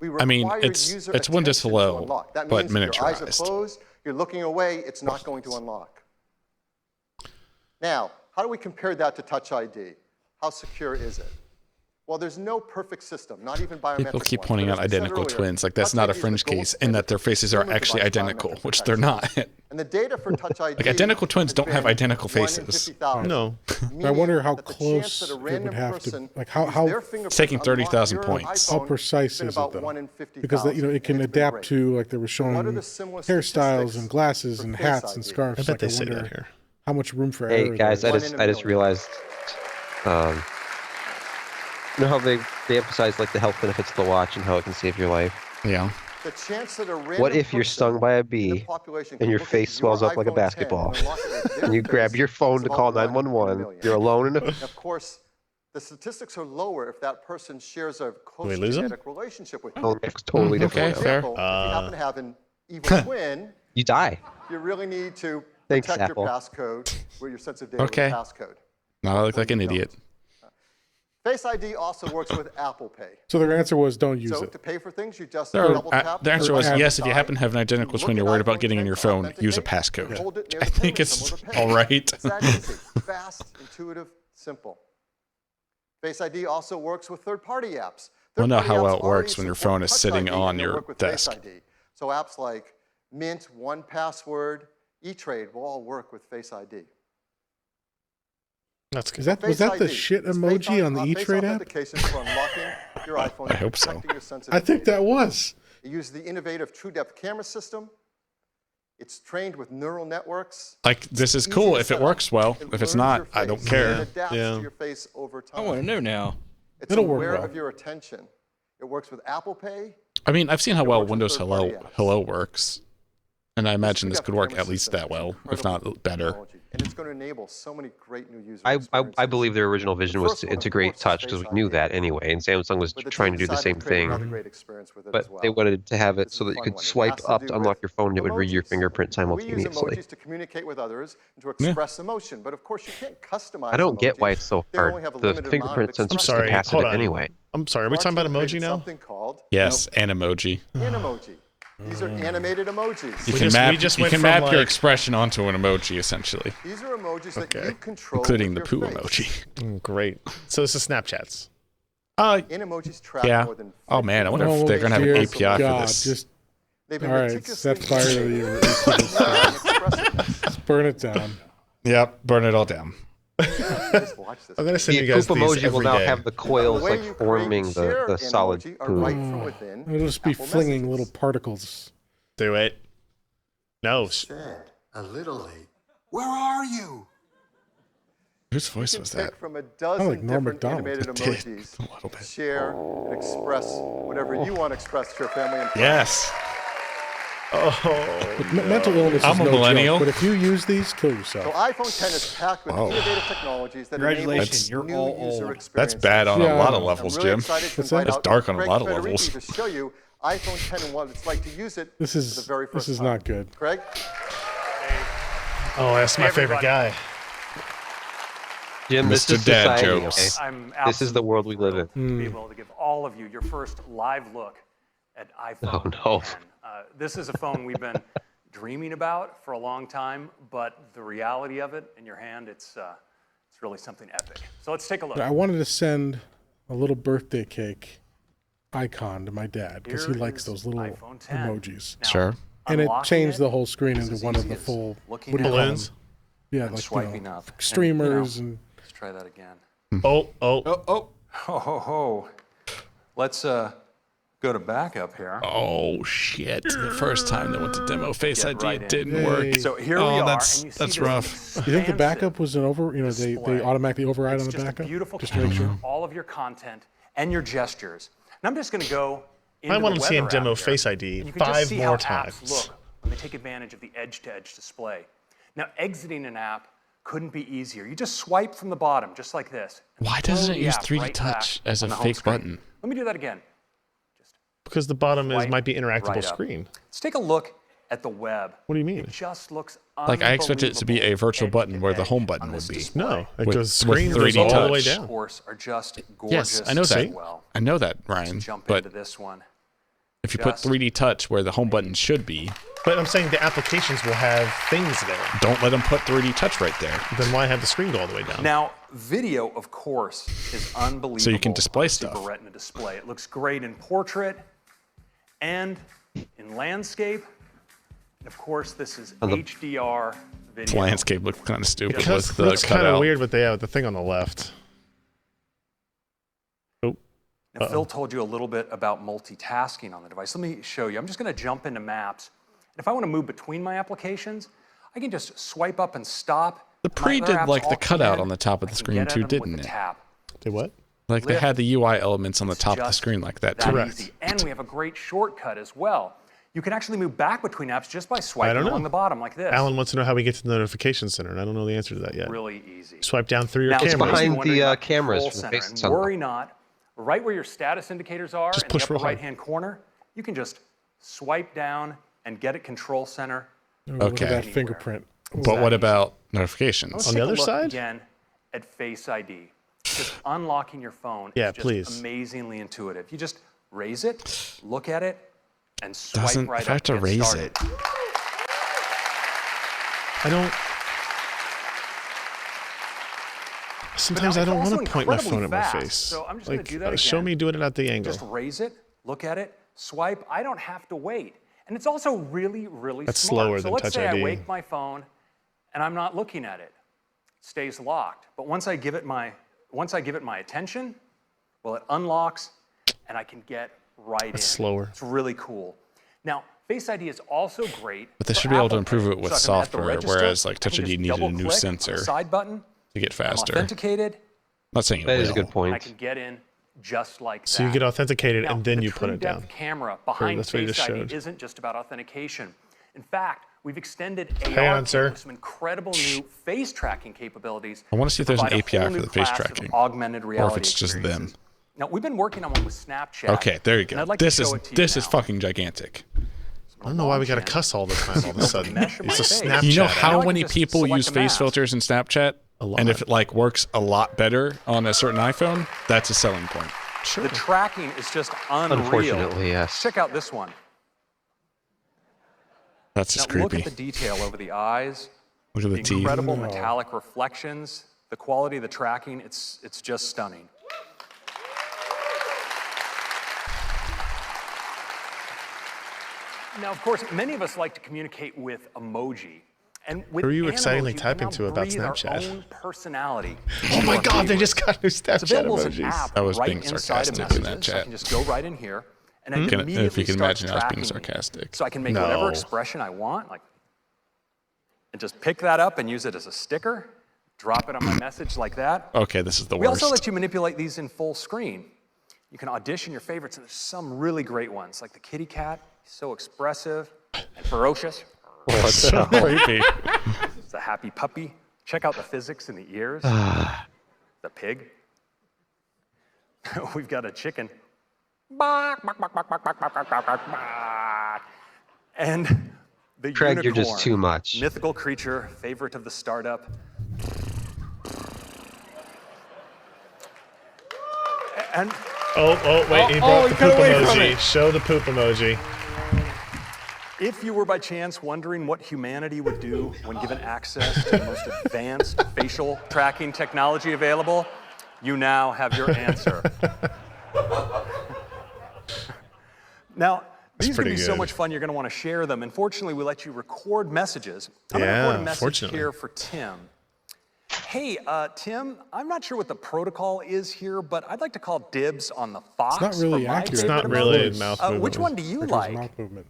We I mean, require it's user Windows attention to Hello, unlock. That but means if your eyes are miniaturized. closed, you're looking away, it's not going to unlock. Now, how do we compare that to Touch ID? How secure is it? Well, there's no perfect system, not even biometric People keep ones, pointing but out as we said identical earlier, twins. Like, that's Touch not a ID is the fringe gold case, and that their faces are human actually device identical, biometric which they're protection. not. And the data for Touch ID Like, identical twins has don't have been identical 1 in faces. 50,000, No. I wonder how that the chance close that a it random would have to, person like uses how their fingerprint It's taking to unlock 30,000 your points. how iPhone precise has been is it about though? 1 in 50,000. Because it And can it's been adapt great. to, like they were showing What are the similar hairstyles statistics and glasses for and Face hats and ID? scarves. I bet like, they say wonder that here. how much room for error. Hey guys, there One is. in a I just million. realized. You know how they emphasize like the health benefits of the watch and how it can save your life. Yeah. The chance that a random What if you're person stung by a in the bee population and can your look at face swells your up like a iPhone 10 basketball, and unlock it with their and you grab face your phone is to about call 1 in a 911? million. You're alone in a. And of course, the statistics are lower if that person shares a close we lose him? genetic relationship with you. Oh, it's totally Okay, different. fair. If you happen to have an evil twin, You die. you really need to Thanks, protect Apple. your passcode with your sensitive data Okay. with passcode. Now I look like an idiot. Face ID also works with Apple Pay. So their answer was don't use So it. to pay for things, you just There double are, tap. the answer was or yes. If you add happen to have an identical twin, you're worried about getting in your phone, use a passcode. Hold it near I the think payment it's symbol to pay. all right. It's that easy. Fast, intuitive, simple. Face ID also works with third-party apps. We'll know Third-party how apps well it works already when your support phone is Touch sitting ID, on and they your work with Face desk. ID. So apps like Mint, 1Password, eTrade will all work with Face ID. That's good. Is that was Face that the ID shit is emoji on the face E-Trade app? authentication for unlocking your iPhone. I hope so. protecting your sensitive I think data. that was. It uses the innovative TrueDepth camera system. It's trained with neural networks. Like, this is Easy cool to if set it works up. well. It If it's learns not, your I don't face. care. It adapts Yeah. to your face over I time. want to know now. It's It'll work aware well. of your attention. It works with Apple Pay. I mean, I've seen how It well works with Windows third-party apps. Hello works, and I imagine this TrueDepth could work camera at least system that is well, if incredible not better. technology, and it's going to enable so many great new user I experiences. believe their original vision was first to one, of integrate course, is Touch because we Face knew ID. that anyway, and Samsung was But the trying to team do the decided same to create thing. another great experience with it But as well. they wanted to have it This so is a that you fun could one. It swipe has to up do to unlock with your phone and it would read your emojis. fingerprint We use simultaneously. emojis to communicate with others and to express emotion, but of course you can't customize I don't get why emojis. it's so They only hard. have a The limited amount of fingerprint sensor's expression. sorry, hold capacitive on. anyway. I'm sorry. Are we Our talking about team emoji created now? Something called Yes, and emoji. Emoji. These are animated emojis. You We can just you went can from, map your like- expression onto an emoji, essentially. These are emojis that you control Including the with poo your face. emoji. Great. So this is Snapchats. In emojis track Yeah. more than Oh, man, I wonder if they're going to have an API for this. Just, They've all been right, meticulously set fire to the Just burn it down. Yep, burn it all down. Just watch this. I'm gonna send The you guys poop these emoji will every now day. have the coils way like you create forming and share the an solid emoji are poo. right from within It'll just be Apple flinging Messages. little particles. Do it. No. Said a little late. Where are you? Whose voice You was can that? pick from a dozen like Norm different Macdonald. animated It did, emojis. a little bit. Share and express whatever you want to express to your family and friends. Yes. Oh. Mental illness I'm is a no millennial. joke, but if you use these, kill So yourself. iPhone 10 is packed with Oh. innovative technologies that Congratulations, enable you're all new user old. experiences. That's bad on a lot of I'm levels, really Jim. excited to What's that? invite That's out dark on a Craig lot of Federighi levels. to show you iPhone 10 and what it's like to use it This for the is very first this is time. not good. Craig? Oh, that's my favorite guy. Jim, this Mr. is Dad society, jokes. okay? I'm This is the world we live in. to be able to give all of you your first live look at iPhone Oh, no. 10. This is a phone we've been dreaming about for a long time, but the reality of it in your hand, it's really something epic. So let's take a look. I wanted to send a little birthday cake icon to my dad because he Here likes is those little iPhone 10. emojis. Now, Sure. And it unlocking changed it the whole screen is into as one of easy the as full looking what do you at call balloons? them? Yeah, and like swiping up. And, streamers and let's try that again. Oh. Ho, ho, ho. Let's go to backup here. Oh shit! The first time they went to demo Face Get ID, right it in. didn't Yay. work. So here oh, we are, that's and you see that's this rough. you think the expansive backup was an over? You know, they display. automatically override It's on the just backup. a beautiful Just to make capture sure. of all of your content and your gestures. And I'm just going to go into I want the to see him weather demo app here, Face ID and you can just 5 see more how times. apps look when they take advantage of the edge-to-edge display. Now, exiting an app couldn't be easier. You just swipe from the bottom, just like this. and Why throw doesn't it the use app 3D right touch back as a on the home fake screen. button? Let me do that again. Because the bottom is Swipe might be interactable right up. screen. Let's take a look at the web. What do you mean? It just looks Like I expected it to be a virtual button where the edge-to-edge home button on would this be. display. No, it With- goes with screen 3D goes all the way touch. down. Of course, are just gorgeous. Yes, I know as that. well. I know that, Ryan. Jump But into this one. if you put Just 3D touch where the home button should be, But I'm saying the applications will have things there. don't let them put 3D touch right there. Then why have the screen go all the way down? Now, video, of course, is unbelievable. So you can display on a stuff. Super Retina display. It looks great in portrait and in landscape. And of course, this is HDR video. The landscape looked kind of stupid Because with the looks kind of cutout. weird, but they have the thing on the left. Oh. Now, Phil told you a little bit about multitasking on the device. Let me show you. I'm just going to jump into Maps. And if I want to move between my applications, I can just swipe up and stop. The pre did like the cutout on the top of the screen too, didn't it? Did what? Like they had the UI elements on the top of the screen like that too. Easy. And we have a great shortcut as well. You can actually move back between apps just by I swiping don't know. along the bottom like this. Alan wants to know how we get to the notification center, and I don't know the answer to that yet. Really easy. Swipe down through your Now, cameras. it's behind wondering the, about cameras Control for the Center, face and sunlight. worry not, right where your status indicators are Just in push the real upper hard. right-hand corner, you can just swipe down and get at Control Center. Look at Okay. that fingerprint. But what about Let's notifications? take a look again at Face ID. Just unlocking your phone Yeah, is just please. amazingly intuitive. You just raise it, look at it, and swipe Doesn't right if I have up to get raise started. it? I don't. Sometimes But I don't it's want also to point my incredibly phone at my fast, face. So I'm just going to do that Show again. me doing it at the angle. Just raise it, look at it, swipe. I don't have to wait. And it's also really, really That's smart. slower so than let's Touch say ID. I wake my phone and I'm not looking at it. It stays locked. But once I give it my attention, well, it unlocks and I can get right That's in. slower. It's really cool. Now, Face ID is also great. But they for should be able to Apple improve Pay. it with So if I'm at the software, register, whereas like I Touch can ID just needed a new double-click on the sensor side button. to get I'm faster. authenticated. Not saying it That will. is a good And I point. can get in just like that. So you get authenticated Now, and then the you put it down. TrueDepth camera behind that's what you Face just ID showed. isn't just about authentication. In fact, we've extended Hang AR on, sir. with some incredible new face tracking capabilities. I want to see if there's an provide a API whole for new the face class of tracking, augmented or if reality it's just them. experiences. Now, we've been working on one with Snapchat. Okay, there you and go. I'd like This to is show it to you this is now. fucking gigantic. I don't know why we got to cuss all the time all of a sudden. It's a Snapchat. You know app. how Now I can many just people select use a face mask. filters in Snapchat? lot. And if it like works a lot better on a certain iPhone, that's a selling point. Sure. The tracking is just unreal. Unfortunately, yes. Check out this one. That's just now, look creepy. at the detail over the eyes. Look at the teeth. Incredible metallic reflections. The quality of the tracking, it's just stunning. Now, of course, many of us like to communicate with emoji. And with Who are you Animoji, excitedly we typing now to about breathe our Snapchat? own personality. Oh my God, they just got new It's Snapchat available as an emojis. app I was right being inside of sarcastic in Messages, that so I chat. can just go right in here, and I If can you immediately can start imagine us being tracking me. sarcastic. So I can make No. whatever expression I want, like, and just pick that up and use it as a sticker, drop it on my message like that. Okay, this is the We worst. also let you manipulate these in full screen. You can audition your favorites, and there's some really great ones, like the kitty cat, so expressive and ferocious. That's so creepy. It's a happy puppy. Check out the physics in the ears. The pig. We've got a chicken. And the Craig, unicorn. you're just too much. Mythical creature, favorite of the startup. And wait, he brought the poop emoji. Show the poop emoji. if you were by chance wondering what humanity would do when given access to the most advanced facial tracking technology available, you now have your answer. Now, these can pretty be so good. much fun, you're going to want to share them. And fortunately, we let you record messages. I'm going to Yeah, record a message fortunately. here for Tim. Hey, Tim, I'm not sure what the protocol is here, but I'd like to call dibs on the fox. It's not really for my accurate. It's favorite not really emoji. mouth movement. Which one do you Like his like? mouth movement.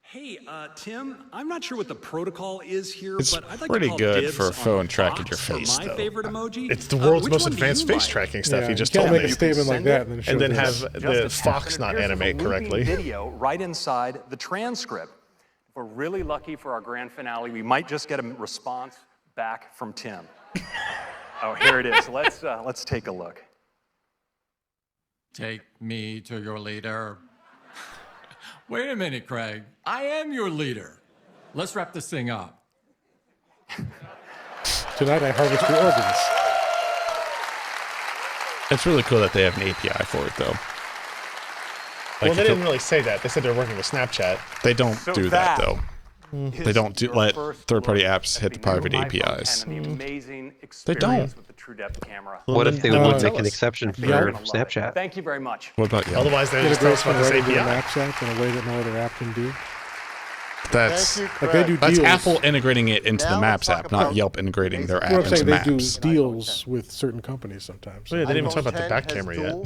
Hey, Tim, I'm not sure what the protocol is here, It's but I'd like pretty to call good dibs for on phone the tracking fox your for face, my though. favorite emoji. It's the world's Which most one do advanced you face like? tracking stuff. Yeah, He just you can't told make me. a statement like send that it, and then And then this. have Just the a tap, fox and not it appears with a animate looping correctly. Video right inside the transcript. If we're really lucky for our grand finale, we might just get a response back from Tim. Oh, here it is. Let's take a look. Take me to your leader. Wait a minute, Craig. I am your leader. Let's wrap this thing up. Tonight I harvest your organs. It's really cool that they have an API for it, though. Well, they if didn't really say that. They said they're working with Snapchat. They don't So do that, that though. is They don't your let first third-party look apps at hit the the new private iPhone APIs. 10 and the amazing They don't. experience with the TrueDepth camera. What if they then would tell make an us. exception for You're gonna love it. Snapchat? Thank you very much. What about you? Otherwise, they just tell us Integration about this right into the API. Maps app in a way that no other app can do. That's Thank you, Like they do Craig. deals. Apple integrating it into Now the Maps let's talk app, not about Yelp integrating their app Well, I'm into saying they do Maps. deals with certain companies sometimes. Oh, yeah, they didn't even iPhone talk about the 10 back has camera dual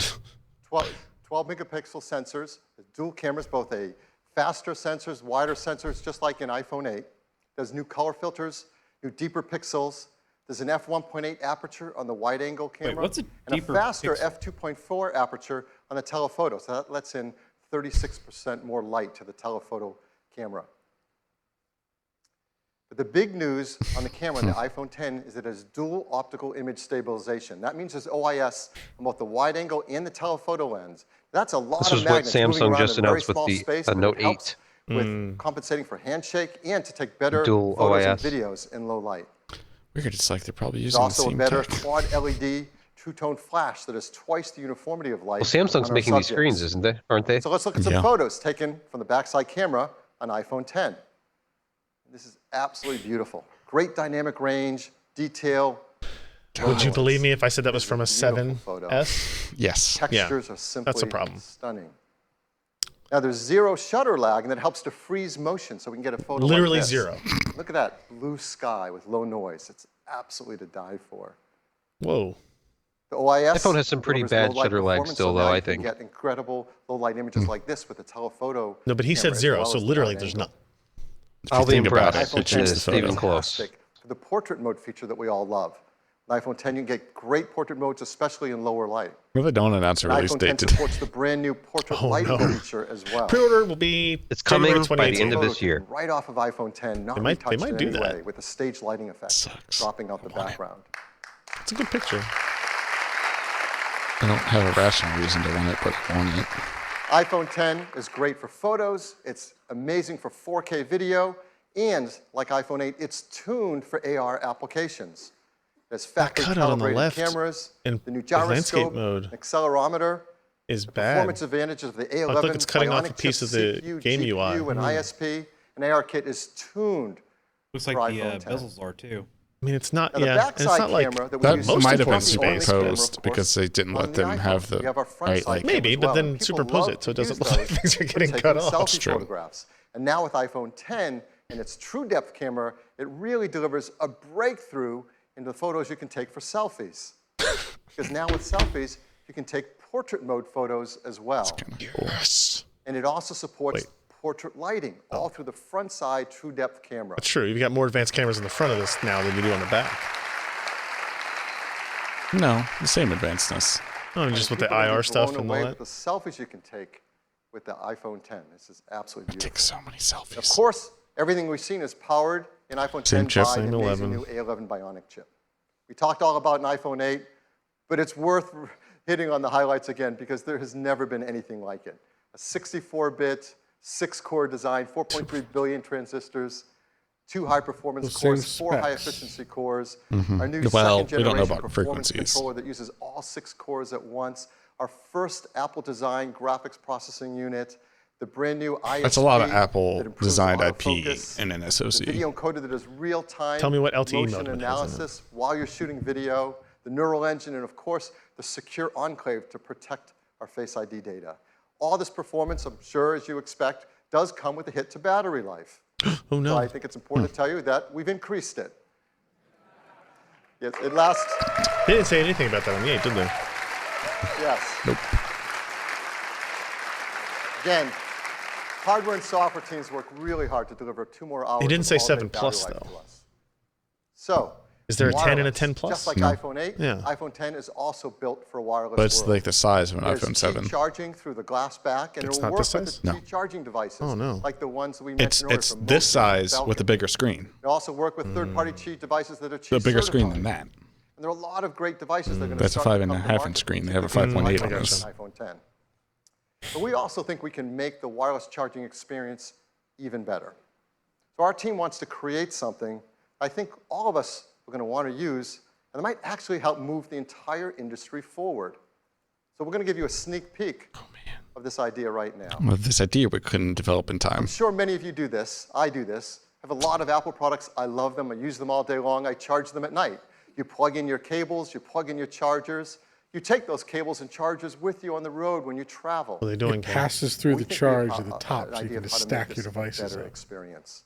yet. 12 megapixel sensors, dual cameras, both a faster sensors, wider sensors, just like in iPhone 8. There's new color filters, new deeper pixels. There's an f1.8 aperture on the wide-angle camera, what's a and deeper a faster pixel? f2.4 aperture on the telephoto. So that lets in 36% more light to the telephoto camera. But the big news on the camera on the iPhone 10 is it has dual optical image stabilization. That means there's OIS on both the wide angle and the telephoto lens. That's a lot This of is what magnets moving Samsung around just in a very announced with small the space, but Note it helps 8. with compensating for handshake and to take better Dual photos OIS. and videos in low light. Weird, it's like they're probably There's using the also a same better tech. quad LED True-Tone flash that has twice the uniformity of light. Well, Samsung's on our making these subjects. screens, aren't they? So let's look at some photos taken from the backside camera on iPhone 10. This is absolutely beautiful. Great dynamic range, detail. Would you believe me if I said that was from a Beautiful photo. 7S? Yes. Textures are simply That's a problem. stunning. Now there's zero shutter lag, and that helps to freeze motion, so we can get a photo Literally like this. zero. Look at that blue sky with low noise. It's absolutely to die for. Whoa. The OIS iPhone has some pretty delivers bad low light shutter lag performance, still, so though, now I you can think. get incredible low light images like this with the telephoto. No, but he said camera as zero, well so as the literally wide there's angle. not. I'll be think about impressed. it, It's change the not even photo. close. Fantastic. For the portrait mode feature that we all love. On iPhone 10, you can get great portrait modes, especially in lower light. Well, they don't announce a And release iPhone 10 date today. supports the brand new portrait lighting feature as well. Pre-order will be It's coming January by the end 2018. of this Photo year. taken right off of iPhone 10, not They might retouched in do any that. way, with a stage lighting effect Sucks. dropping out the background. It's a good picture. I don't have a rational reason to want it, but I want it. iPhone 10 is great for photos. It's amazing for 4K video. And like iPhone 8, it's tuned for AR applications. There's factory cutout on the calibrated left cameras, in the new landscape gyroscope, mode accelerometer, is the bad. performance advantages of the A11 I feel like it's cutting off a Bionic piece chip of the CPU, game GPU, UI. and ISP, An ARKit is tuned Looks like for the iPhone 10. bezels are too. I mean, it's not. Now, the Yeah, and backside it's not like camera that we That use might have been is the only camera, of superimposed course, because they didn't on let the them iPhone. have the We have our front right side like. camera Maybe, as but well, then and people superimpose love it so it to use doesn't look like those things are for getting taking cut off. selfie That's true. photographs. And now with iPhone 10 and its true depth camera, it really delivers a breakthrough into the photos you can take for selfies. Because now with selfies, you can take portrait mode photos as well. Yes. And it also supports portrait lighting all through the front side true depth camera. That's true. You've got more advanced cameras in the front of this now than you do on the back. No, the same advancedness. Oh, just with the People will be IR stuff blown and away all with that. the selfies you can take with the iPhone 10. This is absolutely beautiful. Take so many selfies. Of course, everything we've seen is powered in iPhone 10 Same chip, by same the amazing 11. new A11 Bionic chip. We talked all about an iPhone 8, but it's worth hitting on the highlights again because there has never been anything like it. A 64-bit, 6-core design, 4.3 billion transistors, 2 high-performance Those cores, same 4 specs. high-efficiency cores, Mhm. our new Well, we don't know second-generation about performance frequencies. controller that uses all 6 cores at once, our first Apple-designed graphics processing unit, the brand new ISP That's a lot of that Apple improves designed IP autofocus, in an the SoC. video encoder that does real-time Tell me what LTE motion modem it has in it. analysis while you're shooting video, the neural engine, and of course, the secure enclave to protect our Face ID data. All this performance, I'm sure, as you expect, does come with a hit to battery life. Oh, no. So I think it's important to tell you that we've increased it. Yes, it lasts. They didn't say anything about that on the 8, did they? Yes. Nope. Again, hardware and software teams work really hard to deliver 2 more hours. They didn't of say all-day 7 battery plus, life though. to us. So, Is there a 10 and a wireless, 10 plus? Just like No. iPhone 8, Yeah. iPhone 10 is also built for a wireless But it's world. like the size of an There's iPhone 7. Qi charging through the glass back, and It's it'll not work this with size? the No. Qi charging devices, Oh, no. like the ones that we It's mentioned earlier. from this Motion and size with Falcon. a bigger screen. It'll also work with third-party Qi devices that are Qi The bigger screen certified. than that. And there are a lot of great devices that are going to That's a start to 5.5 come to inch market, screen. They have a particularly 5.8 on like this. iPhone 10. But we also think we can make the wireless charging experience even better. So our team wants to create something I think all of us are going to want to use, and it might actually help move the entire industry forward. So we're going to give you a sneak peek of this idea right now. Well, this idea we couldn't develop in time. I'm sure many of you do this. I do this. I have a lot of Apple products. I love them. I use them all day long. I charge them at night. You plug in your cables. You plug in your chargers. You take those cables and chargers with you on the road when you travel. What are they doing? It passes through We the think we have charge at the top, an so you idea can of just how to make stack your this a devices better up. experience.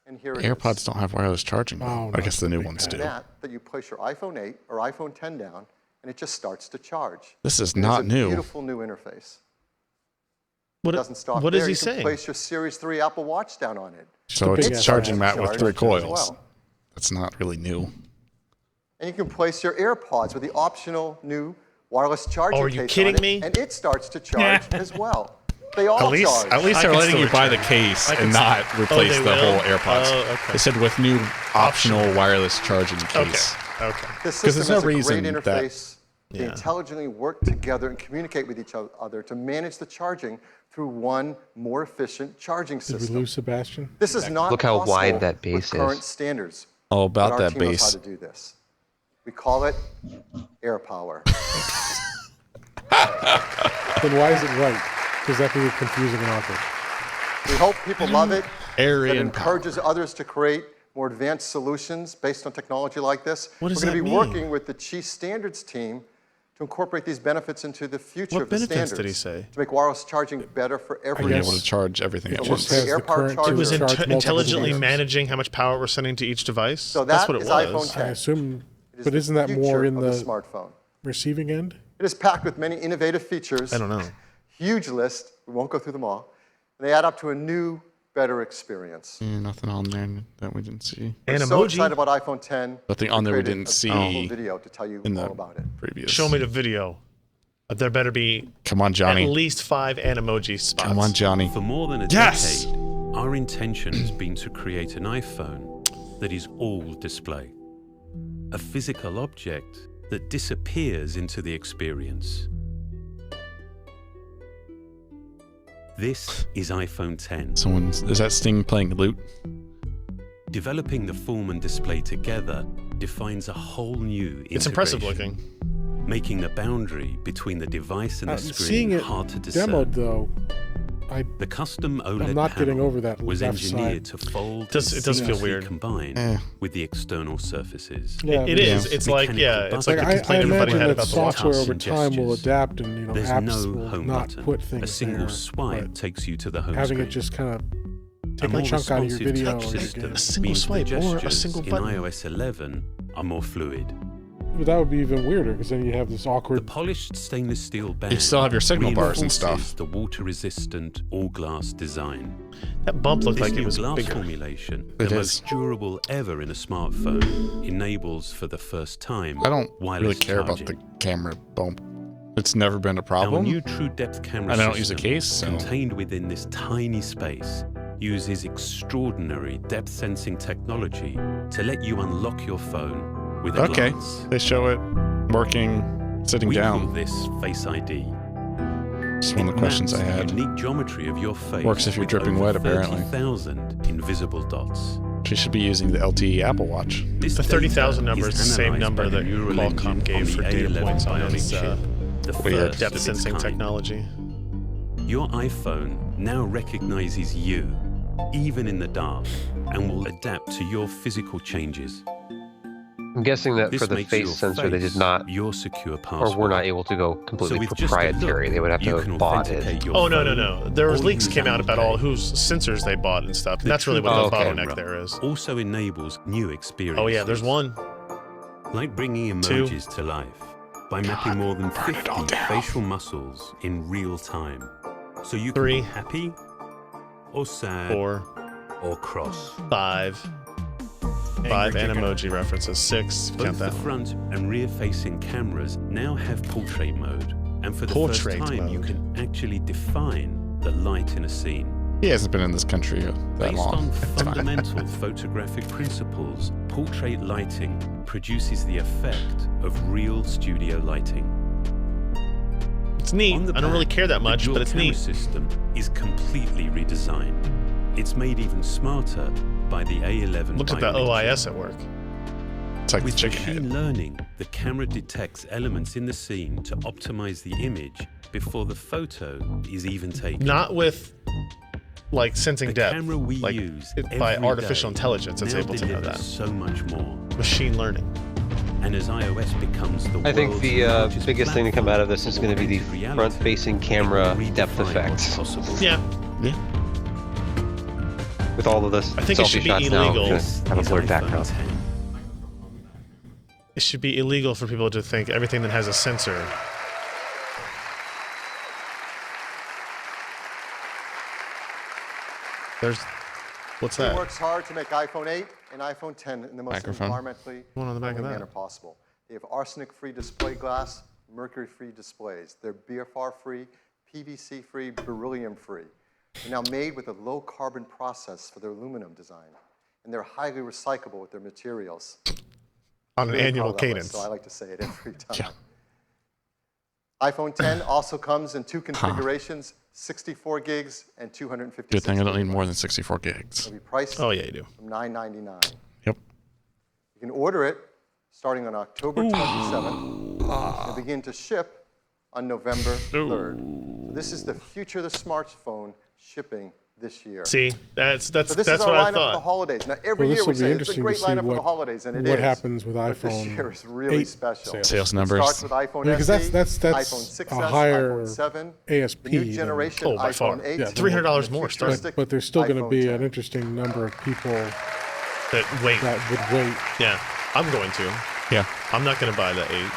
And here it AirPods is. don't have wireless charging. though. Oh, I no, guess the new big ones bad. do. That you place your iPhone 8 or iPhone 10 down, and it just starts to charge. This is And it's not a new. Beautiful new interface. What, It doesn't stop what there. is he You can saying? place your Series 3 Apple Watch down on it. So a big it's ass charging battery that with charge 3 as coils. well. That's not really new. And you can place your AirPods with the optional new wireless charging Oh, are you case kidding on it, me? and it starts to charge as well. They all charge. At least I they're can letting still you buy the return. case I can and still- not replace they the will? whole AirPods. Oh, okay. They said with new optional wireless charging case. Okay. This 'Cause system there's no has a reason great that- interface. They intelligently work together and communicate with each other to manage the charging through one more efficient charging Did we system. lose Sebastian? This is not Look how possible wide that with base current is. standards. All but about our that team knows base. how to do this. We call it air power. Then why is it right? Because that can get confusing and awkward. We hope people love it. Air That and encourages others to create more advanced solutions based on technology like this. What does We're going that to be mean? working with the Qi Standards team to incorporate these benefits into the future What of the benefits standards. did he say? To make wireless charging better for Being everyone. able to charge everything It at just once. has The the AirPower current charger. to It was charge multiple intelligently devices. managing how much power we're sending to each device. So That's that what it is was. iPhone 10. I assume, It is but the isn't that more future in of the smartphone? receiving end? It is packed with many innovative features. I don't know. Huge list. We won't go through them all. And they add up to a new, better experience. Nothing on there that we didn't see. We're And so emoji. excited about iPhone 10. Nothing on there we created didn't a see beautiful video to tell you in all the about it. previous. Show me the video. There better be Come on, Johnny. at least 5 Animoji spots. Come on, Johnny. For more than a Yes! decade, our intention has been to create an iPhone that is all display. A physical object that disappears into the experience. This is iPhone 10. Is that Sting playing lute? Developing the form and display together defines a whole new It's impressive integration, looking. making the boundary between the device and the Seeing screen it hard to discern. demoed though, The custom OLED I'm not getting panel over that was left engineered side. to fold It does feel seamlessly weird. combine with the external surfaces. Yeah, It is. It's like, yeah, it's like the complaint everybody had about the watch. software over time will adapt, and There's apps no will home not button. put things A single there, swipe but takes you to the home having screen. it just kind of A take more a chunk out of your responsive video. touch or your system game. A single means the swipe or a gestures single in button. iOS 11 are more fluid. But that would be even weirder because then you have this The awkward. polished stainless steel band You still have your signal bars and reinforces stuff. the water-resistant all-glass design. That bump looked This like it new was glass bigger. formulation, It the is. most durable ever in a smartphone, enables for the first time I don't wireless really care charging. about the camera bump. It's never been a Our problem. new true depth camera And I don't use a system, case, so- contained within this tiny space, uses extraordinary depth sensing technology to let you unlock your phone with a Okay, glance. they show it working, sitting We call down. this Face ID. Just one of the questions I Maps the had. unique geometry of your face. Works if you're with dripping over wet, apparently. 30,000 invisible dots. She should be using the LTE Apple Watch. This The 30,000 data number is the same analyzed number by the that neural engine Qualcomm on gave the for data A11 points on bionic its chip, the Weird. first depth of its sensing kind. technology. Your iPhone now recognizes you, even in the dark, and will adapt to your physical changes. I'm guessing that This for the makes face your sensor, they did face not, your secure or password. were not able to go So completely with just a proprietary. look, They would have to you have can bought it. authenticate your Oh, no, no, phone, no. There was or leaks use came out Apple about Pay. all whose sensors they bought and stuff. The And that's really what true the depth bottleneck camera there is. Also enables new experiences. Oh, yeah, there's one. Like bringing Two. emojis to life by mapping more than 50 facial muscles in real time. So you can Three. be happy or sad 4, or cross. 5. 5 and emoji references. 6. Count Both the that one. front and rear facing cameras now have portrait mode. And for the Portrait first time, you mode. can actually define the light in a scene. He hasn't been in this country that Based long. on It's fine. fundamental photographic principles, portrait lighting produces the effect of real studio lighting. It's neat. On the I don't really back, care that the much, dual but it's camera neat. system is completely redesigned. It's made even smarter by the A11 Look at the bionic chip. OIS at work. It's like the With chicken machine head. learning, the camera detects elements in the scene to optimize the image before the photo is even taken. Not with like sensing The depth. camera we like use by every artificial day intelligence, it's now able to know delivers that. so much more. Machine learning. And as iOS becomes the I think world's the largest biggest thing to come out of this is platform going to be for the reality, front-facing camera it will depth redefine what's effect. possible. Yeah. Yeah. With all of this I think it selfie should be shots now, illegal. we're gonna have a Is blurred iPhone background. 10. It should be illegal for people to think everything that has a sensor. There's, what's He that? works hard to make iPhone 8 and iPhone 10 in the most Microphone. environmentally One on the back of friendly that. manner possible. They have arsenic-free display glass, mercury-free displays. They're BFR-free, PVC-free, beryllium-free. They're now made with a low-carbon process for their aluminum design, and they're highly recyclable with their materials. On an Really annual proud of that one, cadence. So I like to say it every time. iPhone 10 also comes in 2 configurations, 64 gigs and 256 Good thing I don't need gigabytes. more than 64 gigs. It'll be priced Oh, yeah, you do. from $9.99. Yep. You can order it starting on October 27th and begin to ship on November 3rd. So this is the future of the smartphone shipping this year. See, that's So this is what our I lineup for the thought. holidays. Now, Well, every this year will we be say it's a interesting great to see lineup for the what- holidays, and it what is. happens with But this iPhone year is really 8 special. Sales It numbers. starts with iPhone Yeah, because SE, that's iPhone 6s, a higher iPhone 7, ASP the new than- generation Oh, by iPhone far. 8, Yeah, $300 more starting. But there's still going to iPhone be 10. an interesting number of people That wait. that would wait. Yeah, I'm going to. Yeah. I'm not going to buy the 8,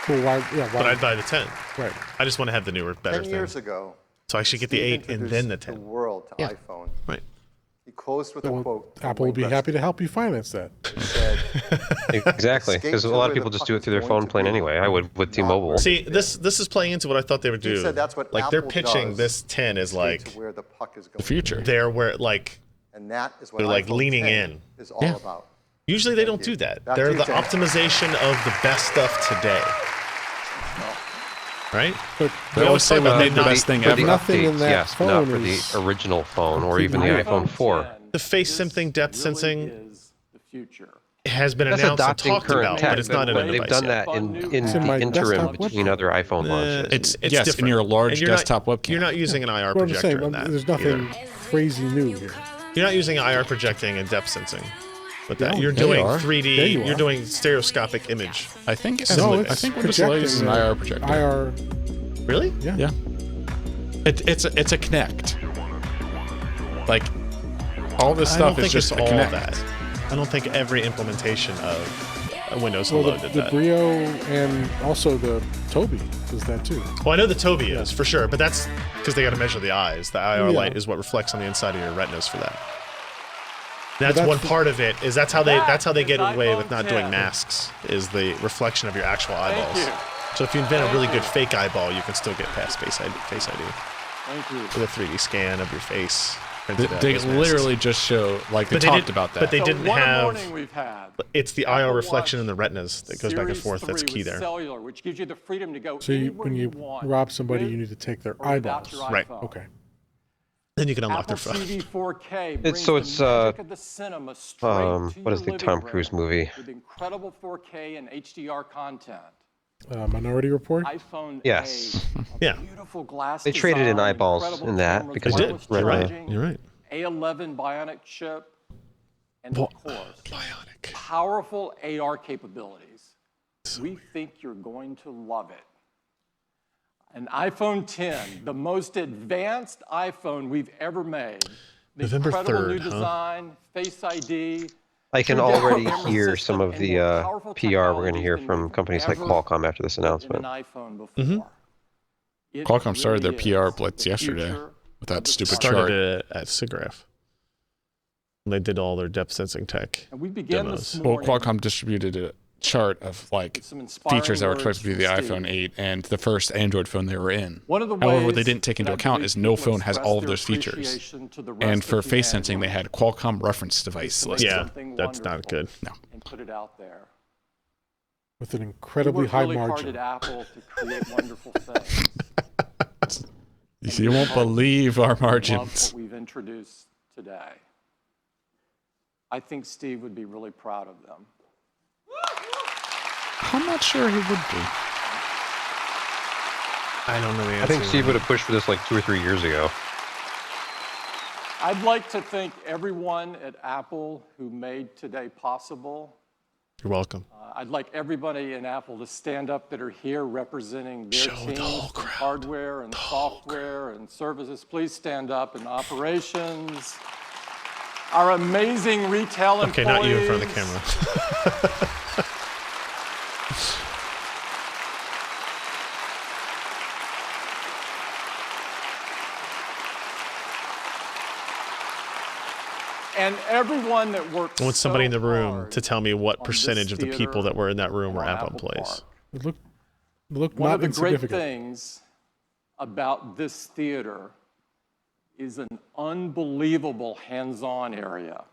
Well, why? Yeah, why? but I'd buy the 10. Right. I just want to have the newer, better 10 thing. years ago, So I should get the Steve 8 and then the introduced 10. the world to Yeah. iPhone. Right. He closed with a Well, quote. from Apple would be Wayne happy to help you finance that. Gretzky. He said, Exactly, because a lot of people just do it through their phone plan anyway. I would with T-Mobile. See, this is playing into what I thought they would He do. said that's what Like they're Apple pitching does this 10 as to like where the puck is going. The future. they're where like And that is what they're like iPhone leaning 10 in. is all Yeah. about. Usually they don't do that. Back They're to you, the Tim. optimization of the best stuff today. Right? But They always say we about made the not- best thing for ever. the Nothing in updates, that yes, but not phone for the is original phone or even the completely iPhone 4. The face sensing, depth sensing. Is the future. has been That's announced and adopting talked current about, tech, but it's not in a they've device done yet. that in It's in the my interim desktop between other iPhone launches. It's yes, different. in your large And you're not- desktop webcam. You're not using an IR What I'm projector saying, in that. there's nothing either. crazy new here. You're not using IR projecting and depth sensing. But Yeah, you're there you doing are. 3D. There you You're are. doing stereoscopic image. I think No, I it's think Windows is an projecting, IR projector. IR. Really? Yeah. Yeah. It's a Kinect. Like all this I stuff don't think is just it's a all Kinect. that. I don't think every implementation of Windows Well, Hello did the that. Brio and also the Toby does that too. Well, I know the Toby is for sure, but that's because they got to measure the eyes. The IR Yeah. light is what reflects on the inside of your retinas for that. But That's one that's- part of it. Is that's how they get away with not doing masks. Is the reflection of your actual eyeballs. you. So if you invent a really good fake eyeball, you can still get past Face ID. Thank you. With a 3D scan of your face. They printed out as masks. literally just show like they But talked did- about that. But they So didn't what a have. morning we've had. It's the IR reflection in the retinas that goes back and Series forth. That's 3 key with there. Cellular, which gives you the freedom to go So when you want rob somebody, with you need to take their or without eyeballs. your Right. iPhone. Okay. Then you can unlock Apple their phone. TV 4K It's- brings so it's, the magic of the cinema straight to what is your the living Tom room Cruise movie? with incredible 4K and HDR content. Minority Report. iPhone Yes. 8, Yeah. beautiful glass They traded in design, eyeballs incredible in that cameras, because They did. wireless You're right. charging, You're right. A11 Bionic chip, and Well, of course, Bionic. powerful AR capabilities. We think you're going to love it. An iPhone 10, the most advanced iPhone we've ever made. The November incredible 3rd, new huh? design, Face ID. I can true depth already camera hear system, some of and the more powerful PR we're going to technologies hear than from we've companies like ever Qualcomm after this put in announcement. an iPhone before. Mm-hmm. It Qualcomm started their really PR is blitz the yesterday future with that of the stupid phone. chart. Started it at SIGGRAPH. They did all their depth sensing tech And we begin demos. this Well, morning Qualcomm distributed a chart of like with some inspiring features that were words expected to be the from iPhone Steve. 8 and the first Android phone they were in. One of the However, what they ways didn't take into that I account believe is no people phone has express all of their those features. appreciation to the And rest for of face sensing, they humanity had Qualcomm reference device is to make listed. Yeah, something that's not good. No. and put it out there. With an We incredibly worked high really hard margin. at Apple to create wonderful things. You won't believe our Love margins. what we've introduced today. I think Steve would be really proud of them. I'm not sure he would be. I don't know the answer. I think Steve would have pushed for this like 2 or 3 years ago. I'd like to thank everyone at Apple who made today possible. You're welcome. I'd like everybody in Apple to stand up that are here representing their Show the teams, whole from crowd. hardware and software and services. Please stand up in operations. Our amazing retail Okay, employees. not you in front of the camera. And everyone that worked I want somebody so in the room hard to tell me what on percentage this of the people theater that were in that room were on Apple Apple employees. Park. Look One not of the great insignificant. things about this theater is an unbelievable hands-on area.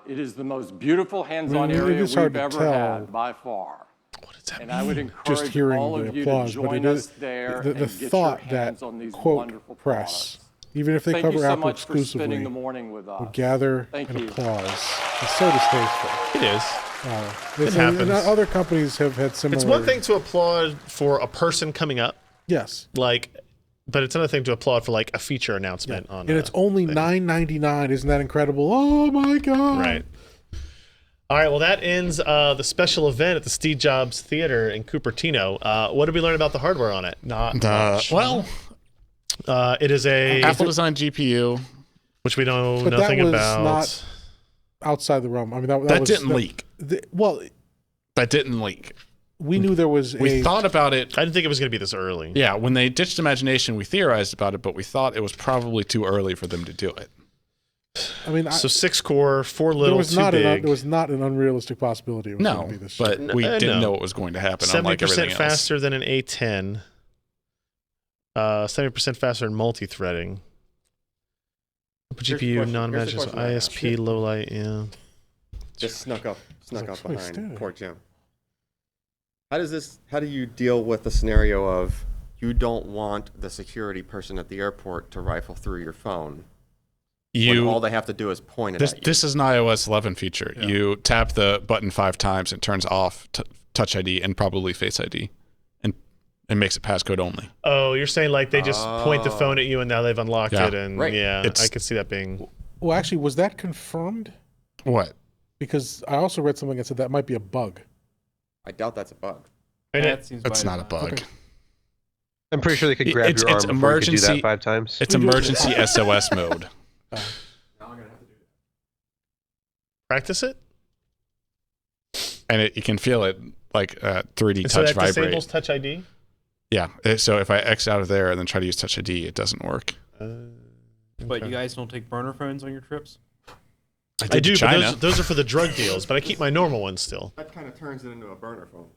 It is the most beautiful hands-on I mean, it area is hard we've to ever tell. had by far. What does that And I would Just encourage hearing all the of you applause, to but join it us is there the and get thought your that hands on these quote wonderful press, products. even if they Thank cover you so Apple much for spending exclusively, the morning with us. would gather Thank and you. applause. It's so distasteful. It is. It happens. Other companies have had similar. It's one thing to applaud for a person coming up, Yes. but it's another thing to applaud for like a feature announcement on. And it's only $9.99. Isn't that incredible? Oh my God. Right. All right. Well, that ends the special event at the Steve Jobs Theater in Cupertino. What did we learn about the hardware on it? Not much. Well, it is a Apple designed GPU, which we know But nothing that was about. not outside the realm. I mean, that was, didn't leak. Well, That didn't leak. we knew there was We thought about it. I didn't think it was going to be this early. Yeah, when they ditched imagination, we theorized about it, but we thought it was probably too early for them to do it. I mean, So 6-core, 4 there little, was 2 not big. there was not an unrealistic possibility. It was No, going to be this but year. we didn't no. know what was going to happen. 70% Unlike everything else. faster than an A10. 70% faster in multi-threading. Here's the GPU, question- non-matches, here's the question I have. ISP, low light, yeah. Just snuck up like, behind "Stay." poor Jim. How do you deal with the scenario of you don't want the security person at the airport to rifle through your phone? when all they have to do is point it at you. This is an iOS 11 feature. Yeah. You tap the button 5 times, it turns off Touch ID and probably Face ID, and it makes it passcode only. Oh, you're saying like they just point the phone at you and now they've unlocked it, and right. I could see that being. Well, actually, was that confirmed? What? Because I also read something that said that might be a bug. I doubt that's a bug. It's not a bug. Okay. I'm pretty sure they could grab your arm before you could do that 5 times. It's emergency SOS mode. Now I'm gonna have to do that. Practice it. And you can feel it like 3D so touch that vibrate. disables Touch ID? Yeah. So if I X out of there and then try to use Touch ID, it doesn't work. But you guys don't take burner phones on your trips? I do, but those are for the drug deals, but I keep my normal ones still. That kind of turns it into a burner phone.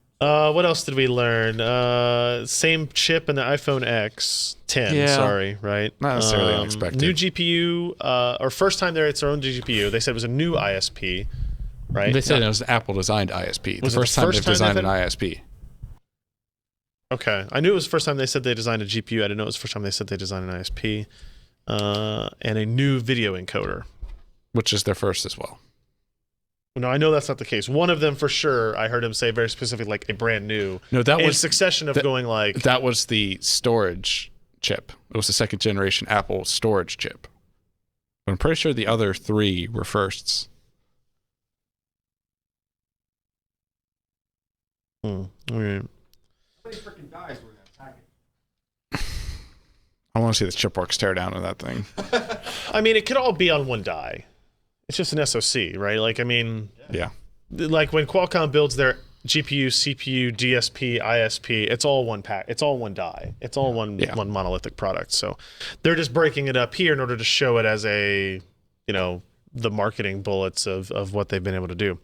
What else did we learn? Same chip in the iPhone X 10, right? Not necessarily unexpected. New GPU, or first time it's their own GPU. They said it was a new ISP, right? They said it was an Apple-designed ISP. Was the it first time they've designed an ISP. Okay. I knew it was the first time they said they designed a GPU. I didn't know it was the first time they said they designed an ISP. And a new video encoder. Which is their first as well. No, I know that's not the case. One of them for sure, I heard him say very specifically, like a brand new. No, that was succession of going like. That was the storage chip. It was the 2nd generation Apple storage chip. But I'm pretty sure the other 3 were firsts. All right. How many freaking dies were in that packet? I want to see the chipworks tear down on that thing. I mean, it could all be on one die. It's just an SoC, right? Like, I mean, yeah. Like when Qualcomm builds their GPU, CPU, DSP, ISP, it's all one pack. It's all one die. It's all one monolithic product. So they're just breaking it up here in order to show it as a, the marketing bullets of what they've been able to do.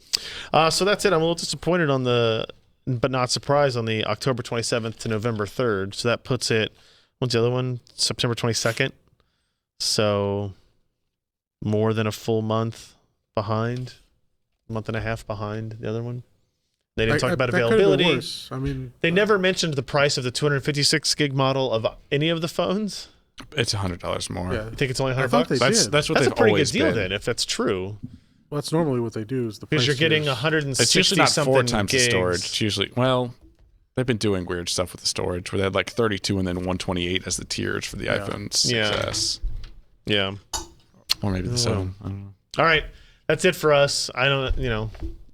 So that's it. I'm a little disappointed but not surprised on the October 27th to November 3rd. So that puts it. What's the other one? September 22nd. So more than a full month behind, month and a half behind the other one. They didn't talk about availability. Worse. I mean, they never mentioned the price of the 256 gig model of any of the phones. It's $100 more. Yeah. You think it's only $100? That's what they've a pretty good always deal been. then, if that's true. Well, that's normally what they do. Is the because price you're getting tiers. 160 It's usually not something 4 times gigs. the storage. It's usually they've been doing weird stuff with the storage where they had like 32 and then 128 as the tiers for the iPhone 6S. Yeah. Or maybe the 7. I don't know. All right. That's it for us. I don't,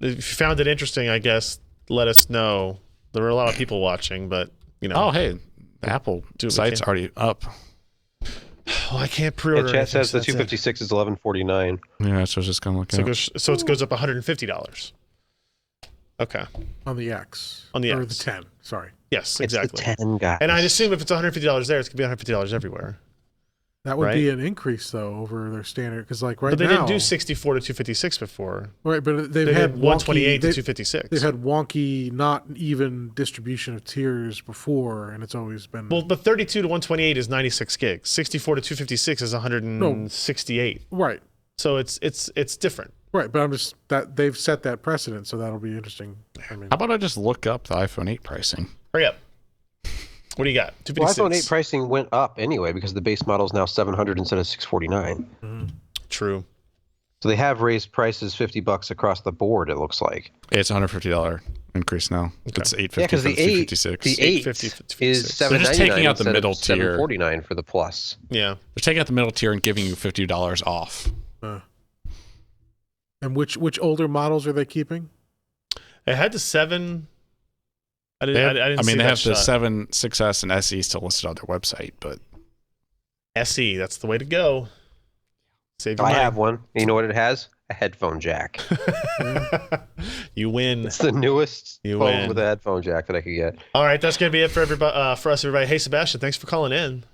if you found it interesting, I guess, let us know. There were a lot of people watching, but, Oh, hey, the Apple site's already up. Oh, I can't pre-order. Chat says the 256 is $1149. Yeah, so I was just going to look at So it goes up $150. Okay. On the X. On the or X. the 10. Sorry. Yes, exactly. It's the 10, guys. And I'd assume if it's $150 there, it's going to be $150 everywhere. That would be an increase, though, over their standard. Because, like, right now... But they didn't do 64 to 256 before. Right, but they had did 128 to 256. They've had wonky, not even distribution of tiers before, and it's always been... Well, but 32 to 128 is 96 gigs. 64 to 256 is 168. Right. So it's different. Right, but I'm just... that they've set that precedent, so that'll be interesting. I mean, How about I just look up the iPhone 8 pricing? Hurry up. What do you got? Well, iPhone 8 pricing went up anyway because the base model is now $700 instead of $649. True. So they have raised prices $50 across the board. It looks like it's $150 increase now. Okay. It's $850 because for the 856. The 8 is $799. They're just taking out the middle tier. $749 for the Plus. Yeah, they're taking out the middle tier and giving you $50 off. And which older models are they keeping? It had the 7. I They didn't have the 7, 6S, and SE still listed on their website, but SE, that's the way to go. Save your I money. have one. You know what it has? A headphone jack. You win. It's the newest You phone win. with a headphone jack that I could get. All right, that's gonna be it for everybody. For us, everybody. Hey, Sebastian, thanks for calling in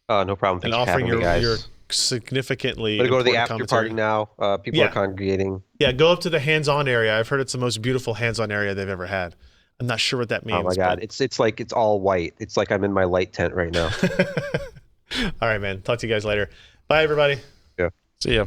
No problem. and Thanks for offering having me, guys. your significantly. I'm gonna go to the important after party commentary. now. People are congregating. Yeah, go up to the hands-on area. I've heard it's the most beautiful hands-on area they've ever had. I'm not sure what that means. Oh my god, it's like it's all white. It's like I'm in my light tent right now. All right, man. Talk to you guys later. Bye, everybody. Yeah. See ya.